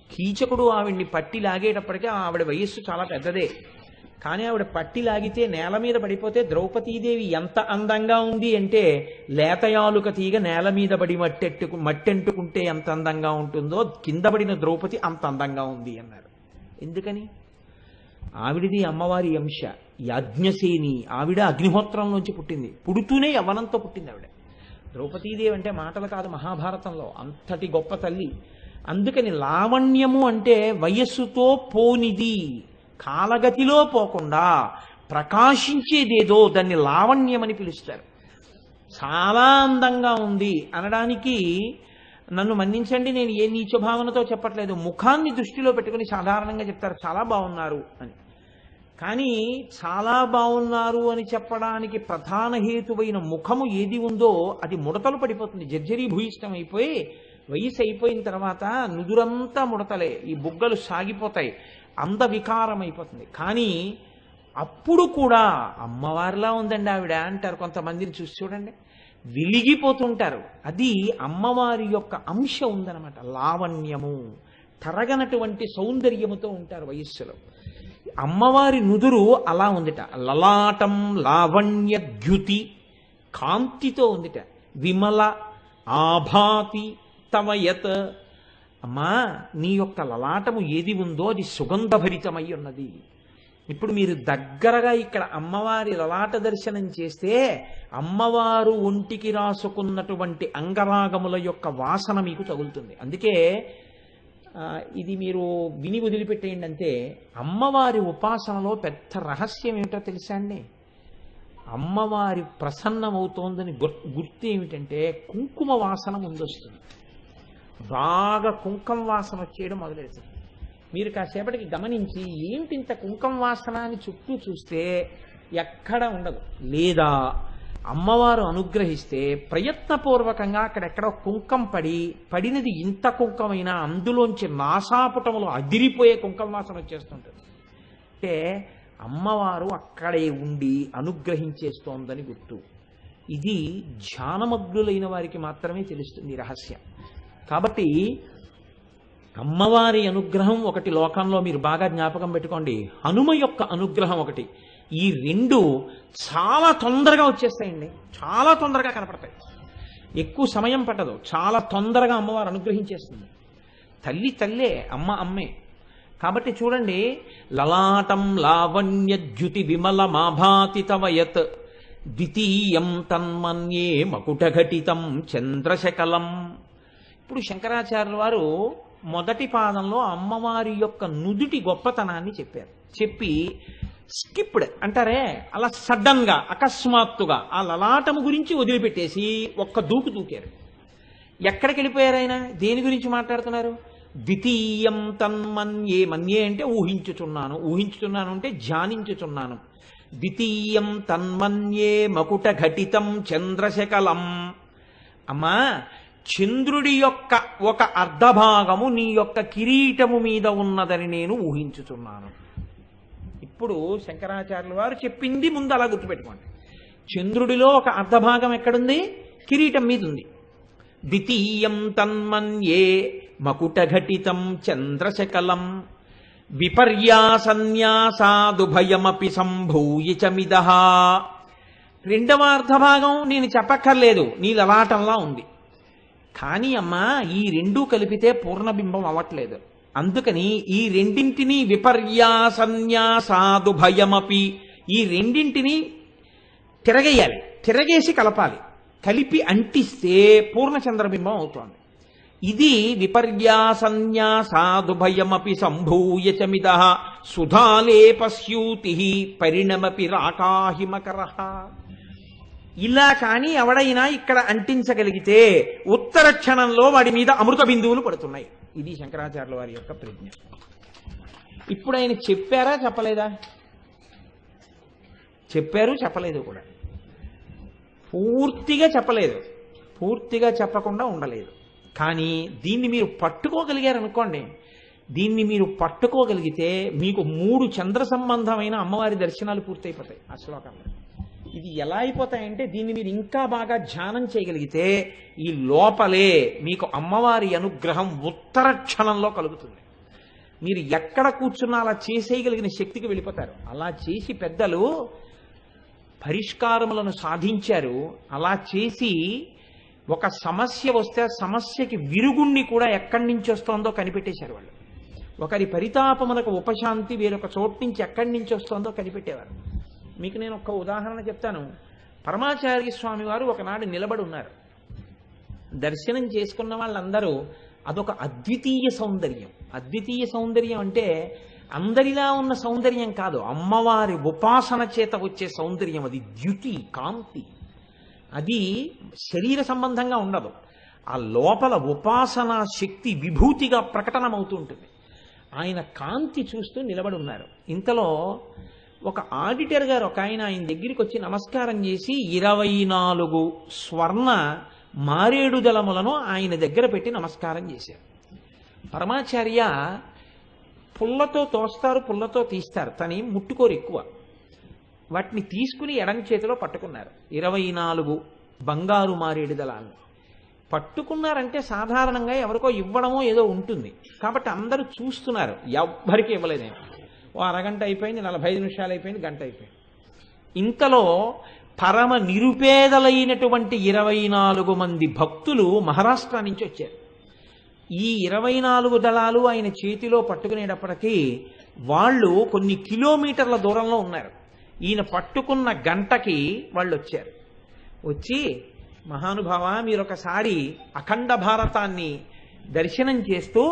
Speaker 1: కీచకుడు ఆవిడ్ని పట్టి లాగేటప్పటికీ ఆవిడ వయస్సు చాలా పెద్దదే, కానీ ఆవిడ పట్టి లాగితే నేల మీద పడిపోతే ద్రౌపదీదేవి ఎంత అందంగా ఉంది అంటే, లేతయాలుక తీగ నేల మీద పడి మట్టెంటుకుంటే ఎంత అందంగా ఉంటుందో కింద పడిన ద్రౌపది అంత అందంగా ఉంది అన్నారు. ఎందుకని? ఆవిడిది అమ్మవారి అంశ. యాజ్ఞసేని ఆవిడ అగ్నిహోత్రంలోంచి పుట్టింది, పుడుతూనే యవ్వనంతో పుట్టింది ఆవిడ. ద్రౌపదీదేవి అంటే మాటలు కాదు, మహాభారతంలో అంతటి గొప్ప తల్లి. అందుకని లావణ్యము అంటే వయస్సుతో పోనిది, కాలగతిలో పోకుండా ప్రకాశించేదేదో దాన్ని లావణ్యమని పిలుస్తారు. చాలా అందంగా ఉంది అనడానికి, నన్ను మన్నించండి, నేను ఏ నీచ భావనతో చెప్పట్లేదు, ముఖాన్ని దృష్టిలో పెట్టుకుని సాధారణంగా చెప్తారు చాలా బాగున్నారు అని. కానీ చాలా బాగున్నారు అని చెప్పడానికి ప్రధాన హేతువైన ముఖము ఏది ఉందో అది ముడతలు పడిపోతుంది, జర్జరీభూయిష్టం అయిపోయి వయసు అయిపోయిన తర్వాత నుదురంతా ముడతలే, ఈ బుగ్గలు సాగిపోతాయి, అందవికారం అయిపోతుంది. కానీ అప్పుడు కూడా అమ్మవారిలా ఉందండి ఆవిడ అంటారు. కొంతమందిని చూసి చూడండి, వెలిగిపోతుంటారు. అది అమ్మవారి యొక్క అంశ ఉందన్నమాట. లావణ్యము, తరగనటువంటి సౌందర్యముతో ఉంటారు వయస్సులో. అమ్మవారి నుదురు అలా ఉందిట. లలాటం లావణ్య ద్యుతి, కాంతితో ఉందిట. విమల ఆభాతి తవయత్, అమ్మా నీ యొక్క లలాటము ఏది ఉందో అది సుగంధభరితమై ఉన్నది. ఇప్పుడు మీరు దగ్గరగా ఇక్కడ అమ్మవారి లలాట దర్శనం చేస్తే అమ్మవారు ఒంటికి రాసుకున్నటువంటి అంగరాగముల యొక్క వాసన మీకు తగులుతుంది. అందుకే ఇది మీరు విని వదిలిపెట్టేయండి. అంటే అమ్మవారి ఉపాసనలో పెద్ద రహస్యం ఏమిటో తెలుసా అండి? అమ్మవారి ప్రసన్నమవుతోందని గుర్తు ఏమిటంటే కుంకుమ వాసన ముందొస్తుంది. బాగా కుంకుమ వాసన వచ్చేయడం మొదలెడుతుంది. మీరు కాసేపటికి గమనించి ఏమిటి ఇంత కుంకుమ వాసన అని చుట్టూ చూస్తే ఎక్కడ ఉండదు. లేదా అమ్మవారు అనుగ్రహిస్తే ప్రయత్నపూర్వకంగా అక్కడెక్కడో కుంకం పడినది ఇంత కుంకమైనా అందులోంచి నాసాపుటములు అదిరిపోయే కుంకుమ వాసన వచ్చేస్తుంటుంది. అంటే అమ్మవారు అక్కడే ఉండి అనుగ్రహించేస్తోందని గుర్తు. ఇది ధ్యానమగ్నులైన వారికి మాత్రమే తెలుస్తుంది రహస్యం. కాబట్టి అమ్మవారి అనుగ్రహం ఒకటి లోకంలో మీరు బాగా జ్ఞాపకం పెట్టుకోండి, హనుమ యొక్క అనుగ్రహం ఒకటి. ఈ రెండు చాలా తొందరగా వచ్చేస్తాయండి, చాలా తొందరగా కనపడతాయి, ఎక్కువ సమయం పట్టదు, చాలా తొందరగా అమ్మవారు అనుగ్రహించేస్తుంది. తల్లి తల్లే, అమ్మ అమ్మే. కాబట్టి చూడండి, లలాటం లావణ్య ద్యుతి విమల మాభాతి తవయత్ ద్వితీయం తన్మన్యే మకుటఘటితం చంద్రశకలం. ఇప్పుడు శంకరాచార్యుల వారు మొదటి పాదంలో అమ్మవారి యొక్క నుదుటి గొప్పతనాన్ని చెప్పారు. చెప్పి స్కిప్డ్ అంటారే, అలా సడన్ గా అకస్మాత్తుగా ఆ లలాటము గురించి వదిలిపెట్టేసి ఒక్క దూకు దూకారు. ఎక్కడికి వెళ్ళిపోయారు ఆయన? దేని గురించి మాట్లాడుతున్నారు? ద్వితీయం తన్మన్యే, మన్యే అంటే ఊహించుచున్నాను, ఊహించుచున్నాను అంటే ధ్యానించుచున్నాను. ద్వితీయం తన్మన్యే మకుట ఘటితం చంద్రశకలం. అమ్మా, చంద్రుడి యొక్క ఒక అర్ధభాగము నీ యొక్క కిరీటము మీద ఉన్నదని నేను ఊహించుచున్నాను. ఇప్పుడు శంకరాచార్యుల వారు చెప్పింది ముందు అలా గుర్తుపెట్టుకోండి. చంద్రుడిలో ఒక అర్ధభాగం ఎక్కడుంది? కిరీటం మీద ఉంది. ద్వితీయం తన్మన్యే మకుటఘటితం చంద్రశకలం విపర్యాసన్యాసాదుభయమపి సంభూయ చమిదః. రెండవ అర్ధభాగం నేను చెప్పక్కర్లేదు, నీ లలాటంలా ఉంది. కానీ అమ్మా, ఈ రెండూ కలిపితే పూర్ణబింబం అవ్వట్లేదు. అందుకని ఈ రెండింటినీ విపర్యాసన్యాసాదుభయమపి, ఈ రెండింటినీ తిరగేయాలి, తిరగేసి కలపాలి. కలిపి అంటిస్తే పూర్ణచంద్రబింబం అవుతోంది. ఇది విపర్యాసన్యాసాదుభయమపి సంభూయ చమిదః సుధాలేపస్యూతి పరిణమపి రాకాహిమకరః. ఇలా కానీ ఎవడైనా ఇక్కడ అంటించగలిగితే ఉత్తర క్షణంలో వాడి మీద అమృత బిందువులు పడుతున్నాయి. ఇది శంకరాచార్యుల వారి యొక్క ప్రజ్ఞ. ఇప్పుడు ఆయన చెప్పారా చెప్పలేదా? చెప్పారు, చెప్పలేదు కూడా. పూర్తిగా చెప్పలేదు, పూర్తిగా చెప్పకుండా ఉండలేదు. కానీ దీన్ని మీరు పట్టుకోగలిగారనుకోండి, దీన్ని మీరు పట్టుకోగలిగితే మీకు 3 చంద్ర సంబంధమైన అమ్మవారి దర్శనాలు పూర్తయిపోతాయి ఆ శ్లోకంలో. ఇది ఎలా అయిపోతాయంటే, దీన్ని మీరు ఇంకా బాగా ధ్యానం చేయగలిగితే ఈ లోపలే మీకు అమ్మవారి అనుగ్రహం ఉత్తర క్షణంలో కలుగుతుంది. మీరు ఎక్కడ కూర్చున్నా అలా చేసేయగలిగిన శక్తికి వెళ్ళిపోతారు. అలా చేసి పెద్దలు పరిష్కారములను సాధించారు. అలా చేసి ఒక సమస్య వస్తే ఆ సమస్యకి విరుగుణ్ణి కూడా ఎక్కడి నుంచి వస్తోందో కనిపెట్టేశారు వాళ్ళు. ఒకరి పరితాపమునకు ఉపశాంతి వేరొక చోటు నుంచి ఎక్కడి నుంచి వస్తోందో కనిపెట్టేవారు. మీకు నేను ఒక ఉదాహరణ చెప్తాను. పరమాచార్య స్వామి వారు ఒకనాడు నిలబడి ఉన్నారు. దర్శనం చేసుకున్న వాళ్ళందరూ అదొక అద్వితీయ సౌందర్యం. అద్వితీయ సౌందర్యం అంటే అందరిలా ఉన్న సౌందర్యం కాదు, అమ్మవారి ఉపాసన చేత వచ్చే సౌందర్యం. అది ద్యుతి, కాంతి. అది శరీర సంబంధంగా ఉండదు. ఆ లోపల ఉపాసనా శక్తి విభూతిగా ప్రకటనమవుతూ ఉంటుంది. ఆయన కాంతి చూస్తూ నిలబడి ఉన్నారు. ఇంతలో ఒక ఆడిటర్ గారు ఒక ఆయన దగ్గరికి వచ్చి నమస్కారం చేసి 24 స్వర్ణ మారేడుదలములను ఆయన దగ్గర పెట్టి నమస్కారం చేశారు. పరమాచార్య పుల్లతో తోస్తారు, పుల్లతో తీస్తారు, తని ముట్టుకోరు ఎక్కువ. వాటిని తీసుకుని ఎడం చేతిలో పట్టుకున్నారు. 24 బంగారు మారేడు దళాలను పట్టుకున్నారంటే సాధారణంగా ఎవరికో ఇవ్వడమో ఏదో ఉంటుంది కాబట్టి అందరూ చూస్తున్నారు. ఎవ్వరికి ఇవ్వలేదేమో. ఓ అరగంట అయిపోయింది, 45 నిమిషాలు అయిపోయింది, గంట అయిపోయింది. ఇంతలో పరమ నిరుపేదలైనటువంటి 24 మంది భక్తులు మహారాష్ట్ర నుంచి వచ్చారు. ఈ 24 దళాలు ఆయన చేతిలో పట్టుకునేటప్పటికీ వాళ్ళు కొన్ని కిలోమీటర్ల దూరంలో ఉన్నారు. ఈయన పట్టుకున్న గంటకి వాళ్ళు వచ్చారు. వచ్చి, మహానుభావ, మీరు ఒకసారి అఖండ భారతాన్ని దర్శనం చేస్తూ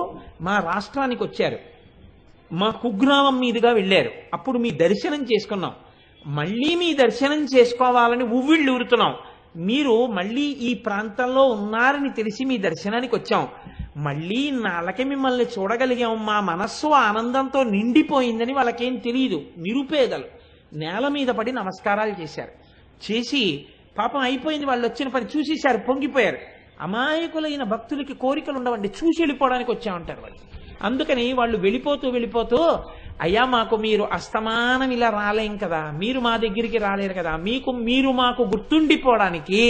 Speaker 1: మా రాష్ట్రానికి వచ్చారు, మా కుగ్రామం మీదుగా వెళ్ళారు. అప్పుడు మీ దర్శనం చేసుకున్నాం. మళ్ళీ మీ దర్శనం చేసుకోవాలని ఉవ్విళ్ళు ఊరుతున్నాం. మీరు మళ్ళీ ఈ ప్రాంతంలో ఉన్నారని తెలిసి మీ దర్శనానికి వచ్చాం. మళ్ళీ నాళ్ళకి మిమ్మల్ని చూడగలిగాం. మా మనస్సు ఆనందంతో నిండిపోయిందని వాళ్ళకేం తెలియదు. నిరుపేదలు నేల మీద పడి నమస్కారాలు చేశారు. చేసి పాపం అయిపోయింది, వాళ్ళు వచ్చిన పని చూసేశారు, పొంగిపోయారు. అమాయకులైన భక్తులకి కోరికలు ఉండవండి, చూసి వెళ్ళిపోవడానికి వచ్చామంటారు వాళ్ళు. అందుకని వాళ్ళు వెళ్ళిపోతూ అయ్యా, మాకు మీరు అస్తమానం ఇలా రాలేం కదా, మీరు మా దగ్గరికి రాలేరు కదా, మీరు మాకు గుర్తుండిపోవడానికి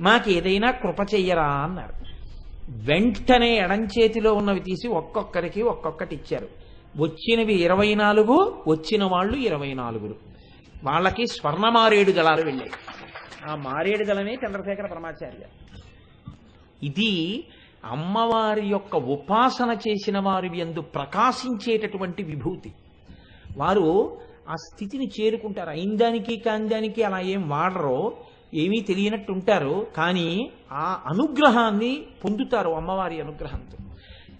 Speaker 1: మాకు ఏదైనా కృప చెయ్యరా అన్నారు. వెంటనే ఎడంచేతిలో ఉన్నవి తీసి ఒక్కొక్కరికి ఒక్కొక్కటి ఇచ్చారు. వచ్చినవి 24, వచ్చిన వాళ్ళు 24. వాళ్ళకి స్వర్ణ మారేడు దళాలు వెళ్ళాయి. ఆ మారేడు దళమే చంద్రశేఖర పరమాచార్య. ఇది అమ్మవారి యొక్క ఉపాసన చేసిన వారి యందు ప్రకాశించేటటువంటి విభూతి. వారు ఆ స్థితిని చేరుకుంటారు. అయిందానికి కాందానికి అలా ఏం వాడరో, ఏమీ తెలియనట్టు ఉంటారు, కానీ ఆ అనుగ్రహాన్ని పొందుతారు అమ్మవారి అనుగ్రహంతో.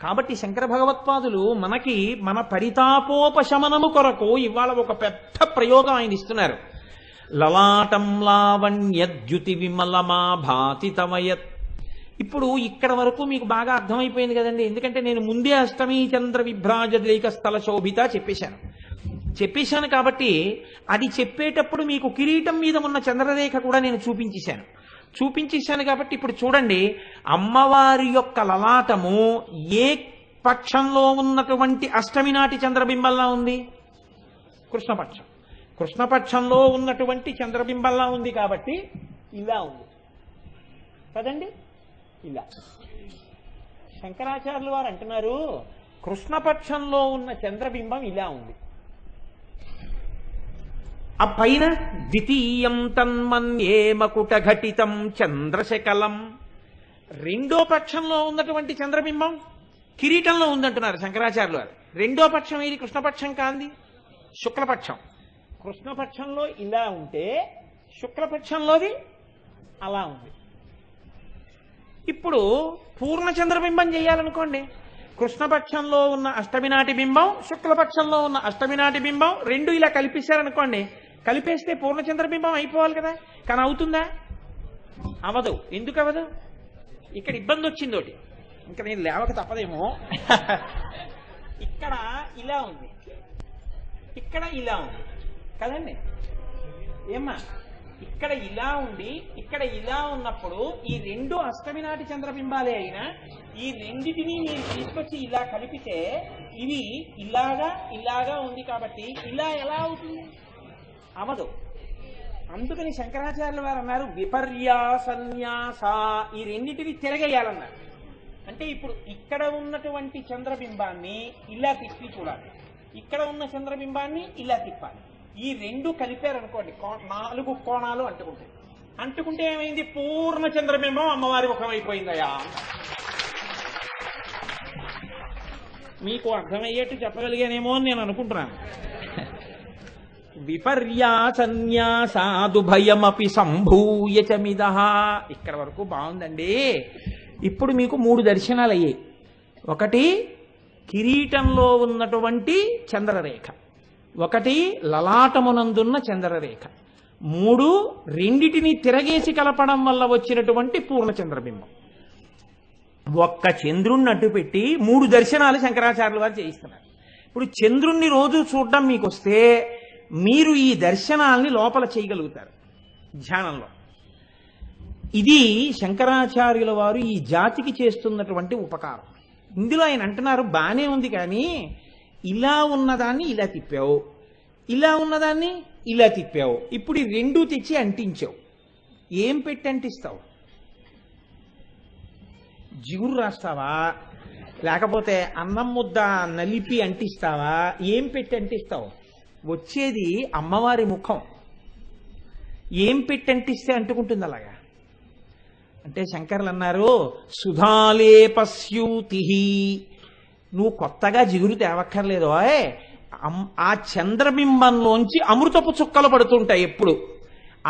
Speaker 1: కాబట్టి శంకర భగవత్పాదులు మనకి మన పరితాపోపశమనము కొరకు ఇవాళ ఒక పెద్ద ప్రయోగం ఆయన ఇస్తున్నారు. లలాటం లావణ్యద్యుతి విమలమా భాతి తమయత్. ఇప్పుడు ఇక్కడ వరకు మీకు బాగా అర్థమైపోయింది కదండి. ఎందుకంటే నేను ముందే అష్టమి చంద్ర విభ్రాజలేక స్థల శోభిత చెప్పేశాను కాబట్టి అది చెప్పేటప్పుడు మీకు కిరీటం మీద ఉన్న చంద్రరేఖ కూడా నేను చూపించేశాను కాబట్టి ఇప్పుడు చూడండి, అమ్మవారి యొక్క లలాటము ఏ పక్షంలో ఉన్నటువంటి అష్టమి నాటి చంద్రబింబంలా ఉంది? కృష్ణపక్షంలో ఉన్నటువంటి చంద్రబింబంలా ఉంది కాబట్టి ఇలా ఉంది కదండి. ఇలా శంకరాచార్యులు వారు అంటున్నారు, కృష్ణపక్షంలో ఉన్న చంద్రబింబం ఇలా ఉంది. ఆ పైన ద్వితీయం తన్మన్యే మకుట ఘటితం చంద్రశకలం, రెండో పక్షంలో ఉన్నటువంటి చంద్రబింబం కిరీటంలో ఉందంటున్నారు శంకరాచార్యులు వారు. రెండో పక్షం ఏది? కృష్ణపక్షం కాంది, శుక్లపక్షం. కృష్ణపక్షంలో ఇలా ఉంటే శుక్లపక్షంలోది అలా ఉంది. ఇప్పుడు పూర్ణ చంద్రబింబం చేయాలనుకోండి, కృష్ణపక్షంలో ఉన్న అష్టమి నాటి బింబం, శుక్లపక్షంలో ఉన్న అష్టమి నాటి బింబం రెండు ఇలా కలిపేశారనుకోండి, కలిపేస్తే పూర్ణ చంద్రబింబం అయిపోవాలి కదా. కానీ అవుతుందా? అవదు. ఎందుకు అవదు? ఇక్కడ ఇబ్బంది వచ్చింది ఒకటి, ఇంకా నేను లేవక తప్పదేమో. ఇక్కడ ఇలా ఉంది, ఇక్కడ ఇలా ఉంది కదండి ఏమ్మా, ఇక్కడ ఇలా ఉండి ఇక్కడ ఇలా ఉన్నప్పుడు ఈ రెండు అష్టమి నాటి చంద్రబింబాలే అయినా ఈ రెండిటిని మీరు తీసుకొచ్చి ఇలా కలిపితే ఇవి ఇలాగా ఉంది కాబట్టి ఇలా ఎలా అవుతుంది? అవదు. అందుకని శంకరాచార్యుల వారు అన్నారు విపర్యాసన్యాస, ఈ రెండిటిని తిరగేయాలన్నారు. అంటే ఇప్పుడు ఇక్కడ ఉన్నటువంటి చంద్రబింబాన్ని ఇలా తిప్పి చూడాలి, ఇక్కడ ఉన్న చంద్రబింబాన్ని ఇలా తిప్పాలి. ఈ రెండు కలిపారనుకోండి 4 కోణాలు అంటుకుంటే ఏమైంది? పూర్ణ చంద్రబింబం అమ్మవారి ముఖం అయిపోయిందయా. మీకు అర్థమయ్యేట్టు చెప్పగలిగానేమో అని నేను అనుకుంటున్నాను. విపర్యాసన్యాసాదుభయమపి సంభూయ చమిద. ఇక్కడ వరకు బాగుందండి. ఇప్పుడు మీకు 3 దర్శనాలు అయ్యాయి. ఒకటి కిరీటంలో ఉన్నటువంటి చంద్రరేఖ, ఒకటి లలాటమునందున్న చంద్రరేఖ, 3 రెండిటిని తిరగేసి కలపడం వల్ల వచ్చినటువంటి పూర్ణ చంద్రబింబం. ఒక్క చంద్రుణ్ణి అడ్డు పెట్టి 3 దర్శనాలు శంకరాచార్యుల వారు చేయిస్తున్నారు. ఇప్పుడు చంద్రుణ్ణి రోజు చూడడం మీకు వస్తే మీరు ఈ దర్శనాల్ని లోపల చేయగలుగుతారు ధ్యానంలో. ఇది శంకరాచార్యుల వారు ఈ జాతికి చేస్తున్నటువంటి ఉపకారం. ఇందులో ఆయన అంటున్నారు బానే ఉంది, కానీ ఇలా ఉన్నదాన్ని ఇలా తిప్పావు, ఇలా ఉన్నదాన్ని ఇలా తిప్పావు, ఇప్పుడు ఈ రెండూ తెచ్చి అంటించావు. ఏం పెట్టి అంటిస్తావు? జిగురు రాస్తావా, లేకపోతే అన్నం ముద్ద నలిపి అంటిస్తావా? ఏం పెట్టి అంటిస్తావు? వచ్చేది అమ్మవారి ముఖం. ఏం పెట్టి అంటిస్తే అంటుకుంటుంది అలాగా? అంటే శంకర్లు అన్నారు సుధాలేపస్యూతి, నువ్వు కొత్తగా జిగురు తేవక్కర్లేదు. ఆ చంద్రబింబంలోంచి అమృతపు చుక్కలు పడుతుంటాయి ఎప్పుడు.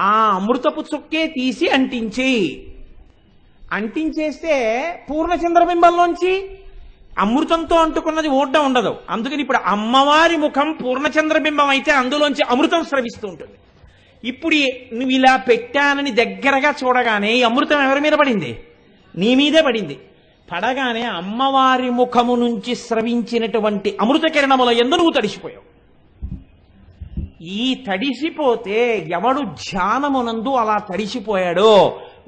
Speaker 1: ఆ అమృతపు చుక్కే తీసి అంటించేస్తే పూర్ణ చంద్రబింబంలోంచి అమృతంతో అంటుకున్నది ఓడ్డం ఉండదు. అందుకని ఇప్పుడు అమ్మవారి ముఖం పూర్ణచంద్రబింబం అయితే అందులోంచి అమృతం స్రవిస్తూ ఉంటుంది. ఇప్పుడు నువ్వు ఇలా పెట్టానని దగ్గరగా చూడగానే ఈ అమృతం ఎవరి మీద పడింది? నీ మీదే పడింది. పడగానే అమ్మవారి ముఖము నుంచి స్రవించినటువంటి అమృత కిరణముల యందు నువ్వు తడిసిపోయావు. ఈ తడిసిపోతే ఎవడు ధ్యానమునందు అలా తడిసిపోయాడో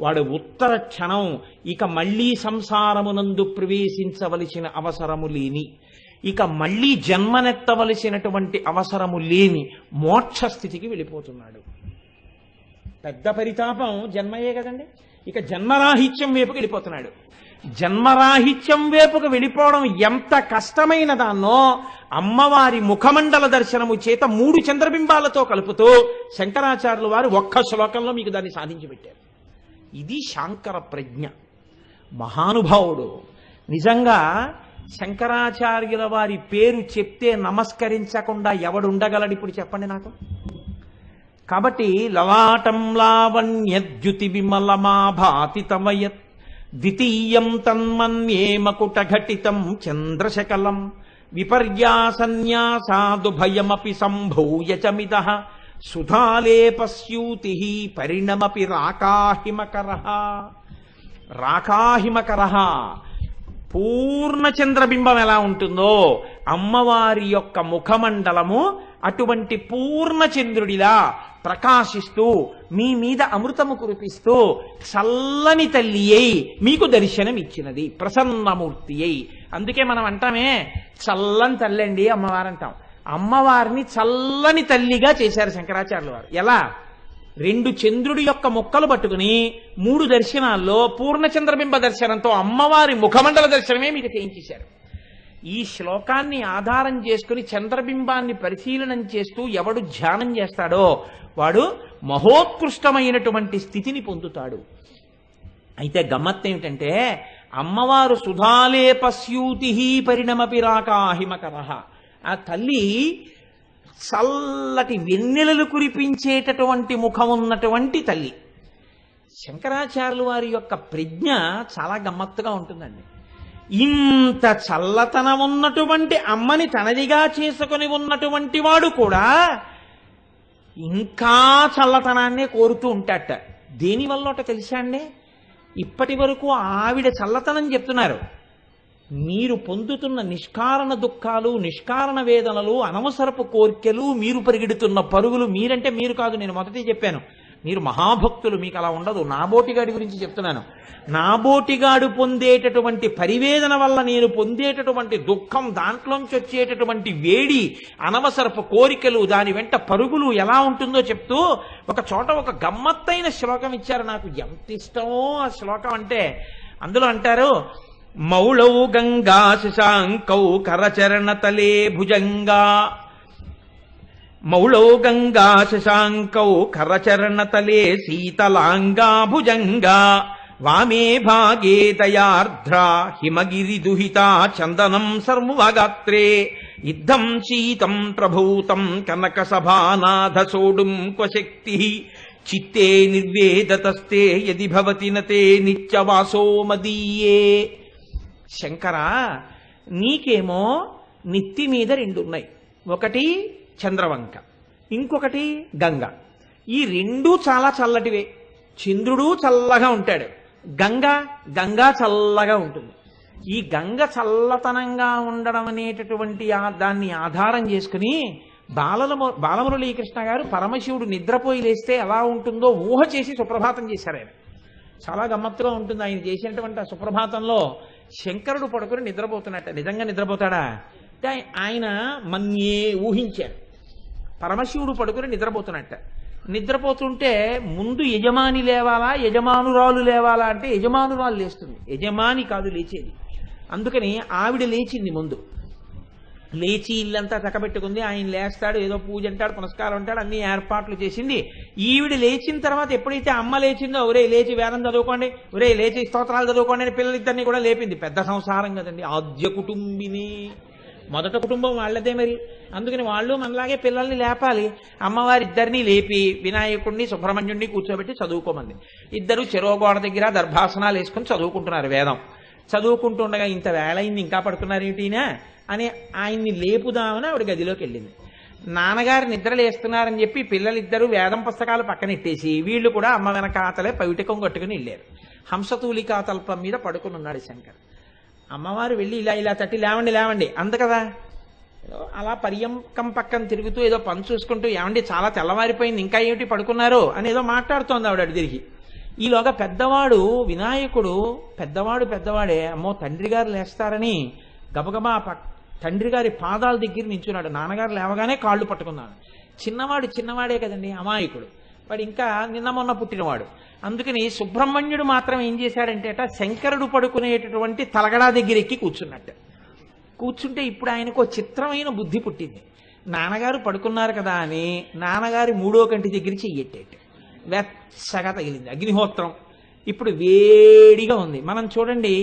Speaker 1: వాడు ఉత్తర క్షణం ఇక మళ్లీ సంసారమునందు ప్రవేశించవలసిన అవసరము లేని, ఇక మళ్లీ జన్మనెత్తవలసినటువంటి అవసరము లేని మోక్ష స్థితికి వెళ్ళిపోతున్నాడు. పెద్ద పరితాపం జన్మయే కదండి. ఇక జన్మరాహిత్యం వైపుకి వెళ్ళిపోతున్నాడు. జన్మరాహిత్యం వైపుకు వెళ్ళిపోవడం ఎంత కష్టమైన దాన్నో అమ్మవారి ముఖమండల దర్శనము చేత 3 చంద్రబింబాలతో కలుపుతూ శంకరాచార్యుల వారు ఒక్క శ్లోకంలో మీకు దాన్ని సాధించి పెట్టారు. ఇది శాంకర ప్రజ్ఞ. మహానుభావుడు. నిజంగా శంకరాచార్యుల వారి పేరు చెప్తే నమస్కరించకుండా ఎవడుండగలడు ఇప్పుడు చెప్పండి నాకు? కాబట్టి లలాటం లావణ్యద్యుతి విమలమా భాతి తమయత్ ద్వితీయం తన్మన్యే మకుటఘటితం చంద్రశకలం విపర్యాసన్యాసాదుభయమపి సంభూయ చమిదః సుధాలేపస్యూతి పరిణమపి రాకాహిమకరః. పూర్ణ చంద్రబింబం ఎలా ఉంటుందో అమ్మవారి యొక్క ముఖమండలము అటువంటి పూర్ణ చంద్రుడిలా ప్రకాశిస్తూ మీ మీద అమృతము కురిపిస్తూ చల్లని తల్లి అయి మీకు దర్శనమిచ్చినది, ప్రసన్నమూర్తి అయి. అందుకే మనం అంటామే చల్లని తల్లి అండి అమ్మవారు అంటాం. అమ్మవారిని చల్లని తల్లిగా చేశారు శంకరాచార్యుల వారు. ఎలా? 2 చంద్రుడి యొక్క ముక్కలు పట్టుకుని 3 దర్శనాల్లో పూర్ణ చంద్రబింబ దర్శనంతో అమ్మవారి ముఖమండల దర్శనమే మీకు చేయించేశారు. ఈ శ్లోకాన్ని ఆధారం చేసుకుని చంద్రబింబాన్ని పరిశీలనం చేస్తూ ఎవడు ధ్యానం చేస్తాడో వాడు మహోత్కృష్టమైనటువంటి స్థితిని పొందుతాడు. అయితే గమ్మత్తు ఏమిటంటే అమ్మవారు సుధాలేపస్యూతి పరిణమపి రాకాహిమకరః. ఆ తల్లి చల్లటి వెన్నెలలు కురిపించేటటువంటి ముఖం ఉన్నటువంటి తల్లి. శంకరాచార్యుల వారి యొక్క ప్రజ్ఞ చాలా గమ్మత్తుగా ఉంటుందండి. ఇంత చల్లతనం ఉన్నటువంటి అమ్మని తనదిగా చేసుకుని ఉన్నటువంటి వాడు కూడా ఇంకా చల్లతనాన్నే కోరుతూ ఉంటాట. దేనివల్ల తెలుసా అండి? ఇప్పటి వరకు ఆవిడ చల్లతనం చెప్తున్నారు, మీరు పొందుతున్న నిష్కారణ దుఃఖాలు, నిష్కారణ వేదనలు, అనవసరపు కోర్కెలు, మీరు పరిగెడుతున్న పరుగులు, మీరంటే మీరు కాదు, నేను మొదటి చెప్పాను, మీరు మహాభక్తులు, మీకు అలా ఉండదు. నాబోటిగాడి గురించి చెప్తున్నాను. నాబోటిగాడు పొందేటటువంటి పరివేదన వల్ల నేను పొందేటటువంటి దుఃఖం, దాంట్లోంచి వచ్చేటటువంటి వేడి, అనవసరపు కోరికలు, దాని వెంట పరుగులు ఎలా ఉంటుందో చెప్తూ ఒక చోట ఒక గమ్మత్తైన శ్లోకం ఇచ్చారు. నాకు ఎంత ఇష్టమో ఆ శ్లోకం అంటే. అందులో అంటారు, మౌళౌ గంగా శశాంకౌ కరచరణతలే భుజంగా, మౌళౌ గంగా శశాంకౌ కరచరణతలే శీతలాంగా భుజంగా, వామే భాగే దయార్ధ్ర హిమగిరి దుహితా చందనం సర్వగాత్రే, ఇద్దం శీతం ప్రభూతం కనక సభానాథ సోడుం క్వశక్తి, చిత్తే నిర్వేదతస్తే యది భవతి నతే నిత్యవాసో మదీయే. శంకరా, నీకేమో నెత్తి మీద రెండున్నాయి, ఒకటి చంద్రవంక, ఇంకొకటి గంగ. ఈ రెండూ చాలా చల్లటివే. చంద్రుడు చల్లగా ఉంటాడు, గంగా చల్లగా ఉంటుంది. ఈ గంగ చల్లతనంగా ఉండడం అనేటటువంటి దాన్ని ఆధారం చేసుకుని బాలమురళీకృష్ణ గారు పరమశివుడు నిద్రపోయి లేస్తే ఎలా ఉంటుందో ఊహ చేసి సుప్రభాతం చేశారు ఆయన. చాలా గమ్మత్తుగా ఉంటుంది ఆయన చేసినటువంటి ఆ సుప్రభాతంలో. శంకరుడు పడుకుని నిద్రపోతున్నట్ట. నిజంగా నిద్రపోతాడా అంటే ఆయన మన్యే ఊహించారు. పరమశివుడు పడుకుని నిద్రపోతున్నట్ట. నిద్రపోతుంటే ముందు యజమాని లేవాలా, యజమానురాలు లేవాలా అంటే యజమానురాలు లేస్తుంది, యజమాని కాదు లేచేది. అందుకని ఆవిడ లేచింది ముందు. లేచి ఇల్లంతా చక్కబెట్టుకుంది. ఆయన లేస్తాడు, ఏదో పూజ అంటాడు, పునస్కారం అంటాడు, అన్ని ఏర్పాట్లు చేసింది. ఈవిడ లేచిన తర్వాత ఎప్పుడైతే అమ్మ లేచిందో, ఒరే లేచి వేదం చదువుకోండి, ఒరే లేచి స్తోత్రాలు చదువుకోండి అని పిల్లలిద్దరినీ కూడా లేపింది. పెద్ద సంసారం కదండి, ఆద్య కుటుంబిని, మొదట కుటుంబం వాళ్ళదే మరి. అందుకని వాళ్ళు మనలాగే పిల్లల్ని లేపాలి. అమ్మవారిద్దరినీ లేపి వినాయకుడిని సుబ్రహ్మణ్యుడిని కూర్చోబెట్టి చదువుకోమంది. ఇద్దరు చెరోగోడ దగ్గర దర్భాసనాలు వేసుకుని చదువుకుంటున్నారు వేదం. చదువుకుంటుండగా ఇంత వేళయింది ఇంకా పడుకున్నారేమిటినా అని ఆయన్ని లేపుదామని ఆవిడ గదిలోకి వెళ్ళింది. నాన్నగారు నిద్రలేస్తున్నారని చెప్పి పిల్లలిద్దరూ వేదం పుస్తకాలు పక్కనెట్టేసి వీళ్ళు కూడా అమ్మ వెనకాతలే పవిటకం కట్టుకుని వెళ్ళారు. హంసతూలికా తల్పం మీద పడుకుని ఉన్నాడు శంకర్. అమ్మవారు వెళ్ళి ఇలా తట్టి లేవండి లేవండి అంద కదా. అలా పర్యంకం పక్కన తిరుగుతూ ఏదో పని చూసుకుంటూ, ఏమండి చాలా తెల్లవారిపోయింది ఇంకా ఏమిటి పడుకున్నారు అని ఏదో మాట్లాడుతోంది ఆవిడ తిరిగి. ఈలోగా పెద్దవాడు వినాయకుడు, పెద్దవాడే, అమ్మో తండ్రి గారు లేస్తారని గబగబా తండ్రి గారి పాదాల దగ్గర నించున్నాడు. నాన్నగారు లేవగానే కాళ్ళు పట్టుకున్నాడు. చిన్నవాడే కదండి, అమాయకుడు వాడు, ఇంకా నిన్న మొన్న పుట్టినవాడు. అందుకని సుబ్రహ్మణ్యుడు మాత్రం ఏం చేశాడంటే శంకరుడు పడుకునేటటువంటి తలగడా దగ్గర ఎక్కి కూర్చున్నట్టు. కూర్చుంటే ఇప్పుడు ఆయనకు చిత్రమైన బుద్ధి పుట్టింది. నాన్నగారు పడుకున్నారు కదా అని నాన్నగారి మూడో కంటి దగ్గర చెయ్యెట్టేట. వెచ్చగా తగిలింది అగ్నిహోత్రం. ఇప్పుడు వేడిగా ఉంది. మనం చూడండి,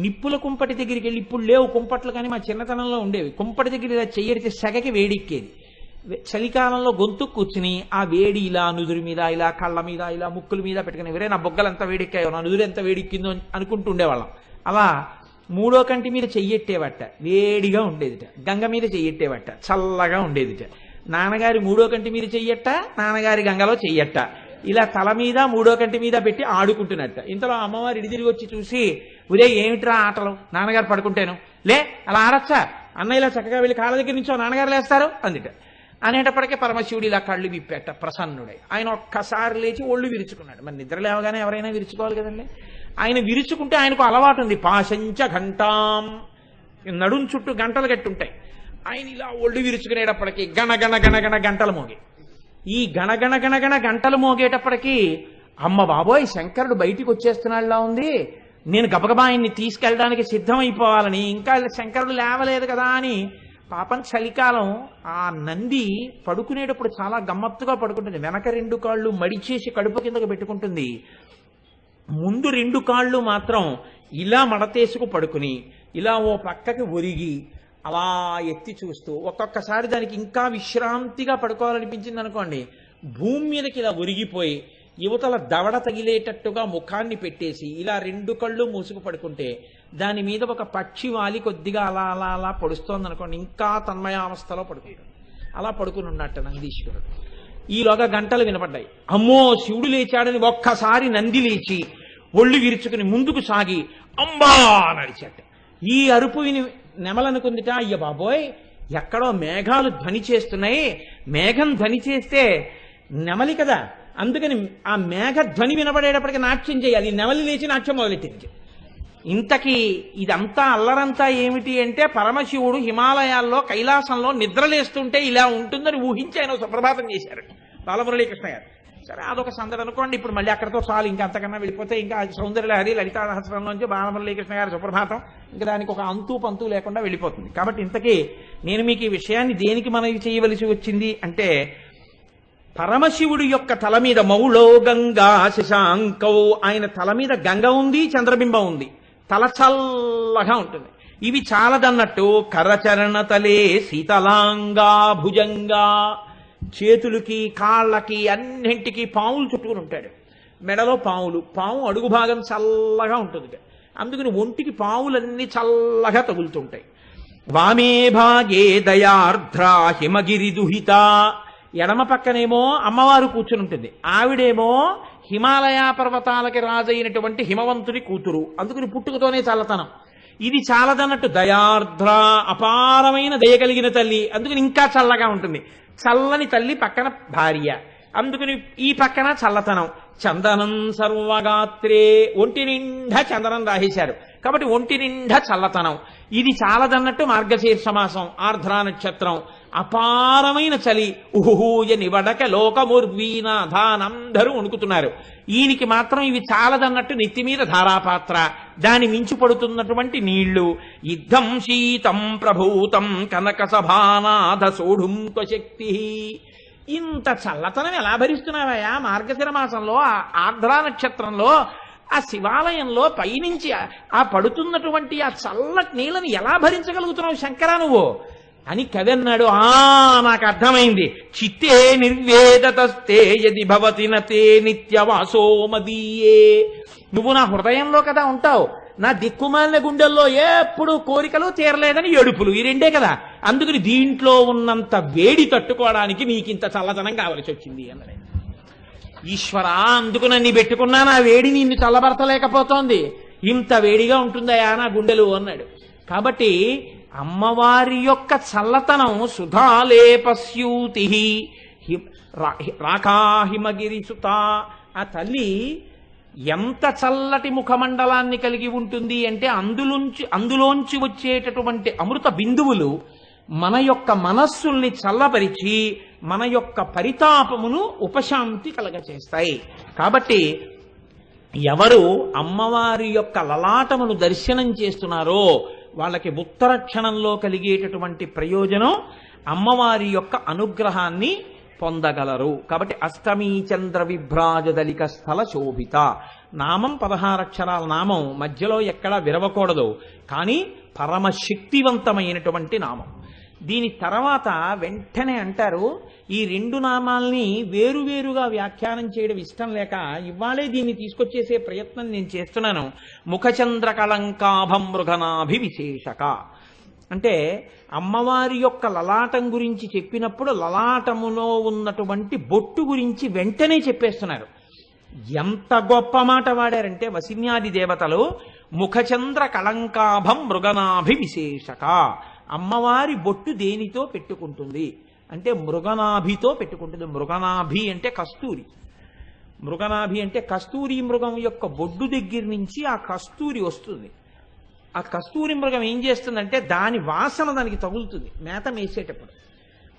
Speaker 1: నిప్పుల కుంపటి దగ్గరికి వెళ్ళి, ఇప్పుడు లేవు కుంపట్లు కానీ మా చిన్నతనంలో ఉండేవి, కుంపటి దగ్గర ఇలా చెయ్యడితే సెగకి వేడెక్కేది. చలికాలంలో గొంతు కూర్చుని ఆ వేడి ఇలా నుదురు మీద, ఇలా కళ్ళ మీద, ఇలా ముక్కుల మీద పెట్టుకుని, వేరే నా బొగ్గలు ఎంత వేడెక్కాయో, నా నుదురు ఎంత వేడెక్కిందో అనుకుంటూ ఉండేవాళ్ళం. అలా మూడో కంటి మీద చెయ్యెట్టేవట, వేడిగా ఉండేదిట. గంగ మీద చెయ్యెట్టేవట, చల్లగా ఉండేదిట. నాన్నగారి మూడో కంటి మీద చెయ్యట్ట, నాన్నగారి గంగలో చెయ్యట్ట, ఇలా తల మీద మూడో కంటి మీద పెట్టి ఆడుకుంటున్నట్ట. ఇంతలో అమ్మవారు ఇడిదిరిగి వచ్చి చూసి, ఉదే ఏమిట్రా ఆటలు, నాన్నగారు పడుకుంటేను, లే అలా ఆడచ్చా, అన్న ఇలా చక్కగా వెళ్ళి కాళ్ళ దగ్గర నుంచో నాన్నగారు లేస్తారు అందిట. అనేటప్పటికే పరమశివుడు ఇలా కళ్ళు విప్పేట ప్రసన్నుడై. ఆయన ఒక్కసారి లేచి ఒళ్ళు విరుచుకున్నాడు. మరి నిద్ర లేవగానే ఎవరైనా విరుచుకోవాలి కదండి. ఆయన విరుచుకుంటే ఆయనకు అలవాటు ఉంది, పాశంచ ఘంటాం, నడుం చుట్టూ గంటలు కట్టుంటాయి. ఆయన ఇలా ఒళ్ళు విరుచుకునేటప్పటికీ గణ గంటలు మోగి. ఈ గణ గంటలు మోగేటప్పటికీ అమ్మ బాబోయ్ శంకరుడు బయటికి వచ్చేస్తున్నాడులా ఉంది, నేను గబగబా ఆయన్ని తీసుకెళ్ళడానికి సిద్ధమైపోవాలని, ఇంకా శంకరుడు లేవలేదు కదా అని. పాపం చలికాలం ఆ నంది పడుకునేటప్పుడు చాలా గమ్మత్తుగా పడుకుంటుంది. వెనక రెండు కాళ్ళు మడిచేసి కడుపు కిందకు పెట్టుకుంటుంది, ముందు రెండు కాళ్ళు మాత్రం ఇలా మడతేసుకు పడుకుని ఇలా ఓ పక్కకి ఒరిగి అలా ఎత్తి చూస్తూ, ఒక్కొక్కసారి దానికి ఇంకా విశ్రాంతిగా పడుకోవాలనిపించింది అనుకోండి, భూమి మీదకి ఇలా ఒరిగిపోయి యువతల దవడ తగిలేటట్టుగా ముఖాన్ని పెట్టేసి ఇలా రెండు కళ్ళు మూసుకు పడుకుంటే దాని మీద ఒక పక్షి వాలి కొద్దిగా అలా అలా అలా పొడుస్తోంది అనుకోండి, ఇంకా తన్మయావస్థలో పడుకుంటాడు. అలా పడుకుని ఉన్నట్టు నందీశ్వరుడు. ఈలోగా గంటలు వినపడ్డాయి. అమ్మో శివుడు లేచాడని ఒక్కసారి నంది లేచి ఒళ్ళు విరుచుకుని ముందుకు సాగి అంబా నడిచాట. ఈ అరుపు విని నెమలనుకుందిట, అయ్య బాబోయ్ ఎక్కడో మేఘాలు ధ్వని చేస్తున్నాయి, మేఘం ధ్వని చేస్తే నెమలి కదా, అందుకని ఆ మేఘ ధ్వని వినబడేటప్పటికి నాట్యం చేయాలి. నెమలి లేచి నాట్యం మొదలెట్టింది. ఇంతకీ ఇదంతా అల్లరంతా ఏమిటి అంటే, పరమశివుడు హిమాలయాల్లో కైలాసంలో నిద్రలేస్తుంటే ఇలా ఉంటుందని ఊహించి ఆయన సుప్రభాతం చేశారు బాలమురళీకృష్ణ గారు. సరే అదొక సందడి అనుకోండి, ఇప్పుడు మళ్ళీ అక్కడితో చాలు, ఇంకా అంతకన్నా వెళ్ళిపోతే ఇంకా సౌందర్యలహరి లలితా సహస్రంలోంచి బాలమురళీకృష్ణ గారి సుప్రభాతం ఇంకా దానికి ఒక అంతు పంతు లేకుండా వెళ్ళిపోతుంది. కాబట్టి ఇంతకీ నేను మీకు ఈ విషయాన్ని దేనికి మనవి చేయవలసి వచ్చింది అంటే, పరమశివుడి యొక్క తల మీద మౌళో గంగా శశాంకౌ, ఆయన తల మీద గంగ ఉంది, చంద్రబింబం ఉంది, తల చల్లగా ఉంటుంది. ఇవి చాలదన్నట్టు కరచరణ తలే శీతలాంగా భుజంగా, చేతులకి కాళ్ళకి అన్నింటికి పాములు చుట్టుకుని ఉంటాడు. మెడలో పాము అడుగు భాగం చల్లగా ఉంటుంది, అందుకని ఒంటికి పాములన్నీ చల్లగా తగులుతుంటాయి. వామే భాగే దయార్ధ్ర హిమగిరి దుహిత, ఎడమ పక్కనేమో అమ్మవారు కూర్చుని ఉంటుంది, ఆవిడేమో హిమాలయ పర్వతాలకి రాజైనటువంటి హిమవంతుడి కూతురు, అందుకని పుట్టుకతోనే చల్లతనం. ఇది చాలదన్నట్టు దయార్ధ్ర అపారమైన దయ కలిగిన తల్లి, అందుకని ఇంకా చల్లగా ఉంటుంది. చల్లని తల్లి పక్కన భార్య, అందుకని ఈ పక్కన చల్లతనం. చందనం సర్వగాత్రే, ఒంటి నిండా చందనం రాసేశారు కాబట్టి ఒంటి నిండా చల్లతనం. ఇది చాలదన్నట్టు మార్గశీర్ష మాసం, ఆర్ద్రా నక్షత్రం, అపారమైన చలి, ఉహూయ నివడక లోకముర్వీనాథానందరూ వణుకుతున్నారు. ఈయనకి మాత్రం ఇవి చాలదన్నట్టు నెత్తి మీద ధారాపాత్ర, దాని మించి పడుతున్నటువంటి నీళ్లు. యుద్ధం శీతం ప్రభూతం కనక సభానాథ సోఢుం శక్తి. ఇంత చల్లతనం ఎలా భరిస్తున్నావయ్యా మార్గశిర మాసంలో, ఆ ఆర్ద్రా నక్షత్రంలో, ఆ శివాలయంలో పైనుంచి ఆ పడుతున్నటువంటి ఆ చల్లటి నీళ్ళని ఎలా భరించగలుగుతున్నావు శంకరా నువ్వు అని కవి అన్నాడు. నాకు అర్థమైంది. చిత్తే నిర్వేదతస్తే యది భవతి నతే నిత్యవాసో మదీయే. నువ్వు నా హృదయంలో కదా ఉంటావు, నా దిక్కుమాలిన గుండెల్లో ఎప్పుడు కోరికలు తీరలేదని ఏడుపులు, ఈ రెండే కదా. అందుకని దీంట్లో ఉన్నంత వేడి తట్టుకోవడానికి నీకింత చల్లదనం కావలసి వచ్చింది అన్నది. ఈశ్వరా, అందుకు నన్ను పెట్టుకున్నా నా వేడి నిన్ను చల్లబరచలేకపోతోంది, ఇంత వేడిగా ఉంటుందయా నా గుండెలు అన్నాడు. కాబట్టి అమ్మవారి యొక్క చల్లతనం సుధాలేపస్యూతి రాకాహిమగిరి సుత. ఆ తల్లి ఎంత చల్లటి ముఖమండలాన్ని కలిగి ఉంటుంది అంటే, అందులోంచి వచ్చేటటువంటి అమృత బిందువులు మన యొక్క మనస్సుల్ని చల్లపరిచి మన యొక్క పరితాపమును ఉపశాంతి కలగచేస్తాయి. కాబట్టి ఎవరు అమ్మవారి యొక్క లలాటమును దర్శనం చేస్తున్నారో వాళ్ళకి ఉత్తర క్షణంలో కలిగేటటువంటి ప్రయోజనం అమ్మవారి యొక్క అనుగ్రహాన్ని పొందగలరు. కాబట్టి అష్టమీ చంద్ర విభ్రాజదలిక స్థల శోభిత నామం 16 అక్షరాల నామం, మధ్యలో ఎక్కడా విరవకూడదు, కానీ పరమశక్తివంతమైనటువంటి నామం. దీని తర్వాత వెంటనే అంటారు, ఈ 2 నామాల్ని వేరువేరుగా వ్యాఖ్యానం చేయడం ఇష్టం లేక ఇవాళే దీన్ని తీసుకొచ్చేసే ప్రయత్నం నేను చేస్తున్నాను. ముఖచంద్ర కళంకాభం మృగనాభి విశేషక అంటే అమ్మవారి యొక్క లలాటం గురించి చెప్పినప్పుడు లలాటములో ఉన్నటువంటి బొట్టు గురించి వెంటనే చెప్పేస్తున్నారు. ఎంత గొప్ప మాట వాడారంటే వసిన్యాది దేవతలు, ముఖచంద్ర కళంకాభం మృగనాభి విశేషక. అమ్మవారి బొట్టు దేనితో పెట్టుకుంటుంది అంటే మృగనాభితో పెట్టుకుంటుంది. మృగనాభి అంటే కస్తూరి, మృగనాభి అంటే కస్తూరి మృగం యొక్క బొడ్డు దగ్గర నుంచి ఆ కస్తూరి వస్తుంది. ఆ కస్తూరి మృగం ఏం చేస్తుందంటే దాని వాసన దానికి తగులుతుంది మేత మేసేటప్పుడు.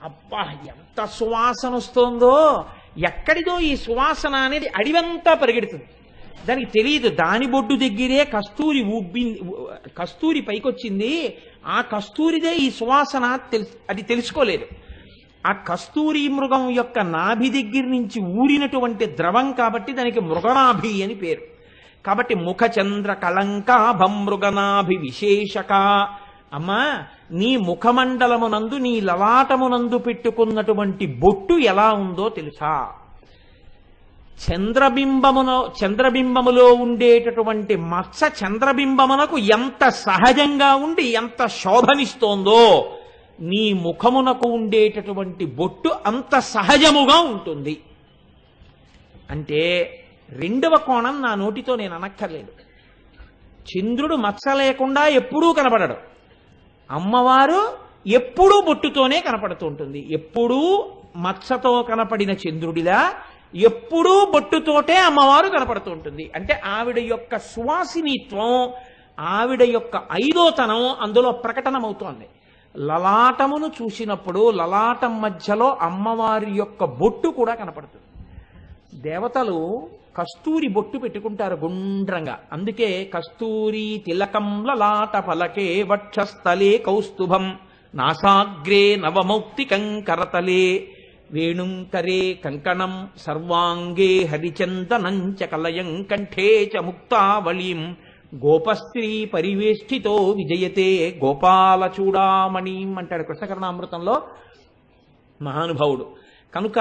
Speaker 1: అబ్బా ఎంత సువాసన వస్తుందో, ఎక్కడిదో ఈ సువాసన అనేది అడివంతా పరిగెడుతుంది. దానికి తెలియదు దాని బొడ్డు దగ్గరే కస్తూరి పైకొచ్చింది, ఆ కస్తూరిదే ఈ సువాసన అది తెలుసుకోలేదు. ఆ కస్తూరి మృగం యొక్క నాభి దగ్గర నుంచి ఊరినటువంటి ద్రవం కాబట్టి దానికి మృగనాభి అని పేరు. కాబట్టి ముఖచంద్ర కళంకాభం మృగనాభి విశేషక. అమ్మా, నీ ముఖమండలమునందు నీ లలాటమునందు పెట్టుకున్నటువంటి బొట్టు ఎలా ఉందో తెలుసా? చంద్రబింబములో ఉండేటటువంటి మత్స చంద్రబింబమునకు ఎంత సహజంగా ఉండి ఎంత శోభనిస్తోందో నీ ముఖమునకు ఉండేటటువంటి బొట్టు అంత సహజముగా ఉంటుంది. అంటే రెండవ కోణం నా నోటితో నేను అనక్కర్లేదు. చంద్రుడు మచ్చ లేకుండా ఎప్పుడూ కనపడడు. అమ్మవారు ఎప్పుడూ బొట్టుతోనే కనపడుతూ ఉంటుంది. ఎప్పుడూ మచ్చతో కనపడిన చంద్రుడిలా ఎప్పుడూ బొట్టుతోటే అమ్మవారు కనపడుతూ ఉంటుంది. అంటే ఆవిడ యొక్క సువాసినిత్వం, ఆవిడ యొక్క ఐదోతనం అందులో ప్రకటనమవుతోంది. లలాటమును చూసినప్పుడు లలాటం మధ్యలో అమ్మవారి యొక్క బొట్టు కూడా కనపడుతుంది. దేవతలు కస్తూరి బొట్టు పెట్టుకుంటారు గుండ్రంగా. అందుకే కస్తూరి తిలకం లలాట ఫలకే వక్షస్థలే కౌస్తుభం నాసాగ్రే నవమౌక్తికం కరతలే వేణుంకరే కంకణం సర్వాంగే హరిచందనం చ కలయం కంఠే చ ముక్తావళీం గోపస్త్రీ పరివేష్టితో విజయతే గోపాల చూడామణిం అంటాడు కృష్ణకర్ణామృతంలో మహానుభావుడు. కనుక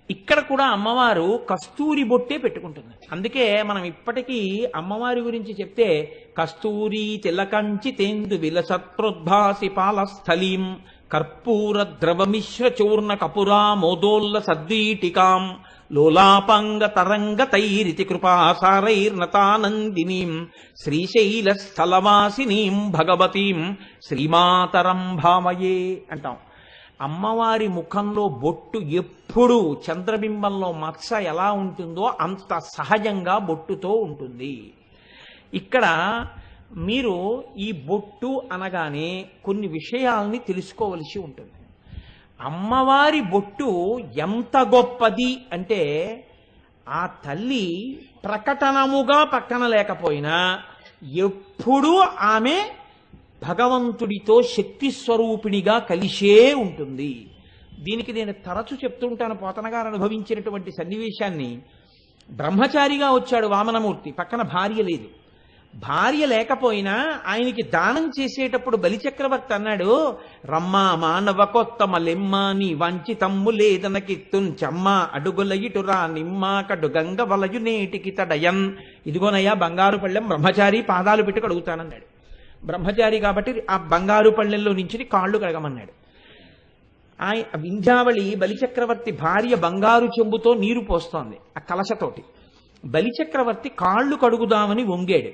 Speaker 1: ఇక్కడ కూడా అమ్మవారు కస్తూరి బొట్టే పెట్టుకుంటుంది. అందుకే మనం ఇప్పటికీ అమ్మవారి గురించి చెప్తే కస్తూరి తిలకంచి తేందు విలసత్రోద్భాసి పాలస్థలీం కర్పూర ద్రవమిశ్ర చూర్ణ కపురా మోదోల్ల సద్వీటికాం లోలాపాంగ తరంగ తైరితి కృపాసారైర్నతానందినీం శ్రీశైల స్థలవాసినీం భగవతీం శ్రీమాతరం భామయే అంటాం. అమ్మవారి ముఖంలో బొట్టు ఎప్పుడూ చంద్రబింబంలో మత్స ఎలా ఉంటుందో అంత సహజంగా బొట్టుతో ఉంటుంది. ఇక్కడ మీరు ఈ బొట్టు అనగానే కొన్ని విషయాల్ని తెలుసుకోవలసి ఉంటుంది. అమ్మవారి బొట్టు ఎంత గొప్పది అంటే ఆ తల్లి ప్రకటనముగా పక్కన లేకపోయినా ఎప్పుడూ ఆమె భగవంతుడితో శక్తి స్వరూపిణిగా కలిసే ఉంటుంది. దీనికి నేను తరచు చెప్తుంటాను. పోతన గారు అనుభవించినటువంటి సన్నివేశాన్ని. బ్రహ్మచారిగా వచ్చాడు వామనమూర్తి, పక్కన భార్య లేదు. భార్య లేకపోయినా ఆయనకి దానం చేసేటప్పుడు బలిచక్రవర్తి అన్నాడు, రమ్మా మానవ కొత్తమ లెమ్మ నీ వంచితమ్ము లేదనకిత్తున్ చెమ్మ అడుగుల ఇటురా నిమ్మ కడు గంగ వలయు నేటికి తడయన్. ఇదిగోనయ్యా బంగారు పళ్ళెం, బ్రహ్మచారి పాదాలు పెట్టి కడుగుతానన్నాడు. బ్రహ్మచారి కాబట్టి ఆ బంగారు పళ్ళెంలో నుంచి కాళ్ళు కడగమన్నాడు. వింధ్యావళి బలిచక్రవర్తి భార్య బంగారు చెంబుతో నీరు పోస్తోంది ఆ కలశతోటి. బలిచక్రవర్తి కాళ్ళు కడుగుదామని వంగాడు.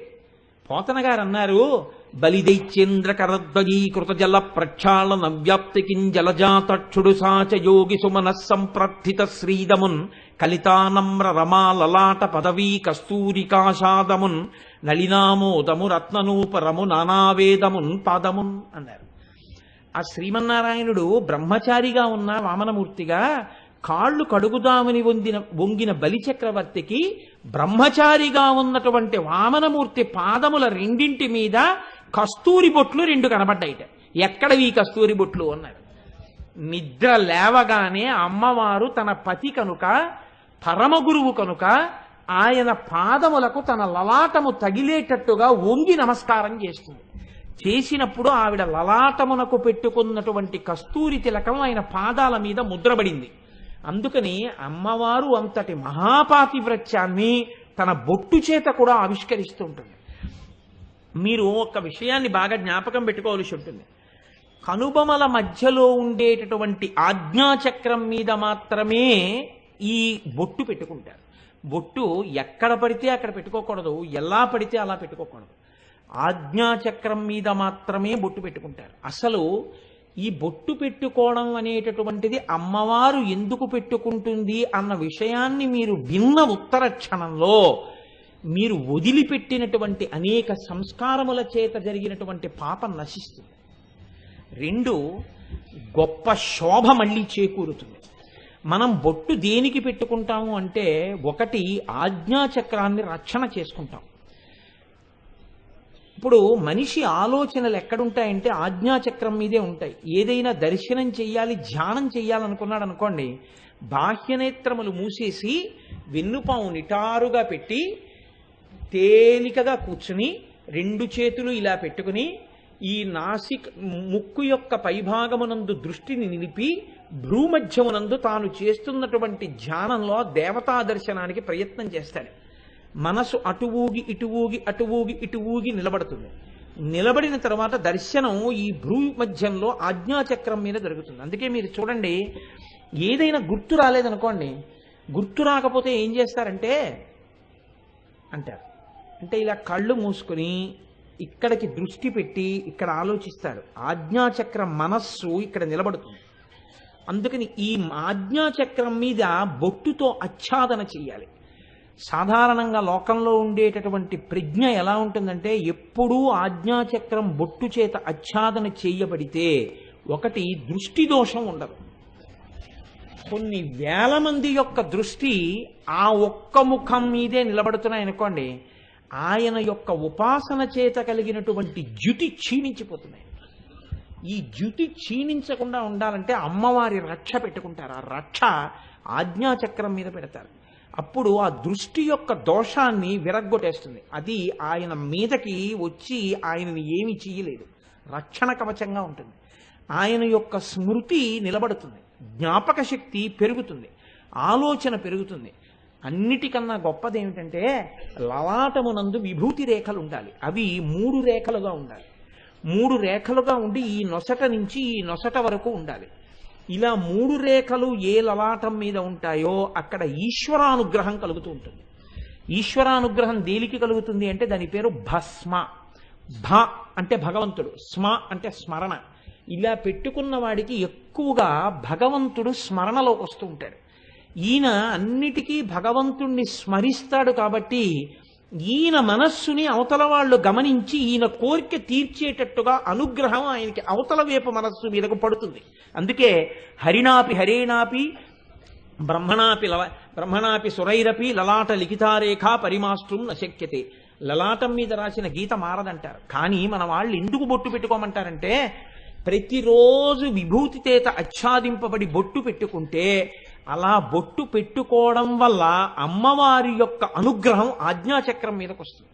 Speaker 1: పోతన గారు అన్నారు, బలిదైత్యేంద్ర కరధ్వజీకృత జల ప్రక్షాళన వ్యాప్తికిం జలజాతక్షుడు సాచ యోగి సుమన సంప్రార్థిత శ్రీదమున్ కలితానమ్ర రమా లలాట పదవీ కస్తూరికాషాదమున్ నళినామోదము రత్ననూపరము నానావేదమున్ పాదమున్ అన్నారు. ఆ శ్రీమన్నారాయణుడు బ్రహ్మచారిగా ఉన్న వామనమూర్తిగా కాళ్ళు కడుగుదామని వంగిన బలిచక్రవర్తికి బ్రహ్మచారిగా ఉన్నటువంటి వామనమూర్తి పాదముల రెండింటి మీద కస్తూరి బొట్లు రెండు కనబడ్డాయిట. ఎక్కడవి కస్తూరి బొట్లు అన్నారు. నిద్ర లేవగానే అమ్మవారు తన పతి కనుక, పరమగురువు కనుక ఆయన పాదములకు తన లలాటము తగిలేటట్టుగా వంగి నమస్కారం చేస్తుంది. చేసినప్పుడు ఆవిడ లలాటమునకు పెట్టుకున్నటువంటి కస్తూరి తిలకం ఆయన పాదాల మీద ముద్రపడింది. అందుకని అమ్మవారు అంతటి మహాపాతివ్రత్యాన్ని తన బొట్టు చేత కూడా ఆవిష్కరిస్తూ ఉంటుంది. మీరు ఒక విషయాన్ని బాగా జ్ఞాపకం పెట్టుకోవలసి ఉంటుంది. కనుబొమల మధ్యలో ఉండేటటువంటి ఆజ్ఞాచక్రం మీద మాత్రమే ఈ బొట్టు పెట్టుకుంటారు. బొట్టు ఎక్కడ పడితే అక్కడ పెట్టుకోకూడదు, ఎలా పడితే అలా పెట్టుకోకూడదు. ఆజ్ఞాచక్రం మీద మాత్రమే బొట్టు పెట్టుకుంటారు. అసలు ఈ బొట్టు పెట్టుకోవడం అనేటటువంటిది అమ్మవారు ఎందుకు పెట్టుకుంటుంది అన్న విషయాన్ని మీరు విన్న ఉత్తర క్షణంలో మీరు వదిలిపెట్టినటువంటి అనేక సంస్కారముల చేత జరిగినటువంటి పాపం నశిస్తుంది. రెండు, గొప్ప శోభ మళ్ళీ చేకూరుతుంది. మనం బొట్టు దేనికి పెట్టుకుంటాము అంటే, ఒకటి ఆజ్ఞాచక్రాన్ని రక్షణ చేసుకుంటాం. ఇప్పుడు మనిషి ఆలోచనలు ఎక్కడుంటాయంటే ఆజ్ఞాచక్రం మీదే ఉంటాయి. ఏదైనా దర్శనం చెయ్యాలి, ధ్యానం చెయ్యాలనుకున్నాడు అనుకోండి, బాహ్యనేత్రములు మూసేసి వెన్నుపాము నిటారుగా పెట్టి తేలికగా కూర్చుని రెండు చేతులు ఇలా పెట్టుకుని ఈ ముక్కు యొక్క పైభాగమునందు దృష్టిని నిలిపి భ్రూమధ్యమునందు తాను చేస్తున్నటువంటి ధ్యానంలో దేవతా దర్శనానికి ప్రయత్నం చేస్తాడు. మనసు అటు ఊగి ఇటు ఊగి అటు ఊగి ఇటు ఊగి నిలబడుతుంది. నిలబడిన తర్వాత దర్శనం ఈ భ్రూమధ్యంలో ఆజ్ఞాచక్రం మీద జరుగుతుంది. అందుకే మీరు చూడండి, ఏదైనా గుర్తు రాలేదనుకోండి, గుర్తు రాకపోతే ఏం చేస్తారంటే అంటారు, అంటే ఇలా కళ్ళు మూసుకుని ఇక్కడికి దృష్టి పెట్టి ఇక్కడ ఆలోచిస్తాడు. ఆజ్ఞాచక్రం మనస్సు ఇక్కడ నిలబడుతుంది. అందుకని ఈ ఆజ్ఞాచక్రం మీద బొట్టుతో ఆచ్ఛాదన చెయ్యాలి. సాధారణంగా లోకంలో ఉండేటటువంటి ప్రజ్ఞ ఎలా ఉంటుందంటే, ఎప్పుడూ ఆజ్ఞాచక్రం బొట్టు చేత ఆచ్ఛాదన చేయబడితే ఒకటి దృష్టి దోషం ఉండదు. కొన్ని వేల మంది యొక్క దృష్టి ఆ ఒక్క ముఖం మీదే నిలబడుతున్నాయనుకోండి, ఆయన యొక్క ఉపాసన చేత కలిగినటువంటి జ్యుతి క్షీణించిపోతున్నాయి. ఈ జ్యుతి క్షీణించకుండా ఉండాలంటే అమ్మవారి రక్ష పెట్టుకుంటారు. ఆ రక్ష ఆజ్ఞాచక్రం మీద పెడతారు. అప్పుడు ఆ దృష్టి యొక్క దోషాన్ని విరగ్గొట్టేస్తుంది. అది ఆయన మీదకి వచ్చి ఆయనని ఏమీ చెయ్యలేదు. రక్షణ కవచంగా ఉంటుంది. ఆయన యొక్క స్మృతి నిలబడుతుంది, జ్ఞాపక శక్తి పెరుగుతుంది, ఆలోచన పెరుగుతుంది. అన్నిటికన్నా గొప్పది ఏమిటంటే లలాటమునందు విభూతి రేఖలు ఉండాలి. అవి 3 రేఖలుగా ఉండాలి. 3 రేఖలుగా ఉండి ఈ నొసట నుంచి ఈ నొసట వరకు ఉండాలి. ఇలా 3 రేఖలు ఏ లలాటం మీద ఉంటాయో అక్కడ ఈశ్వరానుగ్రహం కలుగుతూ ఉంటుంది. ఈశ్వరానుగ్రహం దేనికి కలుగుతుంది అంటే దాని పేరు భస్మ. భ అంటే భగవంతుడు, స్మ అంటే స్మరణ. ఇలా పెట్టుకున్న వాడికి ఎక్కువగా భగవంతుడు స్మరణలోకి వస్తూ ఉంటాడు. ఈయన అన్నిటికీ భగవంతుణ్ణి స్మరిస్తాడు కాబట్టి ఈయన మనస్సుని అవతల వాళ్ళు గమనించి ఈయన కోరిక తీర్చేటట్టుగా అనుగ్రహం ఆయనకి అవతల వైపు మనస్సు మీదకు పడుతుంది. అందుకే హరిణాపి హరేణాపి బ్రహ్మణాపి సురైరపి లలాట లిఖితారేఖ పరిమాస్త్రం నశక్యతే. లలాటం మీద రాసిన గీత మారదంటారు. కానీ మన వాళ్ళు ఎందుకు బొట్టు పెట్టుకోమంటారంటే, ప్రతిరోజు విభూతి చేత ఆచ్ఛాదింపబడి బొట్టు పెట్టుకుంటే అలా బొట్టు పెట్టుకోవడం వల్ల అమ్మవారి యొక్క అనుగ్రహం ఆజ్ఞాచక్రం మీదకి వస్తుంది.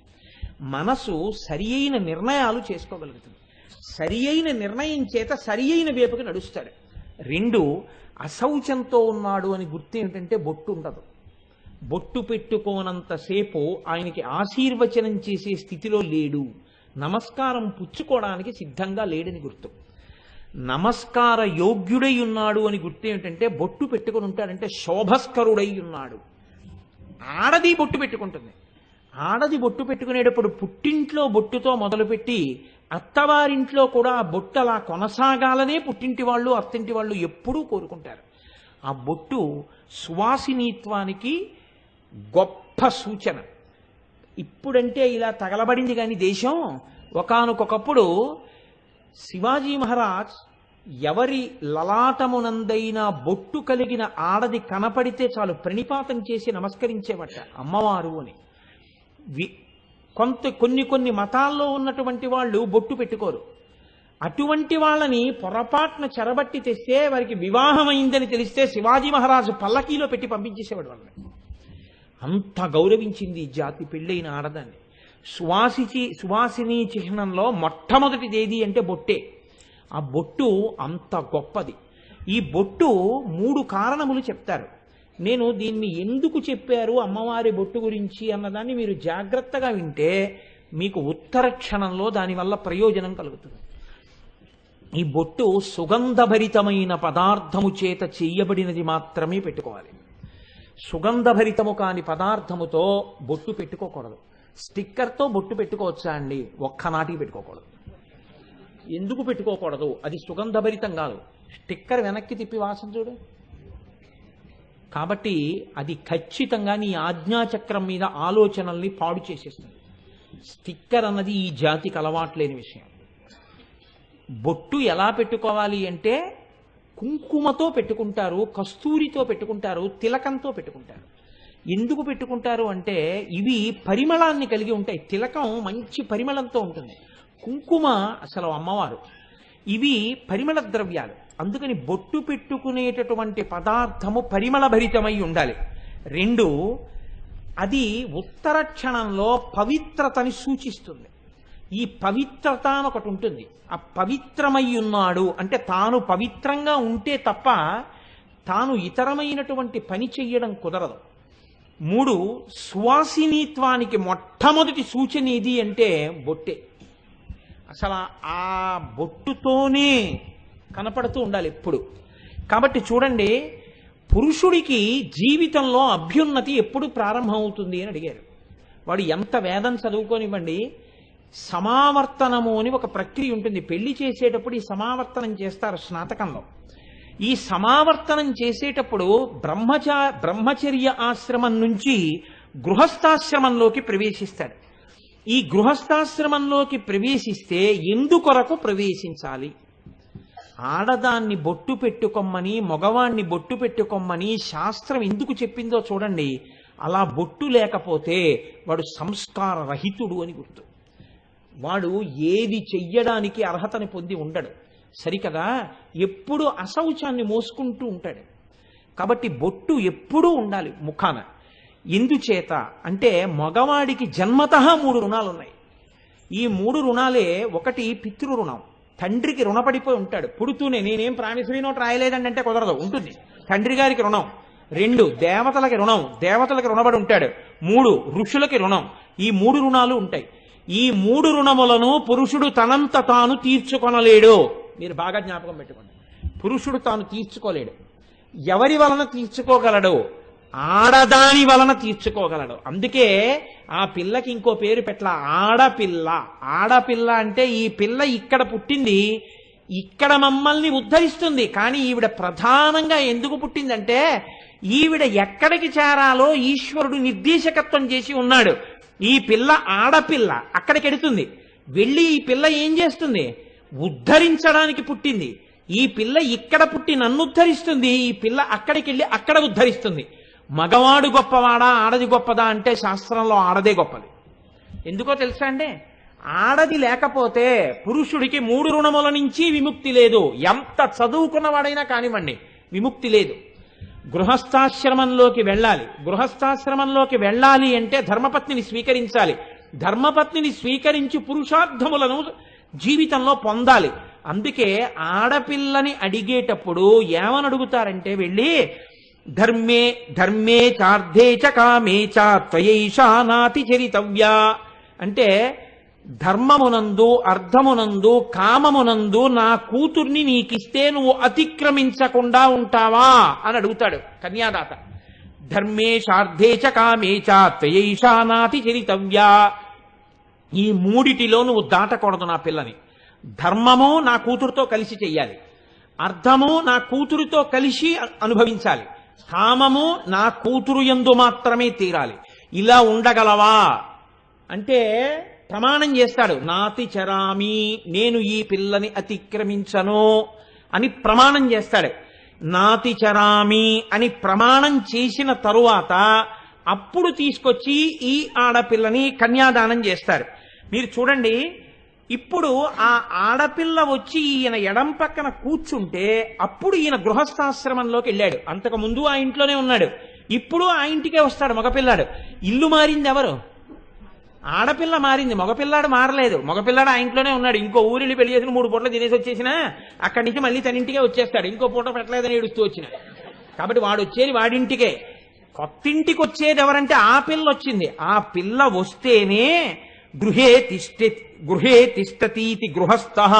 Speaker 1: మనసు సరి అయిన నిర్ణయాలు చేసుకోగలుగుతుంది. సరి అయిన నిర్ణయం చేత సరి అయిన వైపుకి నడుస్తాడు. 2, అశౌచంతో ఉన్నాడు అని గుర్తు ఏమిటంటే బొట్టు ఉండదు. బొట్టు పెట్టుకోనంతసేపు ఆయనకి ఆశీర్వచనం చేసే స్థితిలో లేడు. నమస్కారం పుచ్చుకోవడానికి సిద్ధంగా లేడని గుర్తు. నమస్కార యోగ్యుడై ఉన్నాడు అని గుర్తు ఏమిటంటే బొట్టు పెట్టుకుని ఉంటాడంటే శోభస్కరుడై ఉన్నాడు. ఆడది బొట్టు పెట్టుకుంటుంది. ఆడది బొట్టు పెట్టుకునేటప్పుడు పుట్టింట్లో బొట్టుతో మొదలుపెట్టి అత్తవారింట్లో కూడా ఆ బొట్టు అలా కొనసాగాలనే పుట్టింటి వాళ్ళు అత్తింటి వాళ్ళు ఎప్పుడూ కోరుకుంటారు. ఆ బొట్టు సువాసినీత్వానికి గొప్ప సూచన. ఇప్పుడంటే ఇలా తగలబడింది కానీ దేశం, ఒకానొకప్పుడు శివాజీ మహారాజ్ ఎవరి లలాటమునందైనా బొట్టు కలిగిన ఆడది కనపడితే చాలు ప్రణిపాతం చేసి నమస్కరించేవట అమ్మవారు అని. కొన్ని మతాల్లో ఉన్నటువంటి వాళ్ళు బొట్టు పెట్టుకోరు. అటువంటి వాళ్ళని పొరపాటున చెరబట్టి తెస్తే వారికి వివాహమైందని తెలిస్తే శివాజీ మహారాజు పల్లకీలో పెట్టి పంపించేసేవాడు వాళ్ళని. అంత గౌరవించింది ఈ జాతి పెళ్ళైన ఆడదాన్ని. సువాసిని చిహ్నంలో మొట్టమొదటిది ఏది అంటే బొట్టే. ఆ బొట్టు అంత గొప్పది. ఈ బొట్టు 3 కారణములు చెప్తారు. నేను దీన్ని ఎందుకు చెప్పారు అమ్మవారి బొట్టు గురించి అన్నదాన్ని మీరు జాగ్రత్తగా వింటే మీకు ఉత్తర క్షణంలో దానివల్ల ప్రయోజనం కలుగుతుంది. ఈ బొట్టు సుగంధభరితమైన పదార్థము చేత చెయ్యబడినది మాత్రమే పెట్టుకోవాలి. సుగంధభరితము కాని పదార్థముతో బొట్టు పెట్టుకోకూడదు. స్టిక్కర్తో బొట్టు పెట్టుకోవచ్చా అండి? ఒక్కనాటికి పెట్టుకోకూడదు. ఎందుకు పెట్టుకోకూడదు? అది సుగంధభరితం కాదు. స్టిక్కర్ వెనక్కి తిప్పి వాసన చూడు. కాబట్టి అది ఖచ్చితంగా నీ ఆజ్ఞాచక్రం మీద ఆలోచనల్ని పాడు చేసేస్తుంది. స్టిక్కర్ అన్నది ఈ జాతికి అలవాట్లేని విషయం. బొట్టు ఎలా పెట్టుకోవాలి అంటే కుంకుమతో పెట్టుకుంటారు, కస్తూరితో పెట్టుకుంటారు, తిలకంతో పెట్టుకుంటారు. ఎందుకు పెట్టుకుంటారు అంటే ఇవి పరిమళాన్ని కలిగి ఉంటాయి. తిలకం మంచి పరిమళంతో ఉంటుంది, కుంకుమ అసలు అమ్మవారు. ఇవి పరిమళ ద్రవ్యాలు. అందుకని బొట్టు పెట్టుకునేటటువంటి పదార్థము పరిమళభరితమై ఉండాలి. 2, అది ఉత్తర క్షణంలో పవిత్రతని సూచిస్తుంది. ఈ పవిత్రత అని ఒకటి ఉంటుంది. ఆ పవిత్రమై ఉన్నాడు అంటే తాను పవిత్రంగా ఉంటే తప్ప తాను ఇతరమైనటువంటి పని చెయ్యడం కుదరదు. 3, సువాసినీత్వానికి మొట్టమొదటి సూచన ఏది అంటే బొట్టే. అసలు ఆ బొట్టుతోనే కనపడుతూ ఉండాలి ఎప్పుడు. కాబట్టి చూడండి, పురుషుడికి జీవితంలో అభ్యున్నతి ఎప్పుడు ప్రారంభమవుతుంది అని అడిగారు. వాడు ఎంత వేదం చదువుకోనివ్వండి, సమావర్తనము అని ఒక ప్రక్రియ ఉంటుంది. పెళ్లి చేసేటప్పుడు ఈ సమావర్తనం చేస్తారు స్నాతకంలో. ఈ సమావర్తనం చేసేటప్పుడు బ్రహ్మచర్య ఆశ్రమం నుంచి గృహస్థాశ్రమంలోకి ప్రవేశిస్తాడు. ఈ గృహస్థాశ్రమంలోకి ప్రవేశిస్తే ఎందుకొరకు ప్రవేశించాలి? ఆడదాన్ని బొట్టు పెట్టుకొమ్మని, మగవాణ్ణి బొట్టు పెట్టుకొమ్మని శాస్త్రం ఎందుకు చెప్పిందో చూడండి. అలా బొట్టు లేకపోతే వాడు సంస్కార రహితుడు అని గుర్తు. వాడు ఏది చెయ్యడానికి అర్హతని పొంది ఉండడు. సరికదా, ఎప్పుడు అశౌచాన్ని మోసుకుంటూ ఉంటాడు. కాబట్టి బొట్టు ఎప్పుడూ ఉండాలి ముఖాన. ఎందుచేత అంటే మగవాడికి జన్మతః 3 రుణాలు ఉన్నాయి. ఈ 3 రుణాలే, ఒకటి పితృ రుణం, తండ్రికి రుణపడిపోయి ఉంటాడు. పుడుతూనే నేనేం ప్రామిసరీ నోట్ రాయలేదండి అంటే కుదరదు, ఉంటుంది. తండ్రి గారికి రుణం. 2 దేవతలకి రుణం, దేవతలకి రుణపడి ఉంటాడు. 3 ఋషులకి రుణం. ఈ 3 రుణాలు ఉంటాయి. ఈ 3 రుణములను పురుషుడు తనంత తాను తీర్చుకొనలేడు. మీరు బాగా జ్ఞాపకం పెట్టుకోండి. పురుషుడు తాను తీర్చుకోలేడు. ఎవరి వలన తీర్చుకోగలడు? ఆడదాని వలన తీర్చుకోగలడు. అందుకే ఆ పిల్లకి ఇంకో పేరు పెట్ల, ఆడపిల్ల. ఆడపిల్ల అంటే ఈ పిల్ల ఇక్కడ పుట్టింది, ఇక్కడ మమ్మల్ని ఉద్ధరిస్తుంది. కానీ ఈవిడ ప్రధానంగా ఎందుకు పుట్టిందంటే ఈవిడ ఎక్కడికి చేరాలో ఈశ్వరుడు నిర్దేశకత్వం చేసి ఉన్నాడు. ఈ పిల్ల ఆడపిల్ల అక్కడికి ఎడుతుంది. వెళ్ళి ఈ పిల్ల ఏం చేస్తుంది? ఉద్ధరించడానికి పుట్టింది. ఈ పిల్ల ఇక్కడ పుట్టి నన్ను ఉద్ధరిస్తుంది. ఈ పిల్ల అక్కడికి వెళ్ళి అక్కడ ఉద్ధరిస్తుంది. మగవాడు గొప్పవాడా ఆడది గొప్పదా అంటే శాస్త్రంలో ఆడదే గొప్పది. ఎందుకో తెలుసా అండి? ఆడది లేకపోతే పురుషుడికి 3 రుణముల నుంచి విముక్తి లేదు. ఎంత చదువుకున్నవాడైనా కానివ్వండి, విముక్తి లేదు. గృహస్థాశ్రమంలోకి వెళ్ళాలి. గృహస్థాశ్రమంలోకి వెళ్ళాలి అంటే ధర్మపత్నిని స్వీకరించాలి. ధర్మపత్నిని స్వీకరించి పురుషార్థములను జీవితంలో పొందాలి. అందుకే ఆడపిల్లని అడిగేటప్పుడు ఏమని అడుగుతారంటే, వెళ్ళి ధర్మే ధర్మే చార్థే చ కామే చ త్వయైషా నాతి చరితవ్యా అంటే ధర్మమునందు, అర్థమునందు, కామమునందు నా కూతుర్ని నీకిస్తే నువ్వు అతిక్రమించకుండా ఉంటావా అని అడుగుతాడు కన్యాదాత. ధర్మే చార్థే చ కామే చ త్వయైషా నాతి చరితవ్యా. ఈ 3టిలో నువ్వు దాటకూడదు నా పిల్లని. ధర్మము నా కూతురుతో కలిసి చెయ్యాలి, అర్థము నా కూతురుతో కలిసి అనుభవించాలి, కామము నా కూతురు యందు మాత్రమే తీరాలి. ఇలా ఉండగలవా అంటే ప్రమాణం చేస్తాడు. నాతి చరామి, నేను ఈ పిల్లని అతిక్రమించను అని ప్రమాణం చేస్తాడు. నాతి చరామి అని ప్రమాణం చేసిన తరువాత అప్పుడు తీసుకొచ్చి ఈ ఆడపిల్లని కన్యాదానం చేస్తారు. మీరు చూడండి, ఇప్పుడు ఆ ఆడపిల్ల వచ్చి ఈయన ఎడం పక్కన కూర్చుంటే అప్పుడు ఈయన గృహస్థాశ్రమంలోకి వెళ్ళాడు. అంతకు ముందు ఆ ఇంట్లోనే ఉన్నాడు, ఇప్పుడు ఆ ఇంటికే వస్తాడు మగపిల్లాడు. ఇల్లు మారింది ఎవరు? ఆడపిల్ల మారింది, మగపిల్లాడు మారలేదు. మగపిల్లాడు ఆ ఇంట్లోనే ఉన్నాడు. ఇంకో ఊరిని పెళ్లి చేసిన 3 పూటలు తినేసి వచ్చేసినా అక్కడి నుంచి మళ్ళీ తన ఇంటికే వచ్చేస్తాడు. ఇంకో పూట పెట్టలేదని ఏడుస్తూ వచ్చిన. కాబట్టి వాడు వచ్చేది వాడింటికే. కొత్తింటికి వచ్చేది ఎవరంటే ఆ పిల్ల వచ్చింది. ఆ పిల్ల వస్తేనే గృహే తిష్టతీతి గృహస్థః,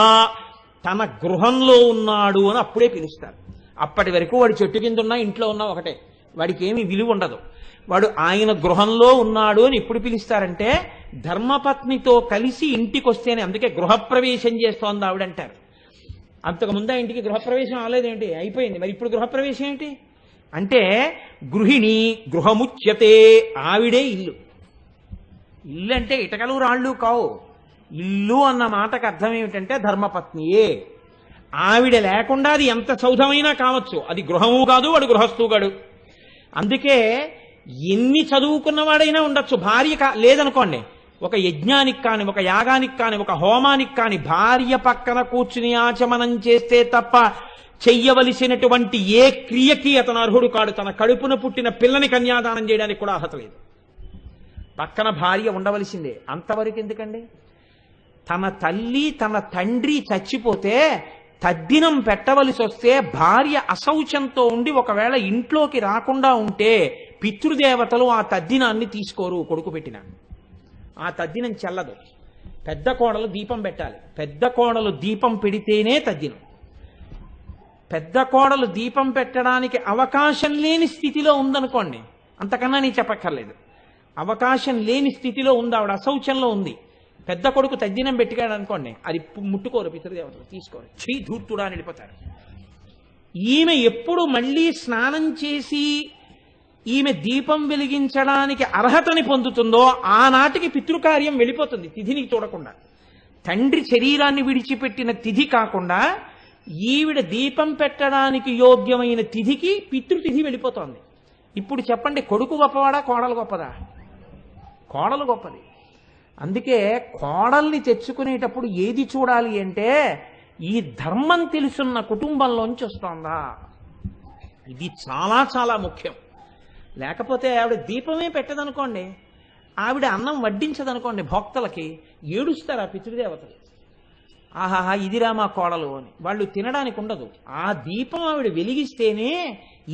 Speaker 1: తన గృహంలో ఉన్నాడు అని అప్పుడే పిలుస్తారు. అప్పటి వరకు వాడు చెట్టు కింద ఉన్నా ఇంట్లో ఉన్నా ఒకటే, వాడికి ఏమీ విలువ ఉండదు. వాడు ఆయన గృహంలో ఉన్నాడు అని ఎప్పుడు పిలుస్తారంటే ధర్మపత్నితో కలిసి ఇంటికి వస్తేనే. అందుకే గృహప్రవేశం చేస్తోంది ఆవిడంటారు. అంతకుముందు ఆ ఇంటికి గృహప్రవేశం అవ్వలేదేంటి? అయిపోయింది. మరి ఇప్పుడు గృహప్రవేశం ఏంటి అంటే గృహిణి గృహముచ్యతే, ఆవిడే ఇల్లు. ఇల్లు అంటే ఇటకలు రాళ్ళు కావు. ఇల్లు అన్న మాటకు అర్థం ఏమిటంటే ధర్మపత్నియే. ఆవిడ లేకుండా అది ఎంత సౌధమైనా కావచ్చు, అది గృహము కాదు, వాడు గృహస్థుగాడు. అందుకే ఎన్ని చదువుకున్నవాడైనా ఉండొచ్చు, భార్య లేదనుకోండి, ఒక యజ్ఞానికి కాని, ఒక యాగానికి కాని, ఒక హోమానికి కాని భార్య పక్కన కూర్చుని ఆచమనం చేస్తే తప్ప చెయ్యవలసినటువంటి ఏ క్రియకి అతను అర్హుడు కాడు. తన కడుపున పుట్టిన పిల్లని కన్యాదానం చేయడానికి కూడా అర్హత లేదు. పక్కన భార్య ఉండవలసిందే. అంతవరకు ఎందుకండి? తన తల్లి తన తండ్రి చచ్చిపోతే తద్దినం పెట్టవలసి వస్తే భార్య అశౌచంతో ఉండి ఒకవేళ ఇంట్లోకి రాకుండా ఉంటే పితృదేవతలు ఆ తద్దినాన్ని తీసుకోరు. కొడుకు పెట్టిన ఆ తద్దినం చెల్లదు. పెద్ద కోడలు దీపం పెట్టాలి. పెద్ద కోడలు దీపం పెడితేనే తద్దినం. పెద్ద కోడలు దీపం పెట్టడానికి అవకాశం లేని స్థితిలో ఉందనుకోండి, అంతకన్నా నేను చెప్పక్కర్లేదు. అవకాశం లేని స్థితిలో ఉంది, ఆవిడ అశౌచంలో ఉంది. పెద్ద కొడుకు తద్దినం పెట్టాడు అనుకోండి, అది ముట్టుకోరు పితృదేవతలు, తీసుకోరు, చీ ధూర్తుడా అని వెళ్ళిపోతారు. ఈమె ఎప్పుడు మళ్ళీ స్నానం చేసి ఈమె దీపం వెలిగించడానికి అర్హతని పొందుతుందో ఆనాటికి పితృకార్యం వెళ్ళిపోతుంది, తిథిని చూడకుండా. తండ్రి శరీరాన్ని విడిచిపెట్టిన తిథి కాకుండా ఈవిడ దీపం పెట్టడానికి యోగ్యమైన తిథికి పితృతిథి వెళ్ళిపోతోంది. ఇప్పుడు చెప్పండి, కొడుకు గొప్పవాడా కోడలు గొప్పదా? కోడలు గొప్పది. అందుకే కోడల్ని తెచ్చుకునేటప్పుడు ఏది చూడాలి అంటే ఈ ధర్మం తెలుసున్న కుటుంబంలోంచి వస్తోందా, ఇది చాలా చాలా ముఖ్యం. లేకపోతే ఆవిడ దీపమే పెట్టదనుకోండి, ఆవిడ అన్నం వడ్డించదనుకోండి భక్తులకి, ఏడుస్తారు ఆ పితృదేవతలు. ఆహాహా ఇదిరా మా కోడలు అని. వాళ్ళు తినడానికి ఉండదు. ఆ దీపం ఆవిడ వెలిగిస్తేనే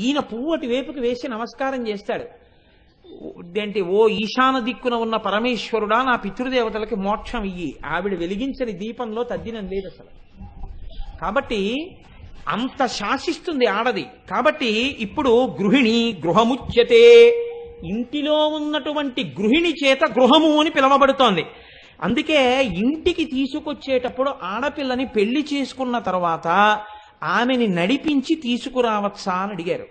Speaker 1: ఈయన పువ్వటి వేపుకి వేసి నమస్కారం చేస్తాడు. ఏంటి, ఓ ఈశాన దిక్కున ఉన్న పరమేశ్వరుడా నా పితృదేవతలకి మోక్షం ఇయ్యి. ఆవిడ వెలిగించని దీపంలో తద్దినం లేదు అసలు. కాబట్టి అంత శాసిస్తుంది ఆడది. కాబట్టి ఇప్పుడు గృహిణి గృహముచ్యతే, ఇంటిలో ఉన్నటువంటి గృహిణి చేత గృహము అని పిలవబడుతోంది. అందుకే ఇంటికి తీసుకొచ్చేటప్పుడు ఆడపిల్లని పెళ్లి చేసుకున్న తర్వాత ఆమెని నడిపించి తీసుకురావచ్చా అని అడిగారు.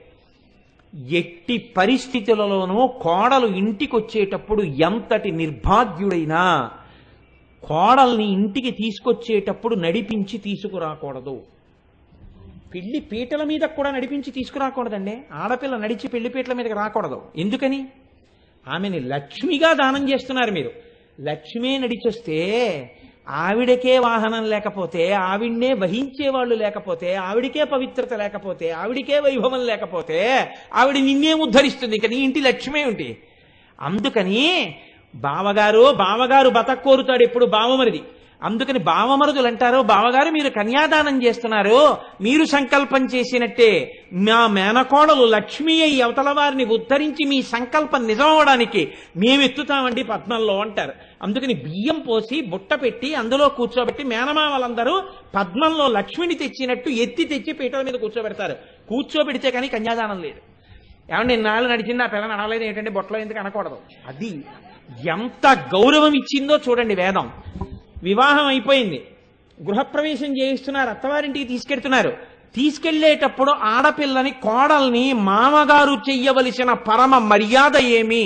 Speaker 1: ఎట్టి పరిస్థితులలోనూ కోడలు ఇంటికి వచ్చేటప్పుడు ఎంతటి నిర్భాగ్యుడైనా కోడల్ని ఇంటికి తీసుకొచ్చేటప్పుడు నడిపించి తీసుకురాకూడదు. పెళ్లి పీటల మీద కూడా నడిపించి తీసుకురాకూడదండి. ఆడపిల్ల నడిచి పెళ్లి పీటల మీదకి రాకూడదు. ఎందుకని? ఆమెని లక్ష్మిగా దానం చేస్తున్నారు మీరు. లక్ష్మే నడిచొస్తే ఆవిడకే వాహనం లేకపోతే, ఆవిడ్నే వహించేవాళ్ళు లేకపోతే, ఆవిడికే పవిత్రత లేకపోతే, ఆవిడికే వైభవం లేకపోతే ఆవిడ నిన్నేం ఉద్ధరిస్తుంది? ఇక నీ ఇంటి లక్ష్మే ఉంటే. అందుకని బావగారు బతక్కోరుతాడు ఎప్పుడు బావమరిది. అందుకని బావమరుదులు అంటారు, బావగారు మీరు కన్యాదానం చేస్తున్నారు, మీరు సంకల్పం చేసినట్టే మా మేనకోడలు లక్ష్మీ అయి అవతల వారిని ఉద్ధరించి మీ సంకల్పం నిజమవడానికి మేమెత్తుతామండి పద్మంలో అంటారు. అందుకని బియ్యం పోసి బుట్ట పెట్టి అందులో కూర్చోబెట్టి మేనమామలందరూ పద్మంలో లక్ష్మిని తెచ్చినట్టు ఎత్తి తెచ్చి పీటల మీద కూర్చోబెడతారు. కూర్చోబెడితే కానీ కన్యాదానం లేదు. ఏమంటే ఇన్నాళ్ళు నడిచింది ఆ పిల్లని అనలేదు ఏంటంటే బొట్టలో ఎందుకు అనకూడదు. అది ఎంత గౌరవం ఇచ్చిందో చూడండి వేదం. వివాహం అయిపోయింది, గృహప్రవేశం చేయిస్తున్నారు, అత్తవారింటికి తీసుకెళ్తున్నారు. తీసుకెళ్లేటప్పుడు ఆడపిల్లని కోడల్ని మామగారు చెయ్యవలసిన పరమ మర్యాద ఏమి?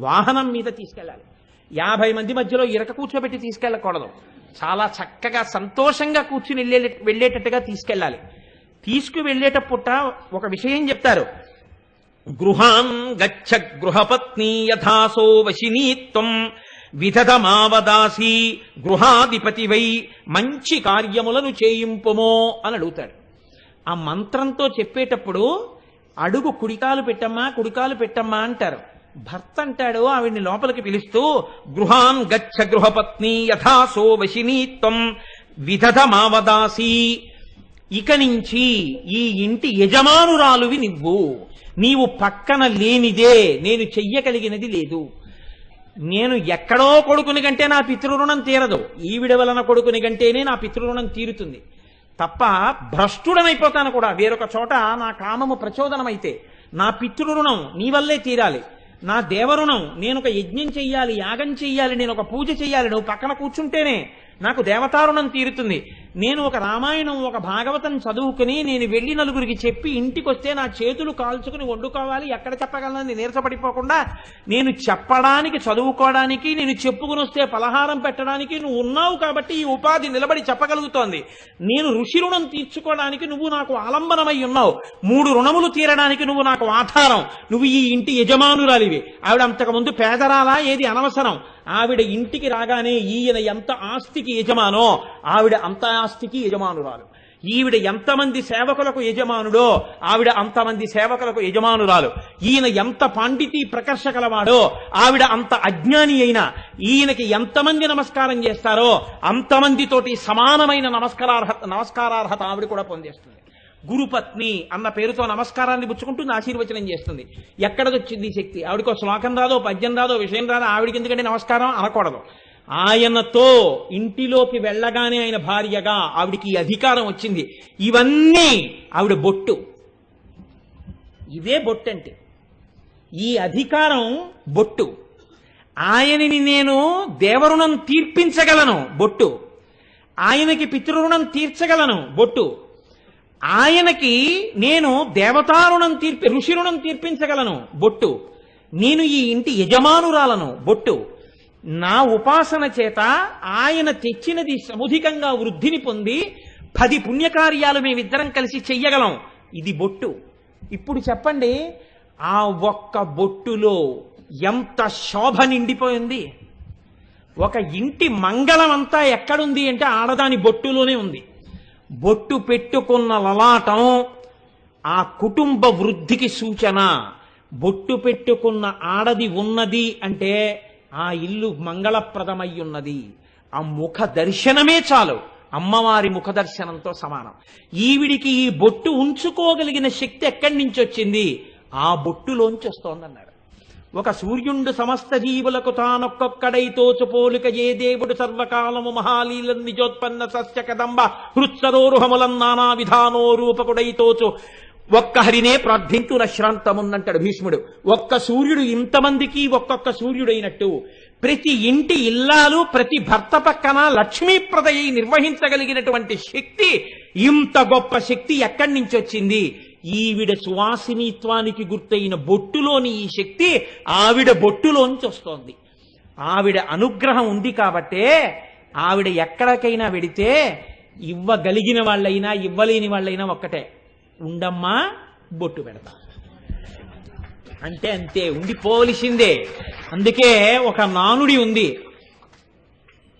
Speaker 1: వాహనం మీద తీసుకెళ్ళాలి. 50 మంది మధ్యలో ఇరక కూర్చోబెట్టి తీసుకెళ్ళకూడదు. చాలా చక్కగా సంతోషంగా కూర్చుని వెళ్ళేటట్టుగా తీసుకెళ్ళాలి. తీసుకువెళ్ళేటప్పుట ఒక విషయం చెప్తారు, గృహాన్ గచ్చ గృహపత్ని యథాసో వశినీత్వం విధదమావదాసి గృహాధిపతివై మంచి కార్యములను చేయింపుమో అని అడుగుతాడు. ఆ మంత్రంతో చెప్పేటప్పుడు అడుగు కుడికాలు పెట్టమ్మా అంటారు. భర్త అంటాడు ఆవిడ్ని లోపలికి పిలుస్తూ, గృహాన్ గచ్చ గృహపత్ని యథాసో వశినీత్వం విధదమావదాసి, ఇక నుంచి ఈ ఇంటి యజమానురాలువి నీవు పక్కన లేనిదే నేను చెయ్యగలిగినది లేదు. నేను ఎక్కడో కొడుకుని కంటే నా పితృరుణం తీరదు, ఈవిడ వలన కొడుకుని కంటేనే నా పితృరుణం తీరుతుంది తప్ప భ్రష్టుడనైపోతాను కూడా. వేరొక చోట నా కామము ప్రచోదనమైతే నా పితృరుణం నీ వల్లే తీరాలి. నా దేవరుణం, నేను ఒక యజ్ఞం చెయ్యాలి, యాగం చెయ్యాలి, నేను ఒక పూజ చెయ్యాలి, నువ్వు పక్కన కూర్చుంటేనే నాకు దేవతారుణం తీరుతుంది. నేను ఒక రామాయణం ఒక భాగవతం చదువుకుని నేను వెళ్ళి నలుగురికి చెప్పి ఇంటికి వస్తే నా చేతులు కాల్చుకుని వండుకోవాలి, ఎక్కడ చెప్పగలనని నీరసపడిపోకుండా నేను చెప్పడానికి చదువుకోవడానికి నేను చెప్పుకుని వస్తే పలహారం పెట్టడానికి నువ్వు ఉన్నావు కాబట్టి ఈ ఉపాధి నిలబడి చెప్పగలుగుతోంది. నేను ఋషి రుణం తీర్చుకోవడానికి నువ్వు నాకు ఆలంబనమై ఉన్నావు. 3 రుణములు తీరడానికి నువ్వు నాకు ఆధారం. నువ్వు ఈ ఇంటి యజమానురాలివి. ఆవిడ అంతకుముందు పేదరాలా, ఏది అనవసరం. ఆవిడ ఇంటికి రాగానే ఈయన ఎంత ఆస్తికి యజమానో ఆవిడ అంత ఆస్తికి యజమానురాలు. ఈవిడ ఎంతమంది సేవకులకు యజమానుడో ఆవిడ అంతమంది సేవకులకు యజమానురాలు. ఈయన ఎంత పాండితీ ప్రకర్ష కలవాడో ఆవిడ అంత అజ్ఞాని అయినా ఈయనకి ఎంతమంది నమస్కారం చేస్తారో అంతమందితోటి సమానమైన నమస్కారార్హత ఆవిడ కూడా పొందేస్తుంది. గురుపత్ని అన్న పేరుతో నమస్కారాన్ని పుచ్చుకుంటుంది, ఆశీర్వచనం చేస్తుంది. ఎక్కడదొచ్చింది శక్తి? ఆవిడకో శ్లోకం రాదో, పద్యం రాదో, విషయం రాదో, ఆవిడికి ఎందుకంటే నమస్కారం అనకూడదు. ఆయనతో ఇంటిలోకి వెళ్ళగానే ఆయన భార్యగా ఆవిడికి ఈ అధికారం వచ్చింది. ఇవన్నీ ఆవిడ బొట్టు. ఇదే బొట్టు అంటే ఈ అధికారం బొట్టు. ఆయనని నేను దేవరుణం తీర్పించగలను, బొట్టు. ఆయనకి పితృరుణం తీర్చగలను, బొట్టు. ఆయనకి నేను దేవతారుణం ఋషి రుణం తీర్పించగలను, బొట్టు. నేను ఈ ఇంటి యజమానురాలను, బొట్టు. నా ఉపాసన చేత ఆయన తెచ్చినది సముధికంగా వృద్ధిని పొంది 10 పుణ్యకార్యాలు మేమిద్దరం కలిసి చెయ్యగలం, ఇది బొట్టు. ఇప్పుడు చెప్పండి, ఆ ఒక్క బొట్టులో ఎంత శోభ నిండిపోయింది. ఒక ఇంటి మంగళం అంతా ఎక్కడుంది అంటే ఆడదాని బొట్టులోనే ఉంది. బొట్టు పెట్టుకున్న లలాటం ఆ కుటుంబ వృద్ధికి సూచన. బొట్టు పెట్టుకున్న ఆడది ఉన్నది అంటే ఆ ఇల్లు మంగళప్రదమై ఉన్నది. ఆ ముఖ దర్శనమే చాలు, అమ్మవారి ముఖ దర్శనంతో సమానం. ఈవిడికి ఈ బొట్టు ఉంచుకోగలిగిన శక్తి ఎక్కడి నుంచి వచ్చింది? ఆ బొట్టులోంచి వస్తోందన్నారు. ఒక సూర్యుండు సమస్త జీవులకు తానొక్కొక్కడై తోచుపోలిక ఏ దేవుడు సర్వకాలము మహాలీల నిజోత్పన్న సస్య కదంబ హృత్సరోరుహములం నానా విధానో రూపకుడై తోచు ఒక్క హరినే ప్రార్థింతున శ్రాంతమున్నంటాడు భీష్ముడు. ఒక్క సూర్యుడు ఇంతమందికి ఒక్కొక్క సూర్యుడైనట్టు ప్రతి ఇంటి ఇల్లాలు ప్రతి భర్త పక్కన లక్ష్మీప్రదయ్యి నిర్వహించగలిగినటువంటి శక్తి, ఇంత గొప్ప శక్తి ఎక్కడి నుంచి వచ్చింది? ఈవిడ సువాసినిత్వానికి గుర్తయిన బొట్టులోని ఈ శక్తి ఆవిడ బొట్టులోంచి వస్తోంది. ఆవిడ అనుగ్రహం ఉంది కాబట్టే ఆవిడ ఎక్కడికైనా వెడితే ఇవ్వగలిగిన వాళ్ళైనా ఇవ్వలేని వాళ్ళైనా ఒక్కటే, ఉండమ్మా బొట్టు పెడతా అంటే అంతే, ఉండిపోవలసిందే. అందుకే ఒక నానుడి ఉంది,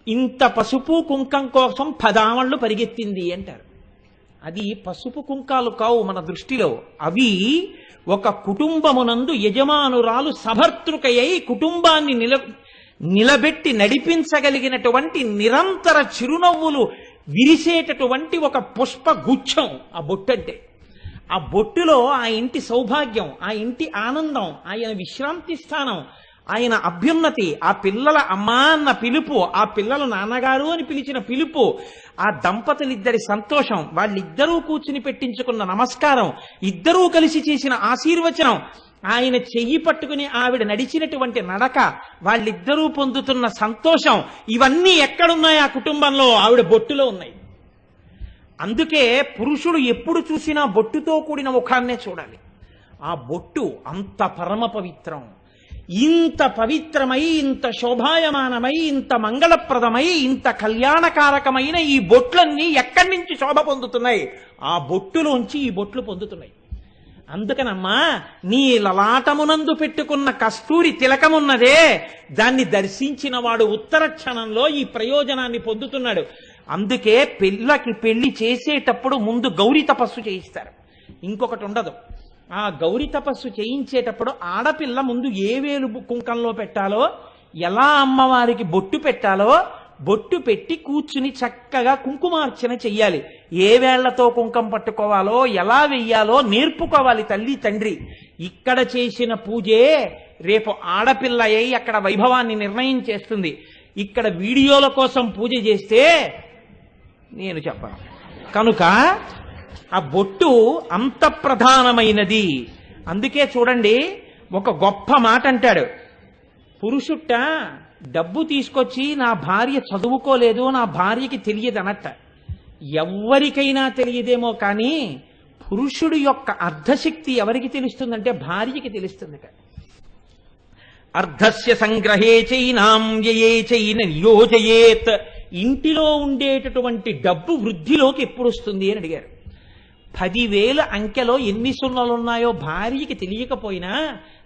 Speaker 1: ఇంత పసుపు కుంకం కోసం 10 ఆమళ్ళు పరిగెత్తింది అంటారు. అది పసుపు కుంకాలు కావు మన దృష్టిలో, అవి ఒక కుటుంబమునందు యజమానురాలు సభర్తృకయ్యి కుటుంబాన్ని నిలబెట్టి నడిపించగలిగినటువంటి నిరంతర చిరునవ్వులు విరిసేటటువంటి ఒక పుష్ప గుచ్ఛం ఆ బొట్టంటే. ఆ బొట్టులో ఆ ఇంటి సౌభాగ్యం, ఆ ఇంటి ఆనందం, ఆయన విశ్రాంతి స్థానం, ఆయన అభ్యున్నతి, ఆ పిల్లల అమ్మా అన్న పిలుపు, ఆ పిల్లలు నాన్నగారు అని పిలిచిన పిలుపు, ఆ దంపతులిద్దరి సంతోషం, వాళ్ళిద్దరూ కూర్చుని పెట్టించుకున్న నమస్కారం, ఇద్దరూ కలిసి చేసిన ఆశీర్వచనం, ఆయన చెయ్యి పట్టుకుని ఆవిడ నడిచినటువంటి నడక, వాళ్ళిద్దరూ పొందుతున్న సంతోషం, ఇవన్నీ ఎక్కడున్నాయి? ఆ కుటుంబంలో ఆవిడ బొట్టులో ఉన్నాయి. అందుకే పురుషుడు ఎప్పుడు చూసినా బొట్టుతో కూడిన ముఖాన్నే చూడాలి. ఆ బొట్టు అంత పరమ పవిత్రం. ఇంత పవిత్రమై, ఇంత శోభాయమానమై, ఇంత మంగళప్రదమై, ఇంత కళ్యాణకారకమైన ఈ బొట్లన్నీ ఎక్కడి నుంచి శోభ పొందుతున్నాయి? ఆ బొట్టులోంచి ఈ బొట్లు పొందుతున్నాయి. అందుకనమ్మా, నీ లలాటమునందు పెట్టుకున్న కస్తూరి తిలకమున్నదే, దాన్ని దర్శించిన వాడు ఉత్తర క్షణంలో ఈ ప్రయోజనాన్ని పొందుతున్నాడు. అందుకే పిల్లకి పెళ్లి చేసేటప్పుడు ముందు గౌరీ తపస్సు చేయిస్తారు, ఇంకొకటి ఉండదు. ఆ గౌరీ తపస్సు చేయించేటప్పుడు ఆడపిల్ల ముందు ఏ వేలు కుంకంలో పెట్టాలో, ఎలా అమ్మవారికి బొట్టు పెట్టాలో, బొట్టు పెట్టి కూర్చుని చక్కగా కుంకుమార్చన చెయ్యాలి. ఏ వేళ్లతో కుంకం పట్టుకోవాలో, ఎలా వెయ్యాలో నేర్పుకోవాలి తల్లి తండ్రి. ఇక్కడ చేసిన పూజే రేపు ఆడపిల్ల అయి అక్కడ వైభవాన్ని నిర్ణయం చేస్తుంది. ఇక్కడ వీడియోల కోసం పూజ చేస్తే నేను చెప్పను. కనుక ఆ బొట్టు అంత ప్రధానమైనది. అందుకే చూడండి, ఒక గొప్ప మాట అంటాడు పురుషుట్ట, డబ్బు తీసుకొచ్చి నా భార్య చదువుకోలేదు, నా భార్యకి తెలియదనట్ట. ఎవ్వరికైనా తెలియదేమో కానీ పురుషుడి యొక్క అర్ధశక్తి ఎవరికి తెలుస్తుందంటే భార్యకి తెలుస్తుందట. అర్ధస్య సంగ్రహే చైనాం వ్యయే చైన నియోజయేత్. ఇంటిలో ఉండేటటువంటి డబ్బు వృద్ధిలోకి ఎప్పుడు వస్తుంది అని అడిగారు. 10,000 అంకెలో ఎన్ని సున్నాలున్నాయో భార్యకి తెలియకపోయినా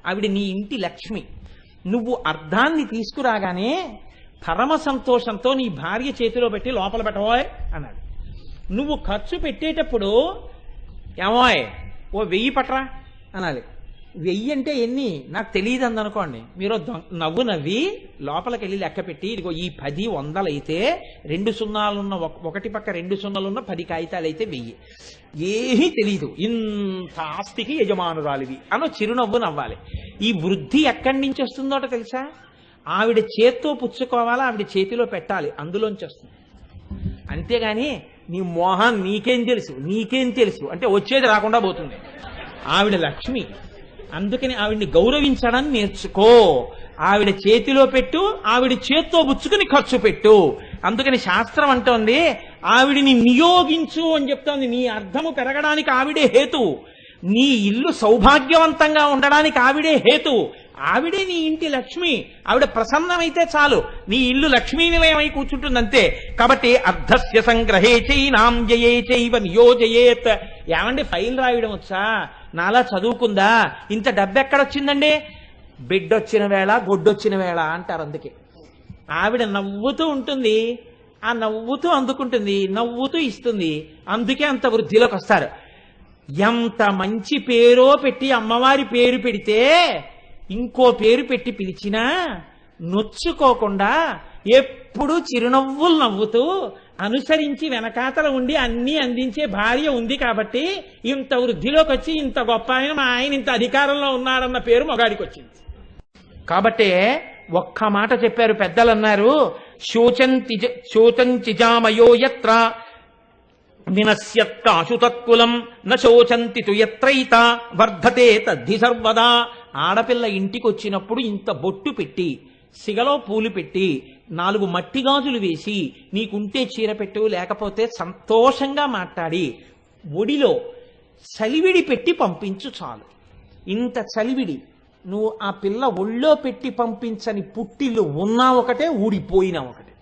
Speaker 1: ఆవిడ నీ ఇంటి లక్ష్మి. నువ్వు అర్ధాన్ని తీసుకురాగానే పరమ సంతోషంతో నీ భార్య చేతిలో పెట్టి లోపల పెట్టబోయ్ అన్నాడు. నువ్వు ఖర్చు పెట్టేటప్పుడు ఏమోయ్ ఓ 1000 పట్రా అనాలి. 1000 అంటే ఎన్ని నాకు తెలియదు అందనుకోండి, మీరు నవ్వు నవ్వి లోపలికి వెళ్ళి లెక్క పెట్టి, ఇదిగో ఈ 10 100 అయితే 2 సున్నాలున్న ఒకటి పక్క 2 సున్నాలున్న 10 కాగితాలు అయితే 1000. ఏమీ తెలీదు, ఇంత ఆస్తికి యజమానురాలివి అనో చిరునవ్వు నవ్వాలి. ఈ వృద్ధి ఎక్కడి నుంచి వస్తుందోట తెలుసా? ఆవిడ చేత్తో పుచ్చుకోవాలా, ఆవిడ చేతిలో పెట్టాలి, అందులోంచి వస్తుంది. అంతేగాని నీ మోహం నీకేం తెలుసు అంటే వచ్చేది రాకుండా పోతుంది. ఆవిడ లక్ష్మి, అందుకని ఆవిడ్ని గౌరవించడం నేర్చుకో. ఆవిడ చేతిలో పెట్టు, ఆవిడ చేత్తో బుచ్చుకుని ఖర్చు పెట్టు. అందుకని శాస్త్రం అంటోంది ఆవిడిని నియోగించు అని చెప్తోంది. నీ అర్థము పెరగడానికి ఆవిడే హేతు, నీ ఇల్లు సౌభాగ్యవంతంగా ఉండడానికి ఆవిడే హేతు, ఆవిడే నీ ఇంటి లక్ష్మి. ఆవిడ ప్రసన్నమైతే చాలు, నీ ఇల్లు లక్ష్మీ నిలయమై కూర్చుంటుందంతే. కాబట్టి అర్ధస్య సంగ్రహే చైనాం జయే చైవ నియోజయేత్. ఏమండి ఫైల్ రాయడం వచ్చా, నాలా చదువుకుందా, ఇంత డబ్బు ఎక్కడొచ్చిందండి? బిడ్డొచ్చిన వేళ గొడ్డొచ్చిన వేళ అంటారు. అందుకే ఆవిడ నవ్వుతూ ఉంటుంది, ఆ నవ్వుతూ అందుకుంటుంది, నవ్వుతూ ఇస్తుంది. అందుకే అంత వృద్ధిలోకి వస్తారు. ఎంత మంచి పేరో పెట్టి అమ్మవారి పేరు పెడితే ఇంకో పేరు పెట్టి పిలిచినా నొచ్చుకోకుండా ఎప్పుడూ చిరునవ్వులు నవ్వుతూ అనుసరించి వెనకాతల ఉండి అన్నీ అందించే భార్య ఉంది కాబట్టి ఇంత వృద్ధిలోకి వచ్చి ఇంత గొప్ప ఆయన, మా ఆయన ఇంత అధికారంలో ఉన్నారన్న పేరు మగాడికి వచ్చింది. కాబట్టే ఒక్క మాట చెప్పారు పెద్దలు, అన్నారు శోచంతిజామయో యత్ర వినశ్యత్కాశుతత్కులం నశోచంతి తు యత్రైత వర్ధతే తద్ధి సర్వదా. ఆడపిల్ల ఇంటికి వచ్చినప్పుడు ఇంత బొట్టు పెట్టి, సిగలో పూలు పెట్టి, 4 మట్టి గాజులు వేసి, నీకుంటే చీర పెట్టు, లేకపోతే సంతోషంగా మాట్లాడి ఒడిలో చలివిడి పెట్టి పంపించు చాలు. ఇంత చలివిడి నువ్వు ఆ పిల్ల ఒళ్ళో పెట్టి పంపించని పుట్టిల్లు ఉన్నా ఒకటే, ఊడిపోయినా ఒకటే.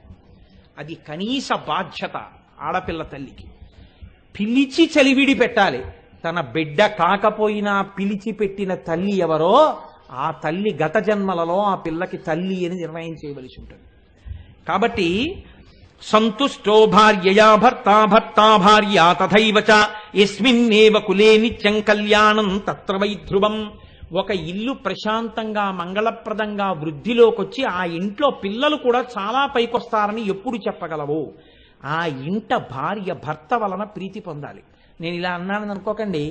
Speaker 1: అది కనీస బాధ్యత ఆడపిల్ల తల్లికి. పిలిచి చలివిడి పెట్టాలి. తన బిడ్డ కాకపోయినా పిలిచి పెట్టిన తల్లి ఎవరో ఆ తల్లి గత జన్మలలో ఆ పిల్లకి తల్లి అని నిర్ణయం చేయవలసి ఉంటుంది. కాబట్టి సంతుష్టో భార్యయా భర్తా భర్తా భార్యా తథైవ చ యస్మిన్నేవ కులే నిత్యం కళ్యాణం తత్ర వై ధ్రువం. ఒక ఇల్లు ప్రశాంతంగా మంగళప్రదంగా వృద్ధిలోకొచ్చి ఆ ఇంట్లో పిల్లలు కూడా చాలా పైకొస్తారని ఎప్పుడు చెప్పగలవు? ఆ ఇంట భార్య భర్త వలన ప్రీతి పొందాలి. నేను ఇలా అన్నానని అనుకోకండి.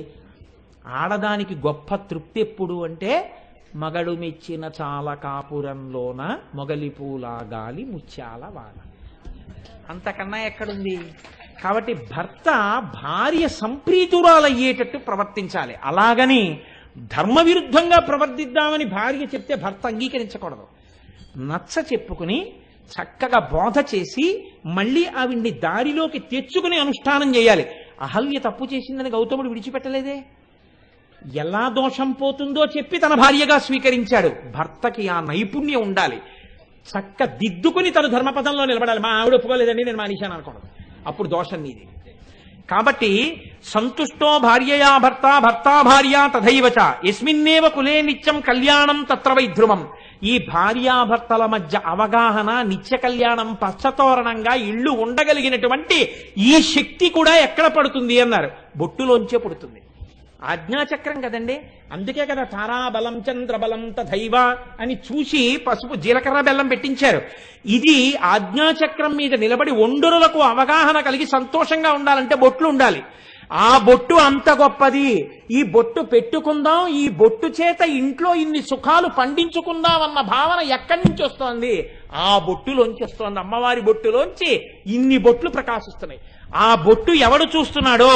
Speaker 1: ఆడదానికి గొప్ప తృప్తి ఎప్పుడు అంటే, మగడు మెచ్చిన చాల కాపురంలోన మొగలి పూల గాలి ముత్యాల వాన, అంతకన్నా ఎక్కడుంది? కాబట్టి భర్త భార్య సంప్రీతురాలయ్యేటట్టు ప్రవర్తించాలి. అలాగని ధర్మ విరుద్ధంగా ప్రవర్తిద్దామని భార్య చెప్తే భర్త అంగీకరించకూడదు. నచ్చ చెప్పుకుని చక్కగా బోధ చేసి మళ్ళీ ఆవిడ్ని దారిలోకి తెచ్చుకుని అనుష్ఠానం చేయాలి. అహల్య తప్పు చేసిందని గౌతముడు విడిచిపెట్టలేదే. ఎలా దోషం పోతుందో చెప్పి తన భార్యగా స్వీకరించాడు. భర్తకి ఆ నైపుణ్యం ఉండాలి. చక్క దిద్దుకుని తను ధర్మపదంలో నిలబడాలి. మా ఆవిడ ఒప్పుకోలేదండి నేను మానేశాను అనుకోవడం, అప్పుడు దోషం నీది. కాబట్టి సంతుష్టో భార్యయా భర్త భర్తా భార్య తథైవ చ యస్మిన్నేవ కులే నిత్యం కళ్యాణం తత్ర వై ధ్రువం. ఈ భార్యాభర్తల మధ్య అవగాహన, నిత్య కళ్యాణం, పచ్చతోరణంగా ఇళ్ళు ఉండగలిగినటువంటి ఈ శక్తి కూడా ఎక్కడ పడుతుంది అన్నారు? బొట్టులోంచే పుడుతుంది. ఆజ్ఞాచక్రం కదండి. అందుకే కదా తారాబలం చంద్రబలం తథైవ అని చూసి పసుపు జీలకర్ర బెల్లం పెట్టించారు. ఇది ఆజ్ఞాచక్రం మీద నిలబడి ఒండరులకు అవగాహన కలిగి సంతోషంగా ఉండాలంటే బొట్లు ఉండాలి. ఆ బొట్టు అంత గొప్పది. ఈ బొట్టు పెట్టుకుందాం, ఈ బొట్టు చేత ఇంట్లో ఇన్ని సుఖాలు పండించుకుందాం అన్న భావన ఎక్కడి నుంచి వస్తోంది? ఆ బొట్టులోంచి వస్తోంది. అమ్మవారి బొట్టులోంచి ఇన్ని బొట్లు ప్రకాశిస్తున్నాయి. ఆ బొట్టు ఎవడు చూస్తున్నాడో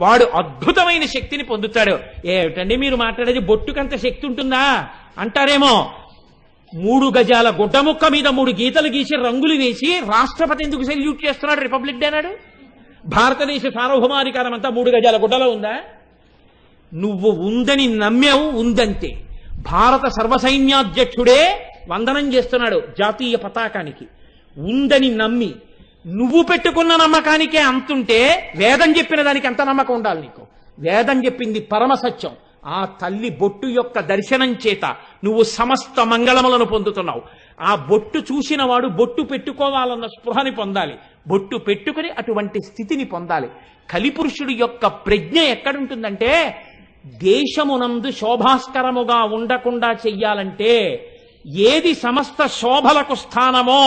Speaker 1: వాడు అద్భుతమైన శక్తిని పొందుతాడు. ఏమిటండి మీరు మాట్లాడేది, బొట్టుకంత శక్తి ఉంటుందా అంటారేమో. 3 గజాల గుడ్డముక్క మీద 3 గీతలు గీసి రంగులు వేసి రాష్ట్రపతి ఎందుకు సెల్యూట్ చేస్తున్నాడు రిపబ్లిక్ డే నాడు? భారతదేశ సార్వభౌమాధికారం అంతా 3 గజాల గుడ్డలో ఉందా? నువ్వు ఉందని నమ్మావు, ఉందంతే. భారత సర్వసైన్యాధ్యక్షుడే వందనం చేస్తున్నాడు జాతీయ పతాకానికి. ఉందని నమ్మి నువ్వు పెట్టుకున్న నమ్మకానికే అంతుంటే వేదం చెప్పిన దానికి ఎంత నమ్మకం ఉండాలి నీకు? వేదం చెప్పింది పరమ సత్యం. ఆ తల్లి బొట్టు యొక్క దర్శనం చేత నువ్వు సమస్త మంగళములను పొందుతున్నావు. ఆ బొట్టు చూసిన వాడు బొట్టు పెట్టుకోవాలన్న స్పృహని పొందాలి. బొట్టు పెట్టుకుని అటువంటి స్థితిని పొందాలి. కలిపురుషుడి యొక్క ప్రజ్ఞ ఎక్కడుంటుందంటే, దేశమునందు శోభాస్కరముగా ఉండకుండా చెయ్యాలంటే ఏది సమస్త శోభలకు స్థానమో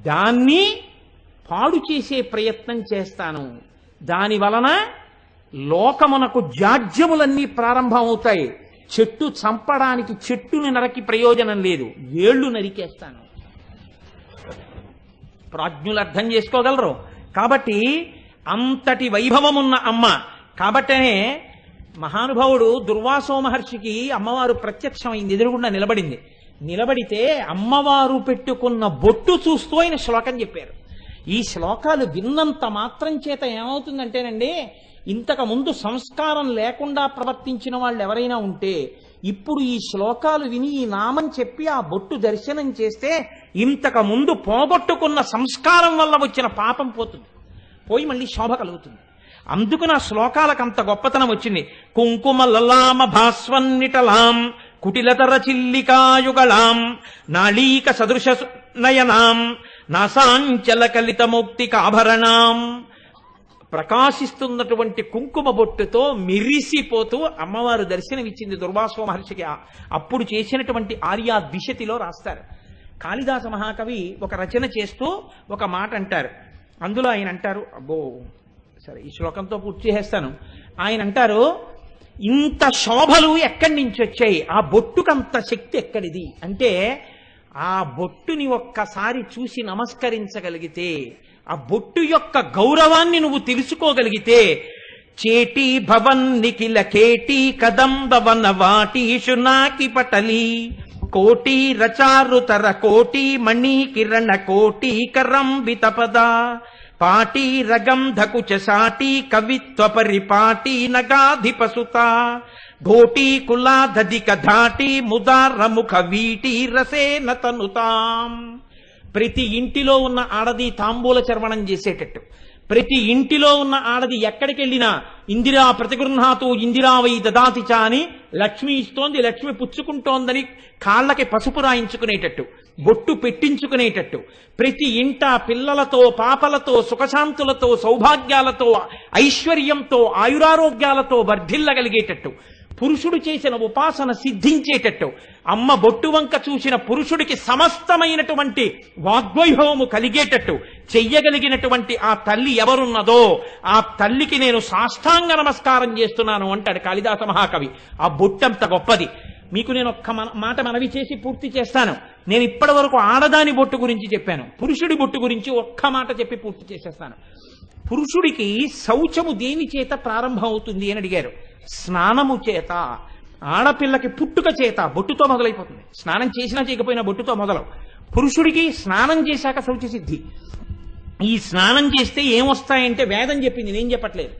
Speaker 1: దాన్ని పాడు చేసే ప్రయత్నం చేస్తాను. దాని వలన లోకమునకు జాడ్యములన్నీ ప్రారంభమవుతాయి. చెట్టు చంపడానికి చెట్టుని నరికి ప్రయోజనం లేదు, వేళ్లు నరికేస్తాను. ప్రాజ్ఞులు అర్థం చేసుకోగలరు. కాబట్టి అంతటి వైభవమున్న అమ్మ. కాబట్టనే మహానుభావుడు దుర్వాసో మహర్షికి అమ్మవారు ప్రత్యక్షమైంది, ఎదురుగుండా నిలబడింది. నిలబడితే అమ్మవారు పెట్టుకున్న బొట్టు చూస్తూ ఆయన శ్లోకం చెప్పారు. ఈ శ్లోకాలు విన్నంత మాత్రం చేత ఏమవుతుందంటేనండి, ఇంతకు ముందు సంస్కారం లేకుండా ప్రవర్తించిన వాళ్ళు ఎవరైనా ఉంటే ఇప్పుడు ఈ శ్లోకాలు విని ఈ నామం చెప్పి ఆ బొట్టు దర్శనం చేస్తే ఇంతకు ముందు పోగొట్టుకున్న సంస్కారం వల్ల వచ్చిన పాపం పోతుంది, పోయి మళ్ళీ శోభ కలుగుతుంది. అందుకు నా శ్లోకాలకు అంత గొప్పతనం వచ్చింది. కుంకుమ లలామ భాస్వన్నిటలాం కుటిలతర చిల్లికాయుగళాం నాళీక సదృశ నయనాం నాసాంచల కలితమౌక్తికాభరణాం. ప్రకాశిస్తున్నటువంటి కుంకుమ బొట్టుతో మెరిసిపోతూ అమ్మవారు దర్శనమిచ్చింది దుర్వాసో మహర్షికి. అప్పుడు చేసినటువంటి ఆర్యా ద్విషతిలో రాస్తారు. కాళిదాస మహాకవి ఒక రచన చేస్తూ ఒక మాట అంటారు. అందులో ఆయన అంటారు, అబ్బో సరే ఈ శ్లోకంతో పూర్తి చేసేస్తాను. ఆయన అంటారు, ఇంత శోభలు ఎక్కడి నుంచి వచ్చాయి, ఆ బొట్టుకంత శక్తి ఎక్కడిది అంటే, ఆ బొట్టుని ఒక్కసారి చూసి నమస్కరించగలిగితే, ఆ బొట్టు యొక్క గౌరవాన్ని నువ్వు తెలుసుకోగలిగితే, చేటి భవన్ నిఖిల కేటి కదంబవన వాటీషు నాకి పటలి కోటి రచారుతర కోటి మణి కిరణ కోటి కరంబిత పద పాటి రగంధకుచ సాటి కవిత్వ పరిపాటి నగాధిపసుత ఘోటి కులాధిక ధాటి ముదారముఖ వీటి రసేన తనుతాం. ప్రతి ఇంటిలో ఉన్న ఆడది తాంబూల చర్వణం చేసేటట్టు, ప్రతి ఇంటిలో ఉన్న ఆడది ఎక్కడికి వెళ్ళినా ఇందిరా ప్రతిగృహాతు ఇందిరా వై దదాతి చ అని లక్ష్మి ఇస్తోంది, లక్ష్మి పుచ్చుకుంటోందని కాళ్ళకి పసుపు రాయించుకునేటట్టు, బొట్టు పెట్టించుకునేటట్టు, ప్రతి ఇంట పిల్లలతో పాపలతో సుఖశాంతులతో సౌభాగ్యాలతో ఐశ్వర్యంతో ఆయురారోగ్యాలతో వర్ధిల్లగలిగేటట్టు, పురుషుడు చేసిన ఉపాసన సిద్ధించేటట్టు, అమ్మ బొట్టు వంక చూసిన పురుషుడికి సమస్తమైనటువంటి వాగ్వైభవము కలిగేటట్టు చెయ్యగలిగినటువంటి ఆ తల్లి ఎవరున్నదో ఆ తల్లికి నేను సాష్టాంగ నమస్కారం చేస్తున్నాను అంటాడు కాళిదాస మహాకవి. ఆ బొట్టంత గొప్పది. మీకు నేను ఒక్క మాట మనవి చేసి పూర్తి చేస్తాను. నేను ఇప్పటి వరకు ఆడదాని బొట్టు గురించి చెప్పాను, పురుషుడి బొట్టు గురించి ఒక్క మాట చెప్పి పూర్తి చేసేస్తాను. పురుషుడికి శౌచము దేని చేత ప్రారంభం అవుతుంది అని అడిగారు. స్నానము చేత. ఆడపిల్లకి పుట్టుక చేత బొట్టుతో మొదలైపోతుంది. స్నానం చేసినా చేయకపోయినా బొట్టుతో మొదలు. పురుషుడికి స్నానం చేశాక శౌచసిద్ధి. ఈ స్నానం చేస్తే ఏమొస్తాయంటే వేదం చెప్పింది, నేను చెప్పట్లేదు.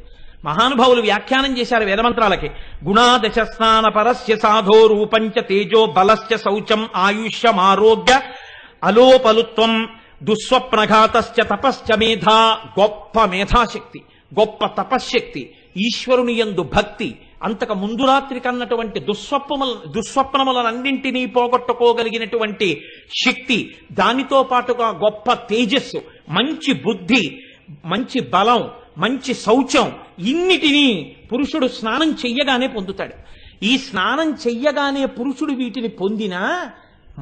Speaker 1: మహానుభావులు వ్యాఖ్యానం చేశారు వేదమంత్రాలకి. గుణాదశ స్నాన పరస్య సాధో రూపంచ తేజో బలశ్చ శౌచం ఆయుష్యమారోగ్య అలోపలుత్వం దుస్వప్నఘాతశ్చ తపశ్చ మేధా. గొప్ప మేధాశక్తి, గొప్ప తపశ్శక్తి, ఈశ్వరుని యందు భక్తి, అంతకు ముందు రాత్రి కన్నటువంటి దుస్వప్నములన్నింటినీ పోగొట్టుకోగలిగినటువంటి శక్తి, దానితో పాటుగా గొప్ప తేజస్సు, మంచి బుద్ధి, మంచి బలం, మంచి శౌచం, ఇన్నిటినీ పురుషుడు స్నానం చెయ్యగానే పొందుతాడు. ఈ స్నానం చెయ్యగానే పురుషుడు వీటిని పొందినా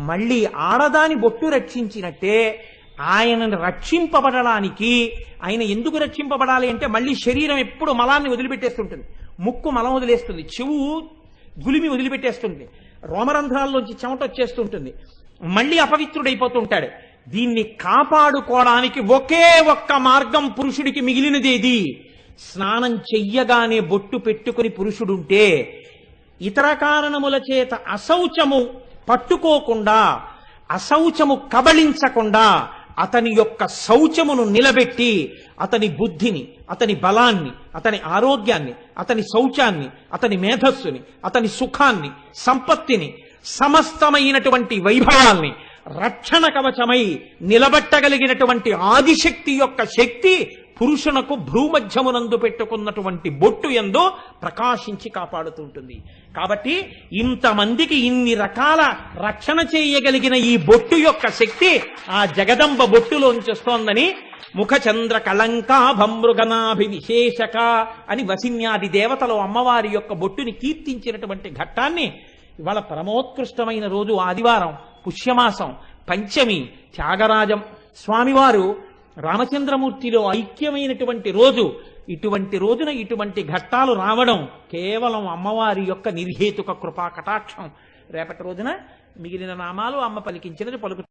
Speaker 1: మళ్ళీ ఆడదాని బొట్టు రక్షించినట్టే ఆయనను రక్షింపబడడానికి, ఆయన ఎందుకు రక్షింపబడాలి అంటే మళ్ళీ శరీరం ఎప్పుడు మలాన్ని వదిలిపెట్టేస్తుంటుంది, ముక్కు మలం వదిలేస్తుంది, చెవు గులిమి వదిలిపెట్టేస్తుంది, రోమరంధ్రాల్లోంచి చెమట వచ్చేస్తుంటుంది, మళ్ళీ అపవిత్రుడైపోతుంటాడు. దీన్ని కాపాడుకోవడానికి ఒకే ఒక్క మార్గం పురుషుడికి మిగిలినదేది, స్నానం చెయ్యగానే బొట్టు పెట్టుకుని పురుషుడుంటే ఇతర కారణముల చేత అశౌచము పట్టుకోకుండా, అశౌచము కబళించకుండా అతని యొక్క శౌచమును నిలబెట్టి అతని బుద్ధిని, అతని బలాన్ని, అతని ఆరోగ్యాన్ని, అతని శౌచాన్ని, అతని మేధస్సుని, అతని సుఖాన్ని, సంపత్తిని, సమస్తమైనటువంటి వైభవాల్ని రక్షణ కవచమై నిలబెట్టగలిగినటువంటి ఆదిశక్తి యొక్క శక్తి పురుషునకు భ్రూమధ్యమునందు పెట్టుకున్నటువంటి బొట్టు యందు ప్రకాశించి కాపాడుతుంటుంది. కాబట్టి ఇంతమందికి ఇన్ని రకాల రక్షణ చేయగలిగిన ఈ బొట్టు యొక్క శక్తి ఆ జగదంబ బొట్టులోంచి వస్తోందని ముఖచంద్ర కళంకాభమృగనాభి విశేషక అని వసిన్యాది దేవతలు అమ్మవారి యొక్క బొట్టుని కీర్తించినటువంటి ఘట్టాన్ని ఇవాళ పరమోత్కృష్టమైన రోజు ఆదివారం, పుష్యమాసం, పంచమి, త్యాగరాజం స్వామివారు రామచంద్రమూర్తిలో ఐక్యమైనటువంటి రోజు. ఇటువంటి రోజున ఇటువంటి ఘట్టాలు రావడం కేవలం అమ్మవారి యొక్క నిర్హేతుక కృపా కటాక్షం. రేపటి రోజున మిగిలిన నామాలు అమ్మ పలికించినది పలుకు.